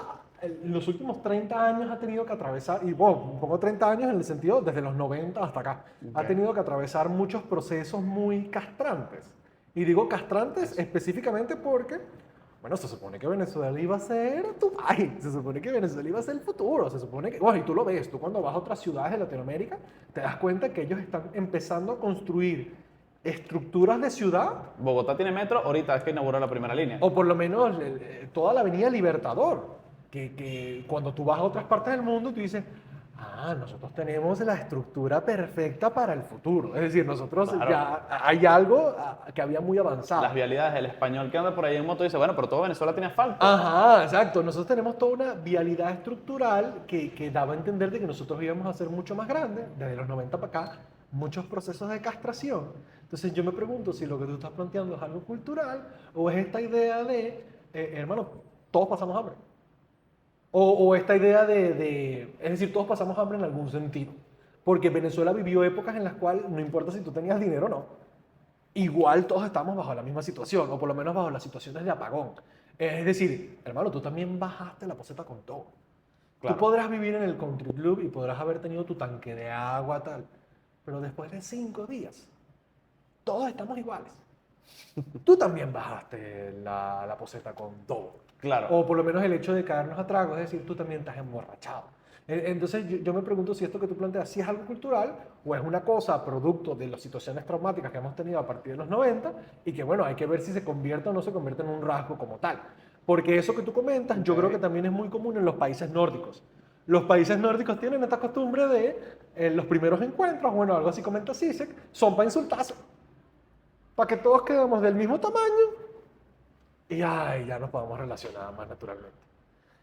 en los últimos 30 años ha tenido que atravesar, y bueno, pongo 30 años en el sentido desde los 90 hasta acá, ha tenido que atravesar muchos procesos muy castrantes. Y digo castrantes específicamente porque Bueno, se supone que Venezuela iba a ser tu país, se supone que Venezuela iba a ser el futuro, se supone que, bueno, y tú lo ves, tú cuando vas a otras ciudades de Latinoamérica, te das cuenta que ellos están empezando a construir estructuras de ciudad, Bogotá tiene metro, ahorita es que inauguró la primera línea. o por lo menos toda la avenida Libertador, que cuando tú vas a otras partes del mundo, tú dices, nosotros tenemos la estructura perfecta para el futuro. Es decir, nosotros Claro. ya hay algo que había muy avanzado. Las vialidades, el español que anda por ahí en moto dice, bueno, pero todo Venezuela tiene asfalto. Ajá, exacto. Nosotros tenemos toda una vialidad estructural que daba a entender de que nosotros íbamos a ser mucho más grandes, desde los 90 para acá, muchos procesos de castración. Entonces yo me pregunto si lo que tú estás planteando es algo cultural o es esta idea de, hermano, todos pasamos hambre. O esta idea es decir, todos pasamos hambre en algún sentido. Porque Venezuela vivió épocas en las cuales no importa si tú tenías dinero o no, igual todos estamos bajo la misma situación, o por lo menos bajo las situaciones de apagón. Es decir, hermano, tú también bajaste la poseta con todo. Claro. Tú podrás vivir en el country club y podrás haber tenido tu tanque de agua, tal, pero después de 5 días, todos estamos iguales. Tú también bajaste la poseta con todo. Claro. O por lo menos el hecho de caernos a tragos, es decir, tú también estás emborrachado. Entonces yo me pregunto si esto que tú planteas, si es algo cultural o es una cosa producto de las situaciones traumáticas que hemos tenido a partir de los 90 y que bueno, hay que ver si se convierte o no se convierte en un rasgo como tal. Porque eso que tú comentas, yo creo que también es muy común en los países nórdicos. Los países nórdicos tienen esta costumbre de los primeros encuentros, bueno, algo así comenta Zizek, son para insultarse. Para que todos quedemos del mismo tamaño y ya nos podamos relacionar más naturalmente.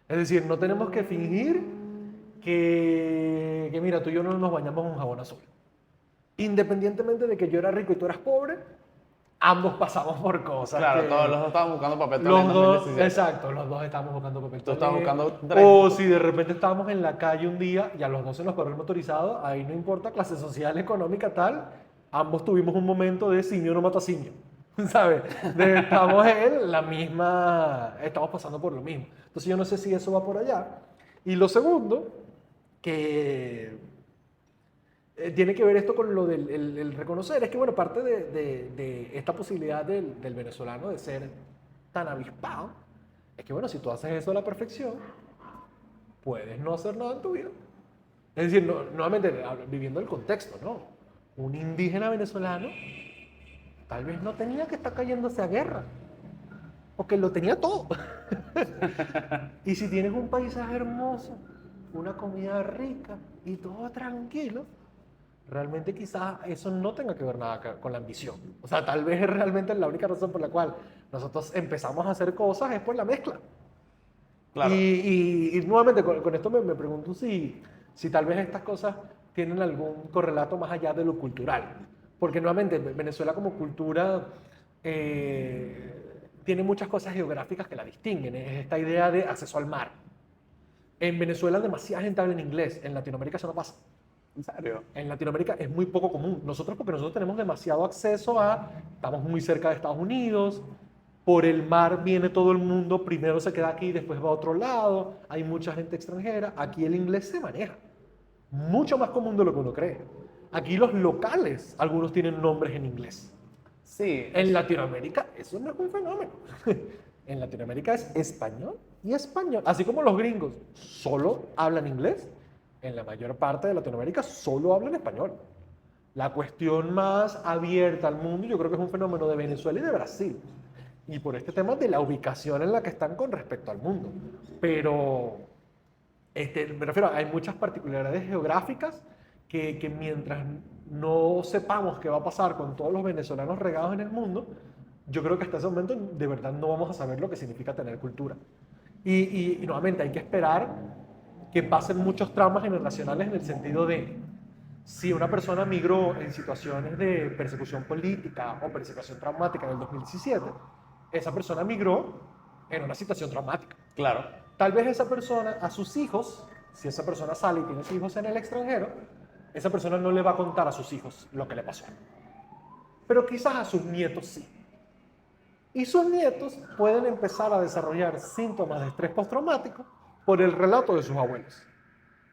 Es decir, no tenemos que fingir que mira, tú y yo no nos bañamos con jabón azul. Independientemente de que yo era rico y tú eras pobre, ambos pasamos por cosas. Claro, que todos los dos estaban buscando papel toalé los en dos, 2017. exacto, los dos estábamos buscando papel Tú estabas toalé. buscando tren. O si de repente estábamos en la calle un día y a los dos se nos paró el motorizado, ahí no importa clase social, económica, tal, ambos tuvimos un momento de simio no mata simio. ¿Sabes? Estamos en la misma, estamos pasando por lo mismo. Entonces yo no sé si eso va por allá. Y lo segundo, que tiene que ver esto con lo del el reconocer, es que bueno, parte de esta posibilidad del venezolano de ser tan avispado, es que bueno, si tú haces eso a la perfección, puedes no hacer nada en tu vida. Es decir, nuevamente, viviendo el contexto, ¿no? Un indígena venezolano tal vez no tenía que estar cayéndose a guerra, porque lo tenía todo. Y si tienes un paisaje hermoso, una comida rica y todo tranquilo, realmente quizás eso no tenga que ver nada con la ambición. O sea, tal vez realmente la única razón por la cual nosotros empezamos a hacer cosas es por la mezcla. Claro. Y nuevamente con esto me pregunto si tal vez estas cosas tienen algún correlato más allá de lo cultural. Porque nuevamente Venezuela como cultura tiene muchas cosas geográficas que la distinguen. Es esta idea de acceso al mar. En Venezuela demasiada gente habla en inglés, en Latinoamérica eso no pasa. ¿En serio? En Latinoamérica es muy poco común. Porque nosotros tenemos demasiado acceso estamos muy cerca de Estados Unidos, por el mar viene todo el mundo, primero se queda aquí, después va a otro lado, hay mucha gente extranjera, aquí el inglés se maneja, mucho más común de lo que uno cree. Aquí los locales, algunos tienen nombres en inglés. Sí. En Latinoamérica eso no es un fenómeno. En Latinoamérica es español y español. Así como los gringos solo hablan inglés, en la mayor parte de Latinoamérica solo hablan español. La cuestión más abierta al mundo yo creo que es un fenómeno de Venezuela y de Brasil. Y por este tema de la ubicación en la que están con respecto al mundo. Pero me refiero, hay muchas particularidades geográficas que mientras no sepamos qué va a pasar con todos los venezolanos regados en el mundo, yo creo que hasta ese momento de verdad no vamos a saber lo que significa tener cultura. Y nuevamente hay que esperar que pasen muchos traumas generacionales en el sentido de si una persona migró en situaciones de persecución política o persecución traumática en el 2017, esa persona migró en una situación traumática. Claro. Tal vez esa persona a sus hijos, si esa persona sale y tiene sus hijos en el extranjero, esa persona no le va a contar a sus hijos lo que le pasó. Pero quizás a sus nietos sí. Y sus nietos pueden empezar a desarrollar síntomas de estrés postraumático por el relato de sus abuelos.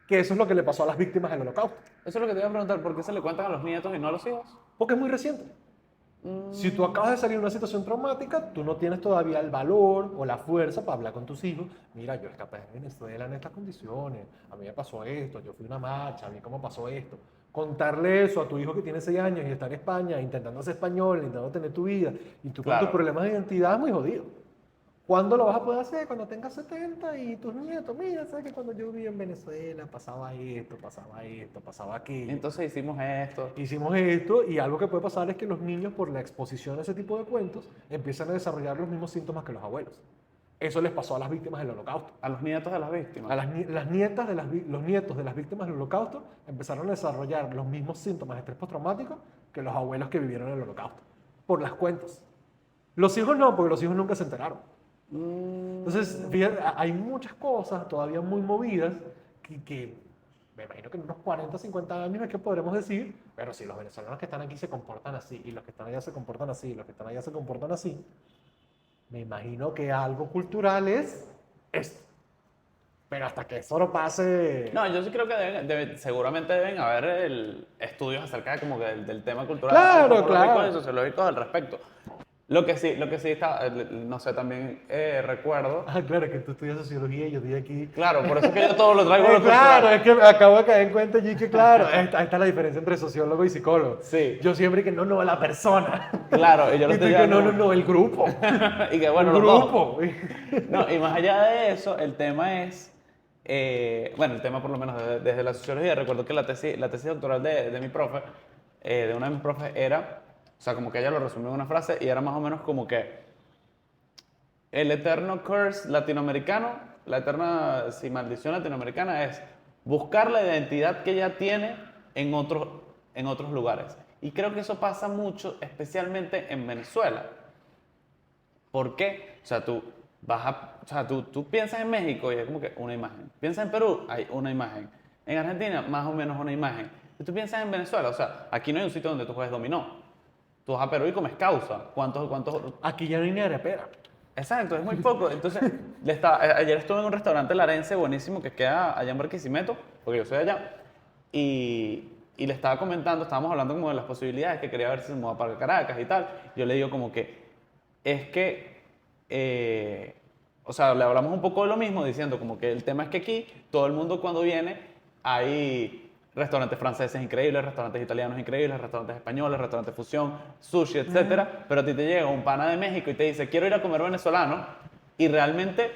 Que eso es lo que le pasó a las víctimas del Holocausto. Eso es lo que te iba a preguntar, ¿por qué se le cuentan a los nietos y no a los hijos? Porque es muy reciente. Si tú acabas de salir de una situación traumática, tú no tienes todavía el valor o la fuerza para hablar con tus hijos. Mira, yo escapé de Venezuela en estas condiciones, a mí me pasó esto, yo fui a una marcha, a mí cómo pasó esto. Contarle eso a tu hijo que tiene 6 años y está en España, intentando ser español, intentando tener tu vida, y tú con tus Claro. problemas de identidad es muy jodido. ¿Cuándo lo vas a poder hacer? Cuando tengas 70 y tus nietos, mira, sabes que cuando yo vivía en Venezuela pasaba esto, pasaba esto, pasaba aquello. Entonces hicimos esto. Hicimos esto y algo que puede pasar es que los niños por la exposición a ese tipo de cuentos empiezan a desarrollar los mismos síntomas que los abuelos. Eso les pasó a las víctimas del holocausto. A los nietos de las víctimas. A las nietas de los nietos de las víctimas del holocausto empezaron a desarrollar los mismos síntomas de estrés postraumático que los abuelos que vivieron el holocausto. Por las cuentas. Los hijos no, porque los hijos nunca se enteraron. Entonces, fíjate, hay muchas cosas todavía muy movidas que me imagino que en unos 40, 50 años es que podremos decir, pero si los venezolanos que están aquí se comportan así, y los que están allá se comportan así, y los que están allá se comportan así, me imagino que algo cultural es esto. Pero hasta que eso no pase... No, yo sí creo que seguramente deben haber estudios acerca de como que del tema cultural, Claro, antropológico claro. y sociológico al respecto. Lo que sí está, no sé, también recuerdo. Ah, claro, que tú estudias sociología y yo estoy aquí. Claro, por eso es que yo todo lo traigo a lo Claro, cultural. es que acabo de caer en cuenta allí que, claro, esta es la diferencia entre sociólogo y psicólogo. Sí. Yo siempre que no, la persona. Claro, y yo lo Y tú estoy que llevando- no, el grupo. y que bueno, el los dos. grupo. No, y más allá de eso, el tema es, bueno, el tema por lo menos desde la sociología, recuerdo que la tesis doctoral de mi profe, de una de mis profes era, o sea, como que ella lo resumió en una frase y era más o menos como que el eterno curse latinoamericano, la eterna maldición latinoamericana es buscar la identidad que ella tiene en otros lugares. Y creo que eso pasa mucho, especialmente en Venezuela. ¿Por qué? O sea, tú piensas en México y hay como que una imagen. Piensas en Perú, hay una imagen. En Argentina, más o menos una imagen. Y tú piensas en Venezuela, o sea, aquí no hay un sitio donde tú juegues dominó. Tú vas a Perú y comes causa. ¿Cuántos? Aquí ya no hay ni arepera. Exacto, es muy poco. Entonces, ayer estuve en un restaurante larense buenísimo que queda allá en Barquisimeto, porque yo soy de allá, y le estaba comentando, estábamos hablando como de las posibilidades, que quería ver si se mudaba para Caracas y tal. Yo le digo como que, es que, o sea, le hablamos un poco de lo mismo, diciendo como que el tema es que aquí, todo el mundo cuando viene, hay restaurantes franceses increíbles, restaurantes italianos increíbles, restaurantes españoles, restaurantes fusión, sushi, etcétera, pero a ti te llega un pana de México y te dice, quiero ir a comer venezolano, y realmente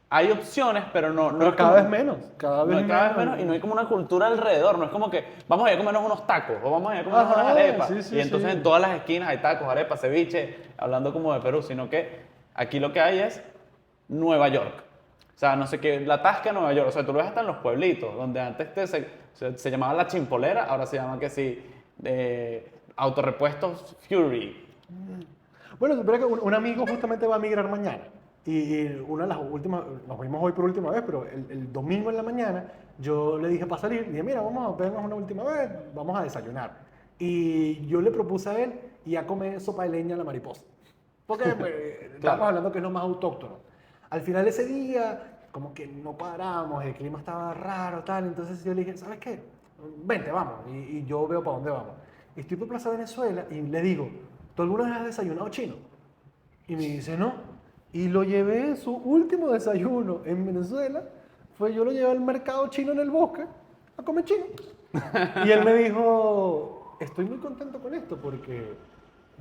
hay opciones, pero no Pero es cada como- vez menos. Cada vez no, cada vez menos, y no hay como una cultura alrededor, no es como que vamos a ir a comernos unos tacos, o vamos a ir a comernos Ajá, unas arepas, sí, sí, y entonces sí. en todas las esquinas hay tacos, arepas, ceviche, hablando como de Perú, sino que aquí lo que hay es Nueva York. O sea, no sé qué, la Tasca de Nueva York, o sea, tú lo ves hasta en los pueblitos, donde antes se llamaba La Chimpolera, ahora se llama que sí, Autorepuestos Fury. Bueno, supone que un amigo justamente va a migrar mañana. Y una de las últimas, nos vimos hoy por última vez, pero el domingo en la mañana yo le dije para salir, dije, mira, vamos a vernos una última vez, vamos a desayunar. Y yo le propuse a él ir a comer sopa de leña a la mariposa. Porque pues, estamos hablando que es lo más autóctono. Al final de ese día, como que no paramos, el clima estaba raro, tal. Entonces yo le dije, ¿sabes qué? Vente, vamos. Y yo veo para dónde vamos. Y estoy por Plaza Venezuela y le digo, ¿tú alguna vez has desayunado chino? Y me dice, no. Y lo llevé, su último desayuno en Venezuela, yo lo llevé al mercado chino en el bosque a comer chino. Y él me dijo, estoy muy contento con esto porque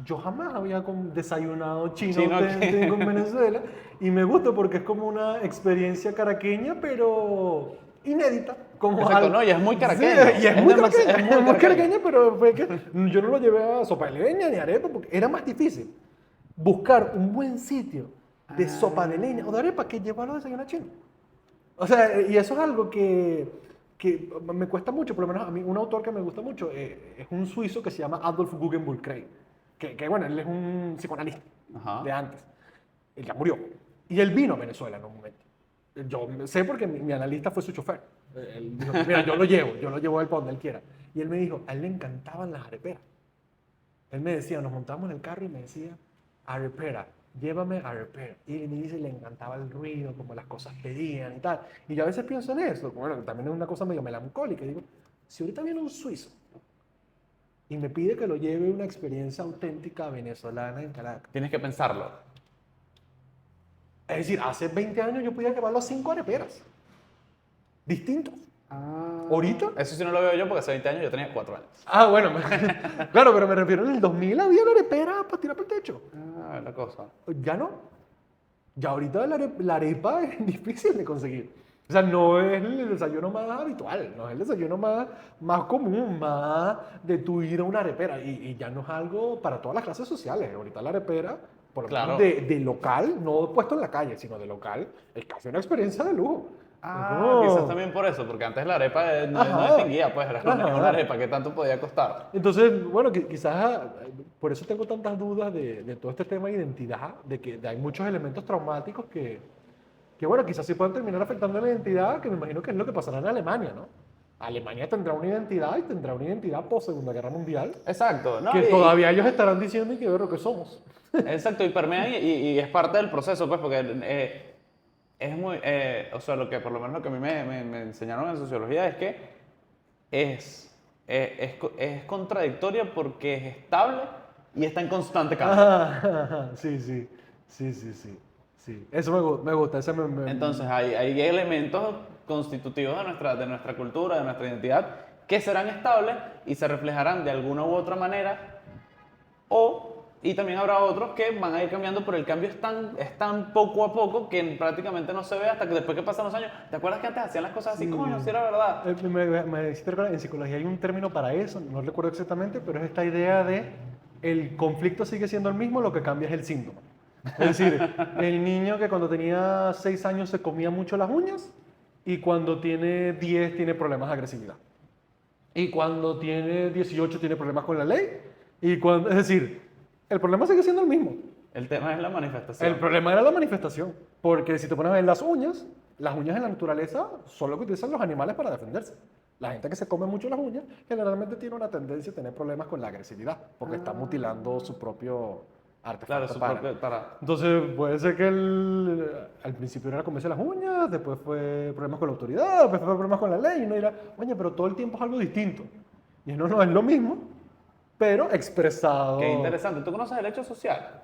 yo jamás había desayunado chino Chino aquí. auténtico en Venezuela y me gusta porque es como una experiencia caraqueña, pero inédita. Como Exacto, algo- no, y es muy Sí, caraqueño. y es muy demasiado- caraqueña, es muy caraqueña, pero fue que yo no lo llevé a sopa de leña ni arepa porque era más difícil buscar un buen sitio de sopa de leña o de arepa que llevarlo a desayunar chino. O sea, y eso es algo que me cuesta mucho, por lo menos a mí, un autor que me gusta mucho es un suizo que se llama Adolf Guggenbull Krey, bueno, él es un psicoanalista Ajá. de antes, él ya murió, y él vino a Venezuela en un momento. Yo sé porque mi analista fue su chofer. Él dijo, mira, yo lo llevo a él para donde él quiera. Y él me dijo, a él le encantaban las areperas. Él me decía, nos montamos en el carro y me decía, arepera, llévame a arepera. Y me dice, le encantaba el ruido, como las cosas pedían y tal. Y yo a veces pienso en eso, bueno, también es una cosa medio melancólica. Y digo, si ahorita viene un suizo y me pide que lo lleve a una experiencia auténtica venezolana en Caracas. Tienes que pensarlo. Es decir, hace 20 años yo podía llevarlo a 5 areperas distintas. ¿Ahorita? Eso sí no lo veo yo porque hace 20 años yo tenía 4 años. Ah, bueno, claro, pero me refiero en el 2000 había una arepera para tirar para el techo. Ah, la cosa. Ya no. Ya ahorita la arepa es difícil de conseguir. O sea, no es el desayuno más habitual, no es el desayuno más común, más de tú ir a una arepera. Y ya no es algo para todas las clases sociales. Ahorita la arepera, por lo menos Claro. de local, no puesto en la calle, sino de local, es casi una experiencia de lujo. Ah, No. quizás también por eso, porque antes la arepa no Ajá. distinguía, pues era Ajá. una arepa, ¿qué tanto podía costar? Entonces, bueno, quizás por eso tengo tantas dudas de todo este tema de identidad, de que hay muchos elementos traumáticos que, bueno, quizás sí pueden terminar afectando la identidad, que me imagino que es lo que pasará en Alemania, ¿no? Alemania tendrá una identidad y tendrá una identidad post Segunda Guerra Mundial, Exacto, ¿no? que todavía ellos estarán diciendo y que ver lo que somos. Exacto, y permea y es parte del proceso, pues, porque es muy, o sea, lo que por lo menos lo que a mí me enseñaron en sociología es que es contradictoria porque es estable y está en constante cambio. Sí, sí, sí, sí, sí, sí. Eso me gusta, eso Entonces hay elementos constitutivos de nuestra cultura, de nuestra identidad, que serán estables y se reflejarán de alguna u otra manera, y también habrá otros que van a ir cambiando, pero el cambio es tan poco a poco que prácticamente no se ve hasta que después que pasan los años. ¿Te acuerdas que antes hacían las cosas así? Sí. Coño, si era verdad. Me hiciste recordar, en psicología hay un término para eso, no recuerdo exactamente, pero es esta idea de el conflicto sigue siendo el mismo, lo que cambia es el síntoma. Es decir, el niño que cuando tenía 6 años se comía mucho las uñas y cuando tiene 10 tiene problemas de agresividad. Y cuando tiene 18 tiene problemas con la ley. Es decir, el problema sigue siendo el mismo. El tema es la manifestación. El problema era la manifestación, porque si te pones a ver las uñas en la naturaleza son lo que utilizan los animales para defenderse. La gente que se come mucho las uñas generalmente tiene una tendencia a tener problemas con la agresividad, porque está mutilando su propio artefacto. Claro, Entonces puede ser que al principio era comerse las uñas, después fue problemas con la autoridad, después fue problemas con la ley, y uno dirá, oye, pero todo el tiempo es algo distinto. Y no es lo mismo, pero expresado. Qué interesante. ¿Tú conoces el hecho social?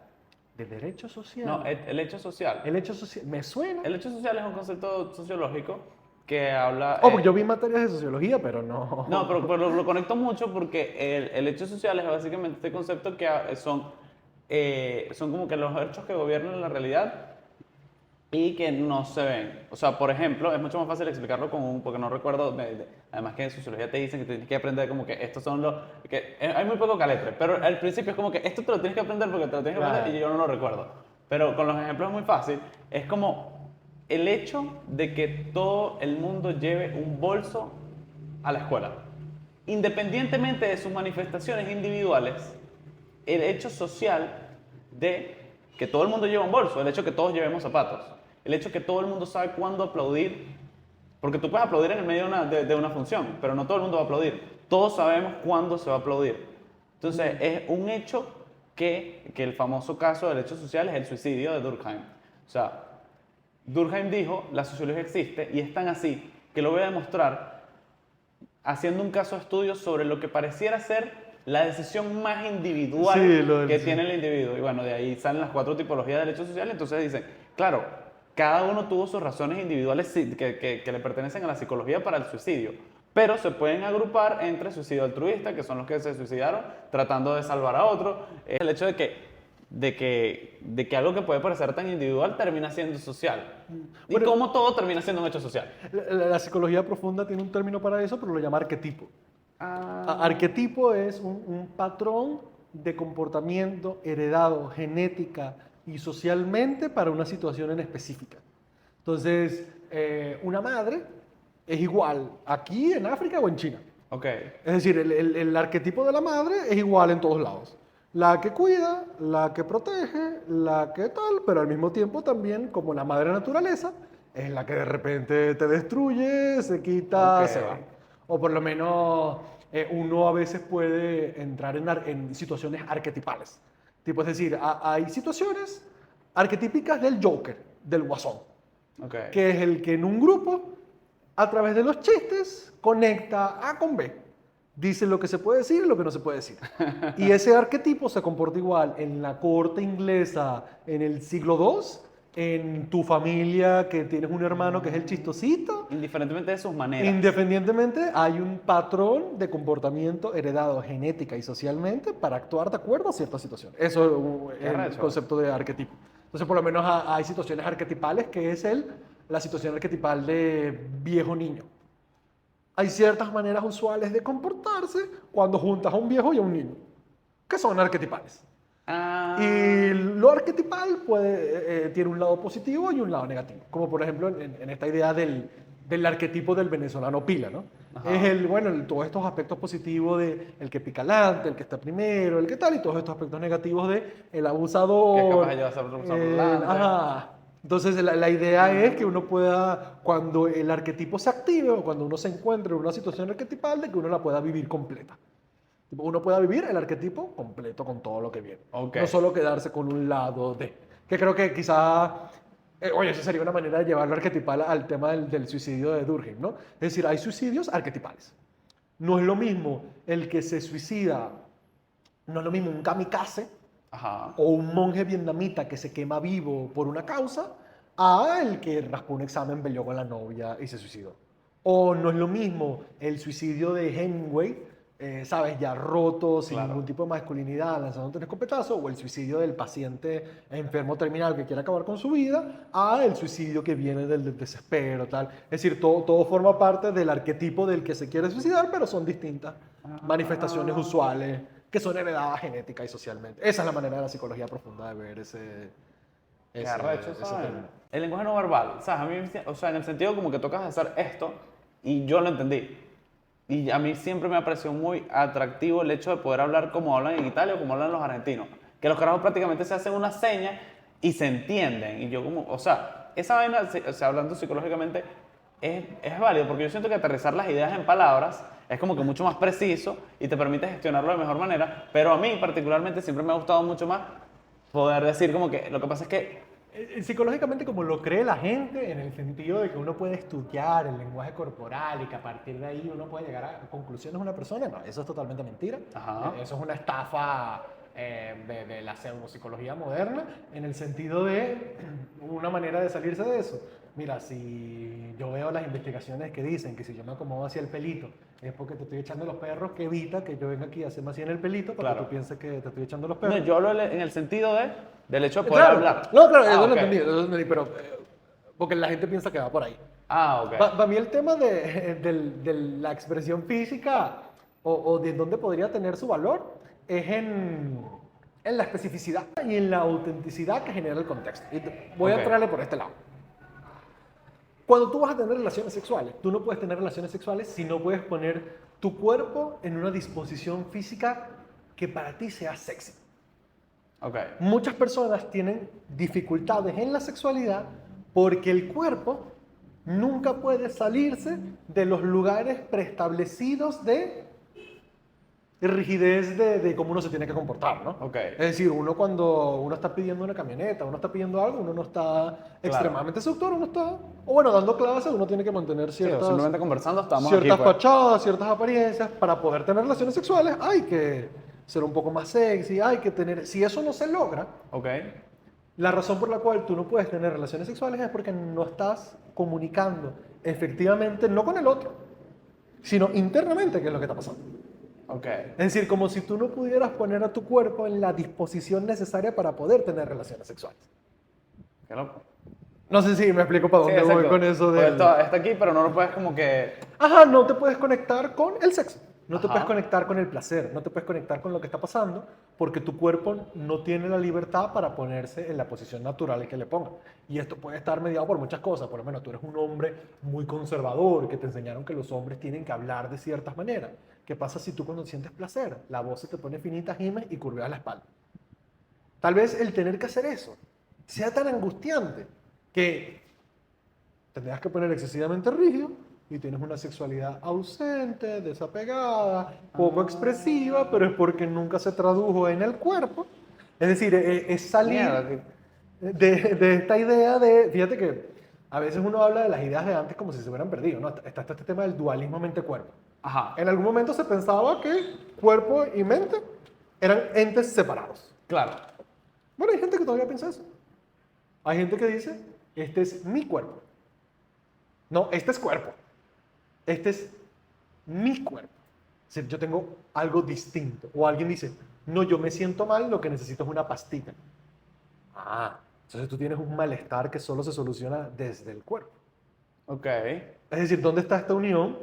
¿De derecho social? No, el hecho social. El hecho social, me suena. El hecho social es un concepto sociológico que habla... Porque yo vi materias de sociología, pero no. No, pero lo conecto mucho porque el hecho social es básicamente este concepto que son como que los hechos que gobiernan la realidad y que no se ven. O sea, por ejemplo, es mucho más fácil explicarlo porque no recuerdo, además que en sociología te dicen que tienes que aprender como que estos son hay muy poco caletre, pero al principio es como que esto te lo tienes que aprender porque te lo tienes que aprender y yo no lo recuerdo. Pero con los ejemplos es muy fácil, es como el hecho de que todo el mundo lleve un bolso a la escuela. Independientemente de sus manifestaciones individuales, el hecho social de que todo el mundo lleva un bolso, el hecho de que todos llevemos zapatos, el hecho de que todo el mundo sabe cuándo aplaudir, porque tú puedes aplaudir en el medio de una función, pero no todo el mundo va a aplaudir. Todos sabemos cuándo se va a aplaudir. Entonces, es un hecho que el famoso caso del hecho social es el suicidio de Durkheim. O sea, Durkheim dijo, la sociología existe y es tan así que lo voy a demostrar haciendo un caso de estudio sobre lo que pareciera ser la decisión más individual que tiene el individuo. Y bueno, de ahí salen las 4 tipologías del hecho social. Entonces dicen, claro, cada uno tuvo sus razones individuales que le pertenecen a la psicología para el suicidio, pero se pueden agrupar entre suicidio altruista, que son los que se suicidaron tratando de salvar a otro. El hecho de que algo que puede parecer tan individual termina siendo social. Y cómo todo termina siendo un hecho social. La psicología profunda tiene un término para eso, pero lo llama arquetipo. Arquetipo es un patrón de comportamiento heredado genética y socialmente para una situación en específica. Entonces, una madre es igual aquí en África o en China. Okay. Es decir, el arquetipo de la madre es igual en todos lados. La que cuida, la que protege, la que tal, pero al mismo tiempo también, como la madre naturaleza, es la que de repente te destruye, se quita, se va. O por lo menos uno a veces puede entrar en situaciones arquetipales. Tipo, es decir, hay situaciones arquetípicas del Joker, del Guasón, que es el que en un grupo, a través de los chistes, conecta A con B. dice lo que se puede decir y lo que no se puede decir. Y ese arquetipo se comporta igual en la corte inglesa en el siglo II, en tu familia que tienes un hermano que es el chistosito. Indiferentemente de sus maneras. Independientemente, hay un patrón de comportamiento heredado genética y socialmente para actuar de acuerdo a ciertas situaciones. Eso es el arrecho. concepto de arquetipo. Entonces, por lo menos hay situaciones arquetipales que es la situación arquetipal de viejo niño. Hay ciertas maneras usuales de comportarse cuando juntas a un viejo y a un niño, que son arquetipales. Ah, Y lo arquetipal tiene un lado positivo y un lado negativo. Como por ejemplo en esta idea del arquetipo del venezolano pila, ¿no? Ajá. Es todos estos aspectos positivos de el que pica adelante, el que está primero, el que tal, y todos estos aspectos negativos de el abusador. Que es capaz de llevarse a otra persona por delante. Ajá. Entonces la idea es que uno pueda, cuando el arquetipo se active o cuando uno se encuentre en una situación arquetipal, de que uno la pueda vivir completa. Tipo, uno pueda vivir el arquetipo completo con todo lo que viene. Ok. No solo quedarse con un lado de. Que creo que quizá. Oye, esa sería una manera de llevarlo arquetipal al tema del suicidio de Durkheim, ¿no? Es decir, hay suicidios arquetipales. No es lo mismo el que se suicida, no es lo mismo un kamikaze Ajá. o un monje vietnamita que se quema vivo por una causa a el que raspó un examen, peleó con la novia y se suicidó. O no es lo mismo el suicidio de Hemingway, ¿sabes? Ya roto, sin Claro. ningún tipo de masculinidad, lanzándote un escopetazo, o el suicidio del paciente enfermo terminal que quiere acabar con su vida, a el suicidio que viene del desespero, tal. Es decir, todo forma parte del arquetipo del que se quiere suicidar, pero son distintas manifestaciones usuales que son heredadas genética y socialmente. Esa es la manera de la psicología profunda de ver Qué arrecho, ese ¿sabes? término. El lenguaje no verbal, ¿sabes? A mí, o sea, en el sentido como que tocas hacer esto y yo lo entendí. Y a mí siempre me ha parecido muy atractivo el hecho de poder hablar como hablan en Italia o como hablan los argentinos. Que los carajos prácticamente se hacen una seña y se entienden. Y yo como, o sea, esa vaina, o sea, hablando psicológicamente, es válido porque yo siento que aterrizar las ideas en palabras es como que mucho más preciso y te permite gestionarlo de mejor manera. Pero a mí particularmente siempre me ha gustado mucho más poder decir como que lo que pasa es que Psicológicamente, como lo cree la gente, en el sentido de que uno puede estudiar el lenguaje corporal y que a partir de ahí uno puede llegar a conclusiones de una persona, no, eso es totalmente mentira. Ajá. Eso es una estafa de la pseudopsicología moderna, en el sentido de una manera de salirse de eso. Mira, si yo veo las investigaciones que dicen que si yo me acomodo hacia el pelito es porque te estoy echando los perros, que evita que yo venga aquí a hacerme así en el pelito para que Claro. tú pienses que te estoy echando los no, perros. yo hablo en el sentido del hecho de poder Claro, hablar. no, claro, Ah, eso lo ok. entendí, eso lo entendí, pero porque la gente piensa que va por ahí. Ah, ok. Para mí el tema de la expresión física o de dónde podría tener su valor es en la especificidad y en la autenticidad que genera el contexto. Y voy Ok. a entrarle por este lado. Cuando tú vas a tener relaciones sexuales, tú no puedes tener relaciones sexuales si no puedes poner tu cuerpo en una disposición física que para ti sea sexy. Ok. Muchas personas tienen dificultades en la sexualidad porque el cuerpo nunca puede salirse de los lugares preestablecidos de rigidez de cómo uno se tiene que comportar, ¿no? Ok. Es decir, uno cuando uno está pidiendo una camioneta, uno está pidiendo algo, uno no está extremadamente seductor, uno está, o bueno, dando clases, uno tiene que mantener Sí, o ciertas, simplemente conversando estamos ciertas aquí, pues. fachadas, ciertas apariencias. Para poder tener relaciones sexuales hay que ser un poco más sexy, hay que tener, si eso no se logra, Ok. la razón por la cual tú no puedes tener relaciones sexuales es porque no estás comunicando efectivamente, no con el otro, sino internamente qué es lo que está pasando. Ok. Es decir, como si tú no pudieras poner a tu cuerpo en la disposición necesaria para poder tener relaciones sexuales. Qué loco. No sé si me explico para Sí, dónde voy exacto. con eso Porque de... está aquí, pero no lo puedes como que... Ajá, no te puedes conectar con el sexo. No te Ajá. puedes conectar con el placer, no te puedes conectar con lo que está pasando, porque tu cuerpo no tiene la libertad para ponerse en la posición natural que le ponga. Y esto puede estar mediado por muchas cosas. Por lo menos tú eres un hombre muy conservador, que te enseñaron que los hombres tienen que hablar de ciertas maneras. ¿Qué pasa si tú cuando sientes placer, la voz se te pone finita, gimes y curveas la espalda? Tal vez el tener que hacer eso sea tan angustiante que tendrás que poner excesivamente rígido y tienes una sexualidad ausente, desapegada, poco expresiva, pero es porque nunca se tradujo en el cuerpo. Es decir, es salir Mierda, de esta idea de, fíjate que a veces uno habla de las ideas de antes como si se hubieran perdido, ¿no? Está este tema del dualismo mente-cuerpo. Ajá, En algún momento se pensaba que cuerpo y mente eran entes separados. claro. Bueno, hay gente que todavía piensa eso. Hay gente que dice, este es mi cuerpo. No, este es cuerpo. Este es mi cuerpo. Es decir, yo tengo algo distinto. O alguien dice, no, yo me siento mal, lo que necesito es una pastilla. Ah, entonces tú tienes un malestar que solo se soluciona desde el cuerpo. Ok. Es decir, ¿dónde está esta unión?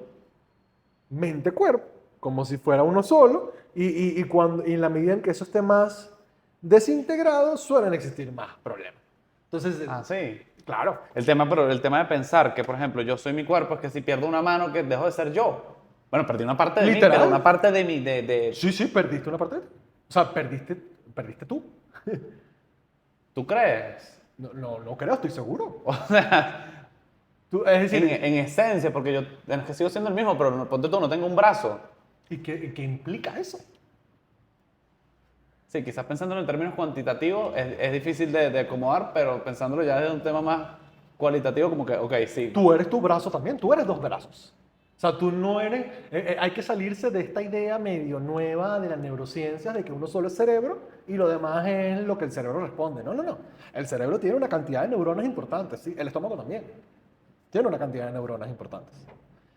Mente-cuerpo, como si fuera uno solo, y en la medida en que eso esté más desintegrado, suelen existir más problemas. Entonces, Ah, sí. claro, Pero el tema de pensar que, por ejemplo, yo soy mi cuerpo, es que si pierdo una mano, que dejo de ser yo. Bueno, perdí una parte de mí, Literal. pero una parte de mí, de... sí, sí, perdiste una parte de ti. O sea, perdiste tú. ¿Tú crees? No, no, no creo, estoy seguro. O sea, Es decir, en esencia, porque yo es que sigo siendo el mismo, pero ponte tú, no tengo un brazo. ¿y qué implica eso? Sí, quizás pensándolo en términos cuantitativos es difícil de acomodar, pero pensándolo ya desde un tema más cualitativo, como que, ok, sí. Tú eres tu brazo también, tú eres dos brazos. O sea, tú no eres... hay que salirse de esta idea medio nueva de las neurociencias de que uno solo es cerebro y lo demás es lo que el cerebro responde. No, no, no. El cerebro tiene una cantidad de neuronas importantes, ¿sí? El estómago también. Tiene una cantidad de neuronas importantes.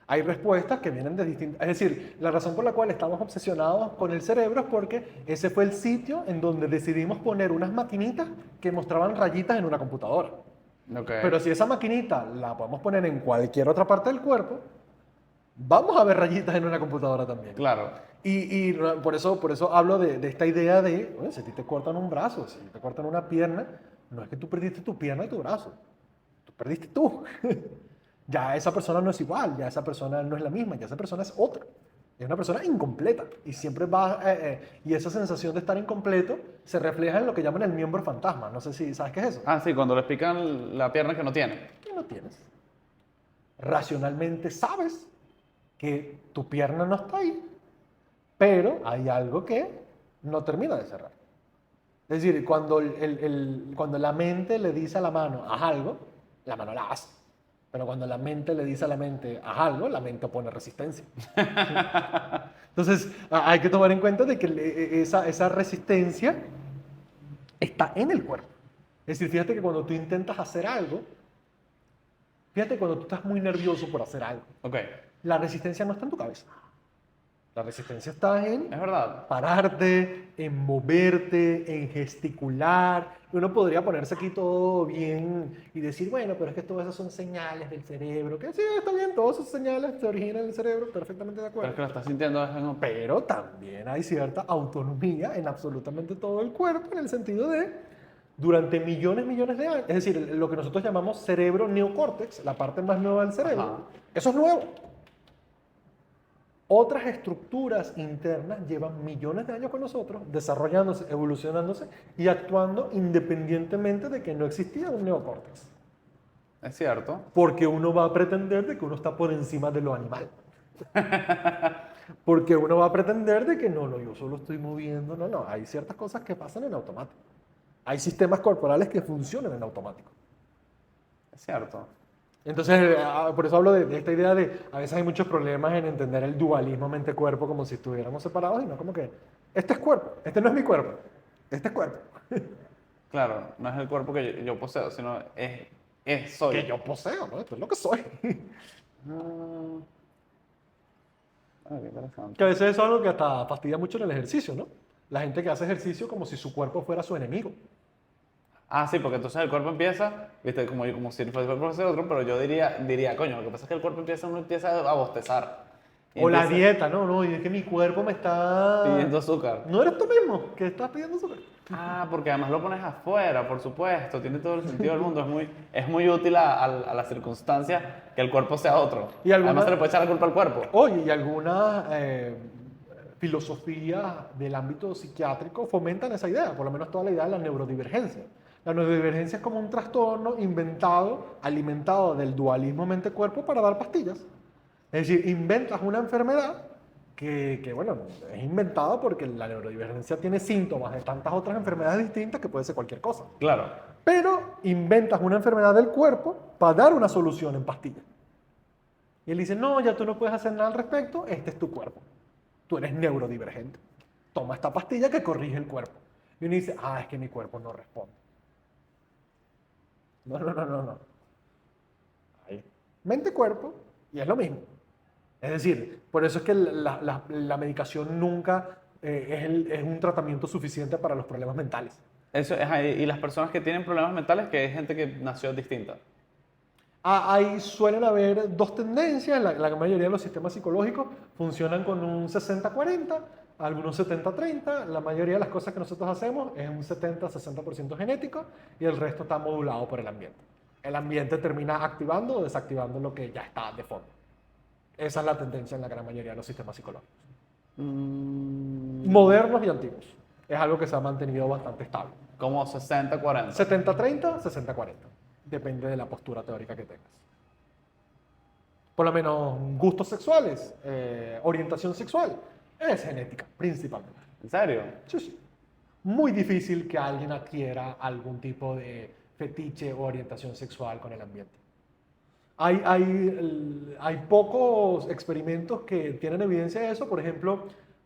Hay respuestas que vienen de distintas... Es decir, la razón por la cual estamos obsesionados con el cerebro es porque ese fue el sitio en donde decidimos poner unas maquinitas que mostraban rayitas en una computadora. Ok. Pero si esa maquinita la podemos poner en cualquier otra parte del cuerpo, vamos a ver rayitas en una computadora también. Claro. Y por eso hablo de esta idea de, bueno, si a ti te cortan un brazo, si te cortan una pierna, no es que tú perdiste tu pierna y tu brazo, tú perdiste tú. Ya esa persona no es igual, ya esa persona no es la misma, ya esa persona es otra. Es una persona incompleta y siempre va, y esa sensación de estar incompleto se refleja en lo que llaman el miembro fantasma. No sé si sabes qué es eso. Ah, sí, cuando le explican la pierna que no tiene. ¿Qué no tienes? Racionalmente sabes que tu pierna no está ahí, pero hay algo que no termina de cerrar. Es decir, cuando la mente le dice a la mano, haz algo, la mano la hace. Pero cuando la mente le dice a la mente, haz algo, la mente opone resistencia. Entonces, hay que tomar en cuenta de que esa resistencia está en el cuerpo. Es decir, fíjate que cuando tú intentas hacer algo, fíjate cuando tú estás muy nervioso por hacer algo, Ok. la resistencia no está en tu cabeza. La resistencia está en Es verdad. pararte, en moverte, en gesticular. Uno podría ponerse aquí todo bien y decir, bueno, pero es que todas esas son señales del cerebro. Que sí, está bien, todas esas señales se originan en el cerebro, perfectamente de Pero es acuerdo. que lo estás sintiendo es en... Pero también hay cierta autonomía en absolutamente todo el cuerpo, en el sentido de, durante millones de años, es decir, lo que nosotros llamamos cerebro neocórtex, la parte más nueva del cerebro, Ajá. eso es nuevo. Otras estructuras internas llevan millones de años con nosotros, desarrollándose, evolucionándose y actuando independientemente de que no existía un neocórtex. Es cierto. Porque uno va a pretender de que uno está por encima de lo animal. Porque uno va a pretender de que no, yo solo estoy moviendo. No, hay ciertas cosas que pasan en automático. Hay sistemas corporales que funcionan en automático. Es cierto. Entonces, por eso hablo de esta idea de, a veces hay muchos problemas en entender el dualismo mente-cuerpo como si estuviéramos separados y no como que, este es cuerpo, este no es mi cuerpo, este es cuerpo. Claro, no es el cuerpo que yo poseo, sino soy. Que yo poseo, ¿no? Esto es lo que soy. Ah, qué interesante. Que a veces eso es algo que hasta fastidia mucho en el ejercicio, ¿no? La gente que hace ejercicio como si su cuerpo fuera su enemigo. Ah, sí, porque entonces el cuerpo empieza, viste, como si fuese otro, pero yo diría, coño, lo que pasa es que el cuerpo uno empieza a bostezar. Y O la empieza dieta, no, y es que mi cuerpo me está... pidiendo azúcar. No eres tú mismo que estás pidiendo azúcar. Ah, porque además lo pones afuera, por supuesto, tiene todo el sentido del mundo, es muy útil a la circunstancia que el cuerpo sea otro. Y alguna- Además se le puede echar la culpa al cuerpo. Oye, y algunas filosofías del ámbito psiquiátrico fomentan esa idea, por lo menos toda la idea de la neurodivergencia. La neurodivergencia es como un trastorno inventado, alimentado del dualismo mente-cuerpo para dar pastillas. Es decir, inventas una enfermedad que, bueno, es inventada porque la neurodivergencia tiene síntomas de tantas otras enfermedades distintas que puede ser cualquier cosa. Claro. Pero inventas una enfermedad del cuerpo para dar una solución en pastilla. Y él dice, no, ya tú no puedes hacer nada al respecto, este es tu cuerpo. Tú eres neurodivergente. Toma esta pastilla que corrige el cuerpo. Y uno dice, es que mi cuerpo no responde. No, no, no, no, no. Hay mente-cuerpo y es lo mismo. Es decir, por eso es que la medicación nunca es un tratamiento suficiente para los problemas mentales. Eso es ahí. Y las personas que tienen problemas mentales, que es gente que nació distinta. Ahí suelen haber dos tendencias. La mayoría de los sistemas psicológicos funcionan con un 60-40, algunos 70-30. La mayoría de las cosas que nosotros hacemos es un 70-60% genético y el resto está modulado por el ambiente. El ambiente termina activando o desactivando lo que ya está de fondo. Esa es la tendencia en la gran mayoría de los sistemas psicológicos. Modernos y antiguos. Es algo que se ha mantenido bastante estable. Como 60-40. 70-30, 60-40. Depende de la postura teórica que tengas. Por lo menos gustos sexuales, orientación sexual, es genética, principalmente. ¿En serio? Sí, sí. Muy difícil que alguien adquiera algún tipo de fetiche o orientación sexual con el ambiente. Hay pocos experimentos que tienen evidencia de eso. Por ejemplo,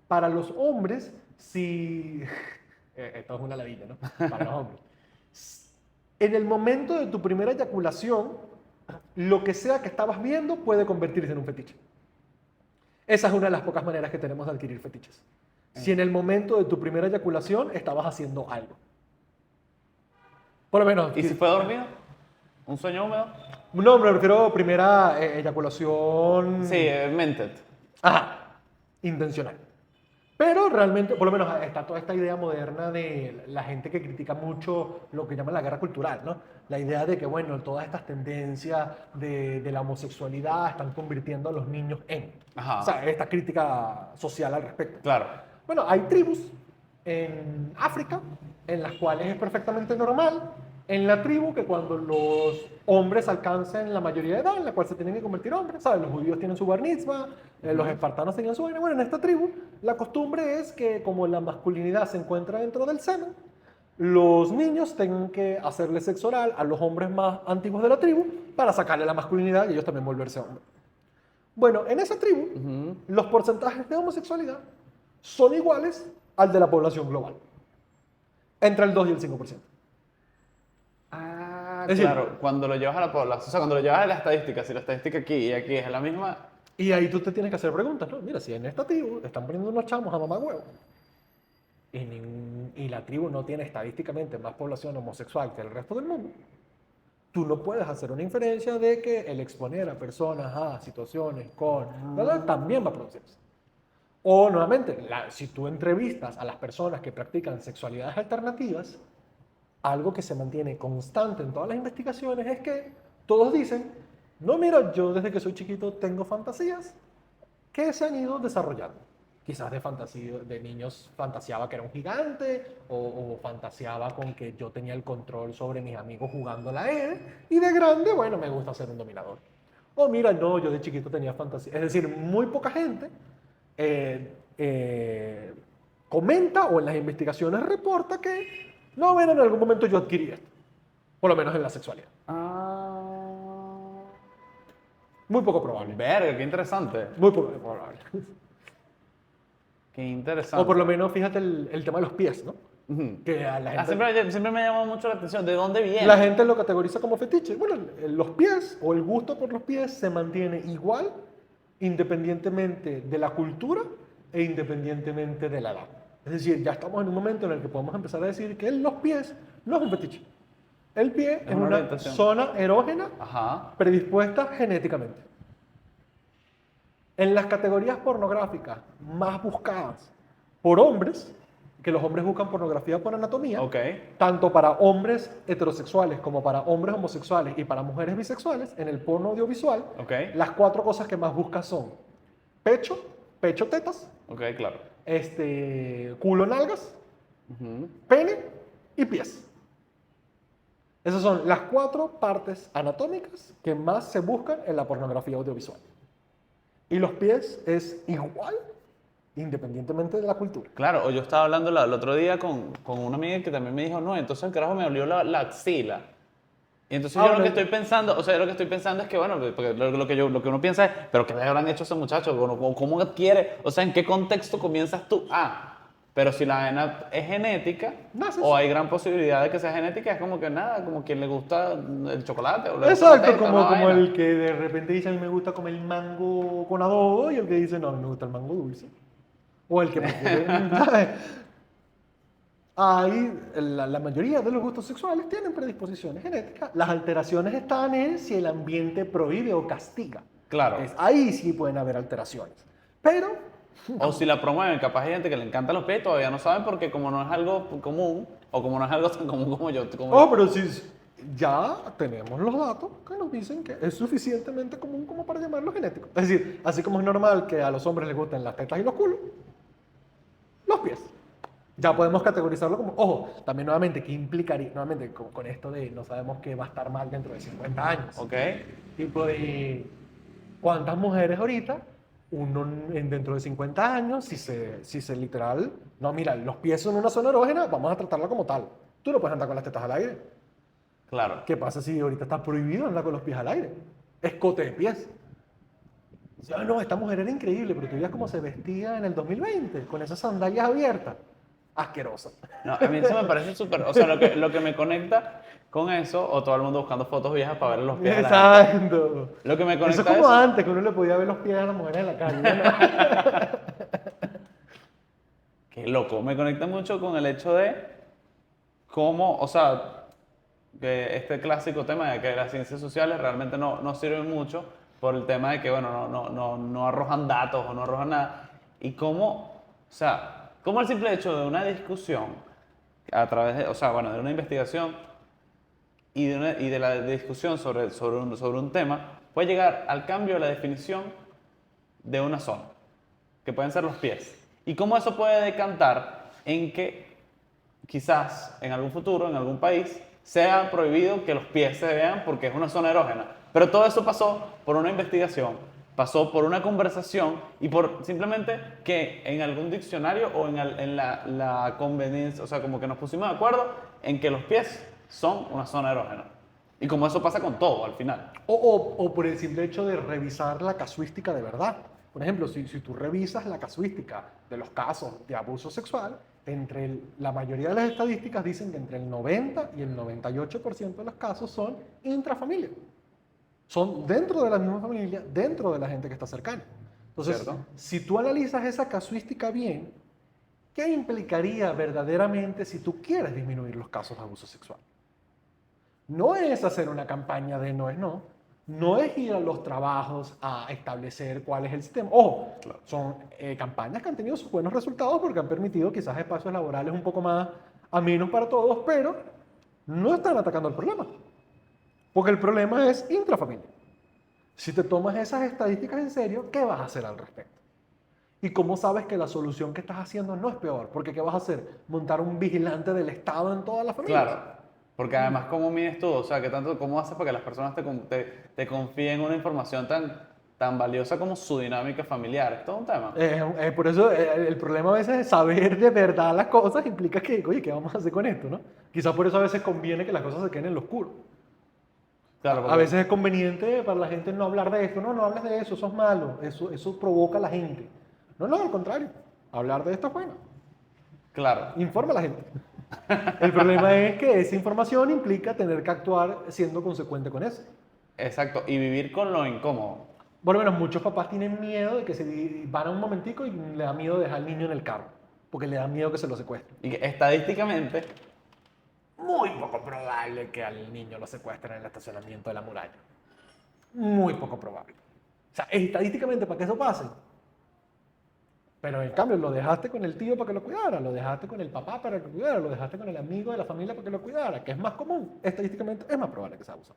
para los hombres, si... esto es una ladilla, ¿no? Para los hombres. En el momento de tu primera eyaculación, lo que sea que estabas viendo puede convertirse en un fetiche. Esa es una de las pocas maneras que tenemos de adquirir fetiches. Si en el momento de tu primera eyaculación estabas haciendo algo. Por lo menos... ¿Y si fue dormido? ¿Un sueño húmedo? No, me refiero a primera eyaculación... Sí, mented. Ajá, intencional. Pero realmente, por lo menos está toda esta idea moderna de la gente que critica mucho lo que llaman la guerra cultural, ¿no? La idea de que, bueno, todas estas tendencias de la homosexualidad están convirtiendo a los niños en... Ajá. O sea, esta crítica social al respecto. Claro. Bueno, hay tribus en África en las cuales es perfectamente normal en la tribu que cuando los hombres alcancen la mayoría de edad, en la cual se tienen que convertir en hombres, ¿sabes? Los judíos tienen su bar mitzvah, los espartanos tenían su... Bueno, en esta tribu la costumbre es que como la masculinidad se encuentra dentro del semen, los niños tengan que hacerle sexo oral a los hombres más antiguos de la tribu para sacarle la masculinidad y ellos también volverse hombres. Bueno, en esa tribu, los porcentajes de homosexualidad son iguales al de la población global. Entre el 2 y el 5%. Ah, Es claro. decir, Cuando lo llevas a la población, o sea, cuando lo llevas a la estadística, si la estadística aquí y aquí es la misma... y ahí tú te tienes que hacer preguntas, ¿no? Mira, si en esta tribu están poniendo unos chamos a mamá huevo y la tribu no tiene estadísticamente más población homosexual que el resto del mundo, tú no puedes hacer una inferencia de que el exponer a personas a situaciones con... ¿verdad? También va a producirse. O nuevamente, si tú entrevistas a las personas que practican sexualidades alternativas, algo que se mantiene constante en todas las investigaciones es que todos dicen, no, mira, yo desde que soy chiquito tengo fantasías que se han ido desarrollando. Quizás de niños fantaseaba que era un gigante o fantaseaba con que yo tenía el control sobre mis amigos jugando la E y de grande, bueno, me gusta ser un dominador. O mira, no, yo de chiquito tenía fantasía. Es decir, muy poca gente comenta o en las investigaciones reporta que, no, bueno, en algún momento yo adquirí esto. Por lo menos en la sexualidad. Muy poco probable. Verga, qué interesante. Muy poco probable. Qué interesante. O por lo menos, fíjate el tema de los pies, ¿no? Ujú. Que a la gente, Siempre me ha llamado mucho la atención. ¿De dónde viene? la gente lo categoriza como fetiche. Bueno, los pies o el gusto por los pies se mantiene igual independientemente de la cultura e independientemente de la edad. Es decir, ya estamos en un momento en el que podemos empezar a decir que los pies no es un fetiche. El pie es una una orientación. zona erógena Ajá. predispuesta genéticamente. En las categorías pornográficas más buscadas por hombres, que los hombres buscan pornografía por anatomía, Ok. tanto para hombres heterosexuales como para hombres homosexuales y para mujeres bisexuales, en el porno audiovisual, Ok. las 4 cosas que más buscas son pecho, tetas, Ok, claro. culo, nalgas, Ujú. pene y pies. Esas son las 4 partes anatómicas que más se buscan en la pornografía audiovisual. Y los pies es igual independientemente de la cultura. Claro, o yo estaba hablando el otro día con una amiga que también me dijo, no, entonces el carajo me olió la axila. Y entonces yo lo que estoy pensando, o sea, lo que estoy pensando es que, bueno, porque lo que uno piensa es, pero ¿qué le habrán hecho a ese muchacho? ¿Cómo adquiere? O sea, ¿en qué contexto comienzas tú? Pero si la vaina es genética, Naces. o hay gran posibilidad de que sea genética, es como que nada, como quien le gusta el chocolate o le gusta la Exacto, teta, como, una como vaina. el que de repente dice a mí me gusta comer mango con adobo y el que dice no, a mí me gusta el mango dulce. O el que prefiere, ¿sabes? La mayoría de los gustos sexuales tienen predisposiciones genéticas. Las alteraciones están en si el ambiente prohíbe o castiga. Claro. Ahí sí pueden haber alteraciones. Pero, O si la promueven, capaz hay gente que le encantan los pies y todavía no saben porque como no es algo común, o como no es algo tan común como yo. pero si ya tenemos los datos que nos dicen que es suficientemente común como para llamarlo genético. Es decir, así como es normal que a los hombres les gusten las tetas y los culos, los pies. Ya podemos categorizarlo como, ojo, también nuevamente, ¿qué implicaría? Nuevamente, con esto de no sabemos qué va a estar mal dentro de 50 años. Ok. Tipo de, ¿cuántas mujeres ahorita, dentro de 50 años, si se literal, no, mira, los pies son una zona erógena, vamos a tratarla como tal. Tú no puedes andar con las tetas al aire. Claro. ¿Qué pasa si ahorita está prohibido andar con los pies al aire? Escote de pies. No, esta mujer era increíble, pero tú veías cómo se vestía en el 2020, con esas sandalias abiertas. Asquerosa. No, a mí eso me parece súper. O sea, lo que me conecta con eso, o todo el mundo buscando fotos viejas para ver los pies de la gente. Exacto. Lo que me Eso conecta es como eso- antes, que uno le podía ver los pies a las mujeres en la calle. ¿No? Qué loco. Me conecta mucho con el hecho de cómo, o sea, que este clásico tema de que las ciencias sociales realmente no sirven mucho por el tema de que, bueno, no arrojan datos o no arrojan nada. Y cómo, o sea, cómo el simple hecho de una discusión a través de, o sea, bueno, de una investigación y de la discusión sobre un tema puede llegar al cambio de la definición de una zona, que pueden ser los pies. Y cómo eso puede decantar en que quizás en algún futuro, en algún país, sea prohibido que los pies se vean porque es una zona erógena. Pero todo eso pasó por una investigación, pasó por una conversación y por simplemente que en algún diccionario o en la conveniencia, o sea, como que nos pusimos de acuerdo en que los pies son una zona erógena. Y como eso pasa con todo al final. O por el simple hecho de revisar la casuística de verdad. Por ejemplo, si tú revisas la casuística de los casos de abuso sexual, la mayoría de las estadísticas dicen que entre el 90 y el 98% de los casos son intrafamilia. Son dentro de la misma familia, dentro de la gente que está cercana. Entonces, ¿Cierto? si tú analizas esa casuística bien, ¿qué implicaría verdaderamente si tú quieres disminuir los casos de abuso sexual? No es hacer una campaña de no es no, no es ir a los trabajos a establecer cuál es el sistema. Ojo, son campañas que han tenido sus buenos resultados porque han permitido quizás espacios laborales un poco más amenos para todos, pero no están atacando el problema. Porque el problema es intrafamiliar. Si te tomas esas estadísticas en serio, ¿qué vas a hacer al respecto? ¿Y cómo sabes que la solución que estás haciendo no es peor? Porque ¿qué vas a hacer? ¿Montar un vigilante del Estado en toda la familia? Claro. Porque además, ¿cómo mides tú? O sea, ¿cómo haces para que las personas te confíen una información tan valiosa como su dinámica familiar? Es todo un tema. Por eso el problema a veces es saber de verdad las cosas implica que, oye, ¿qué vamos a hacer con esto? ¿No? Quizás por eso a veces conviene que las cosas se queden en lo oscuro. Claro, A porque- veces es conveniente para la gente no hablar de esto. No, no hables de eso es malo. Eso provoca a la gente. No, al contrario. Hablar de esto es bueno. Claro. Informa a la gente. El problema es que esa información implica tener que actuar siendo consecuente con eso. Exacto. Y vivir con lo incómodo. Por lo menos muchos papás tienen miedo de que se van a un momentico y le da miedo dejar al niño en el carro. Porque le da miedo que se lo secuestren. Y que estadísticamente, Muy poco probable que al niño lo secuestren en el estacionamiento de la muralla. Muy poco probable. O sea, estadísticamente para que eso pase. Pero en cambio lo dejaste con el tío para que lo cuidara, lo dejaste con el papá para que lo cuidara, lo dejaste con el amigo de la familia para que lo cuidara, que es más común. Estadísticamente es más probable que sea abusado.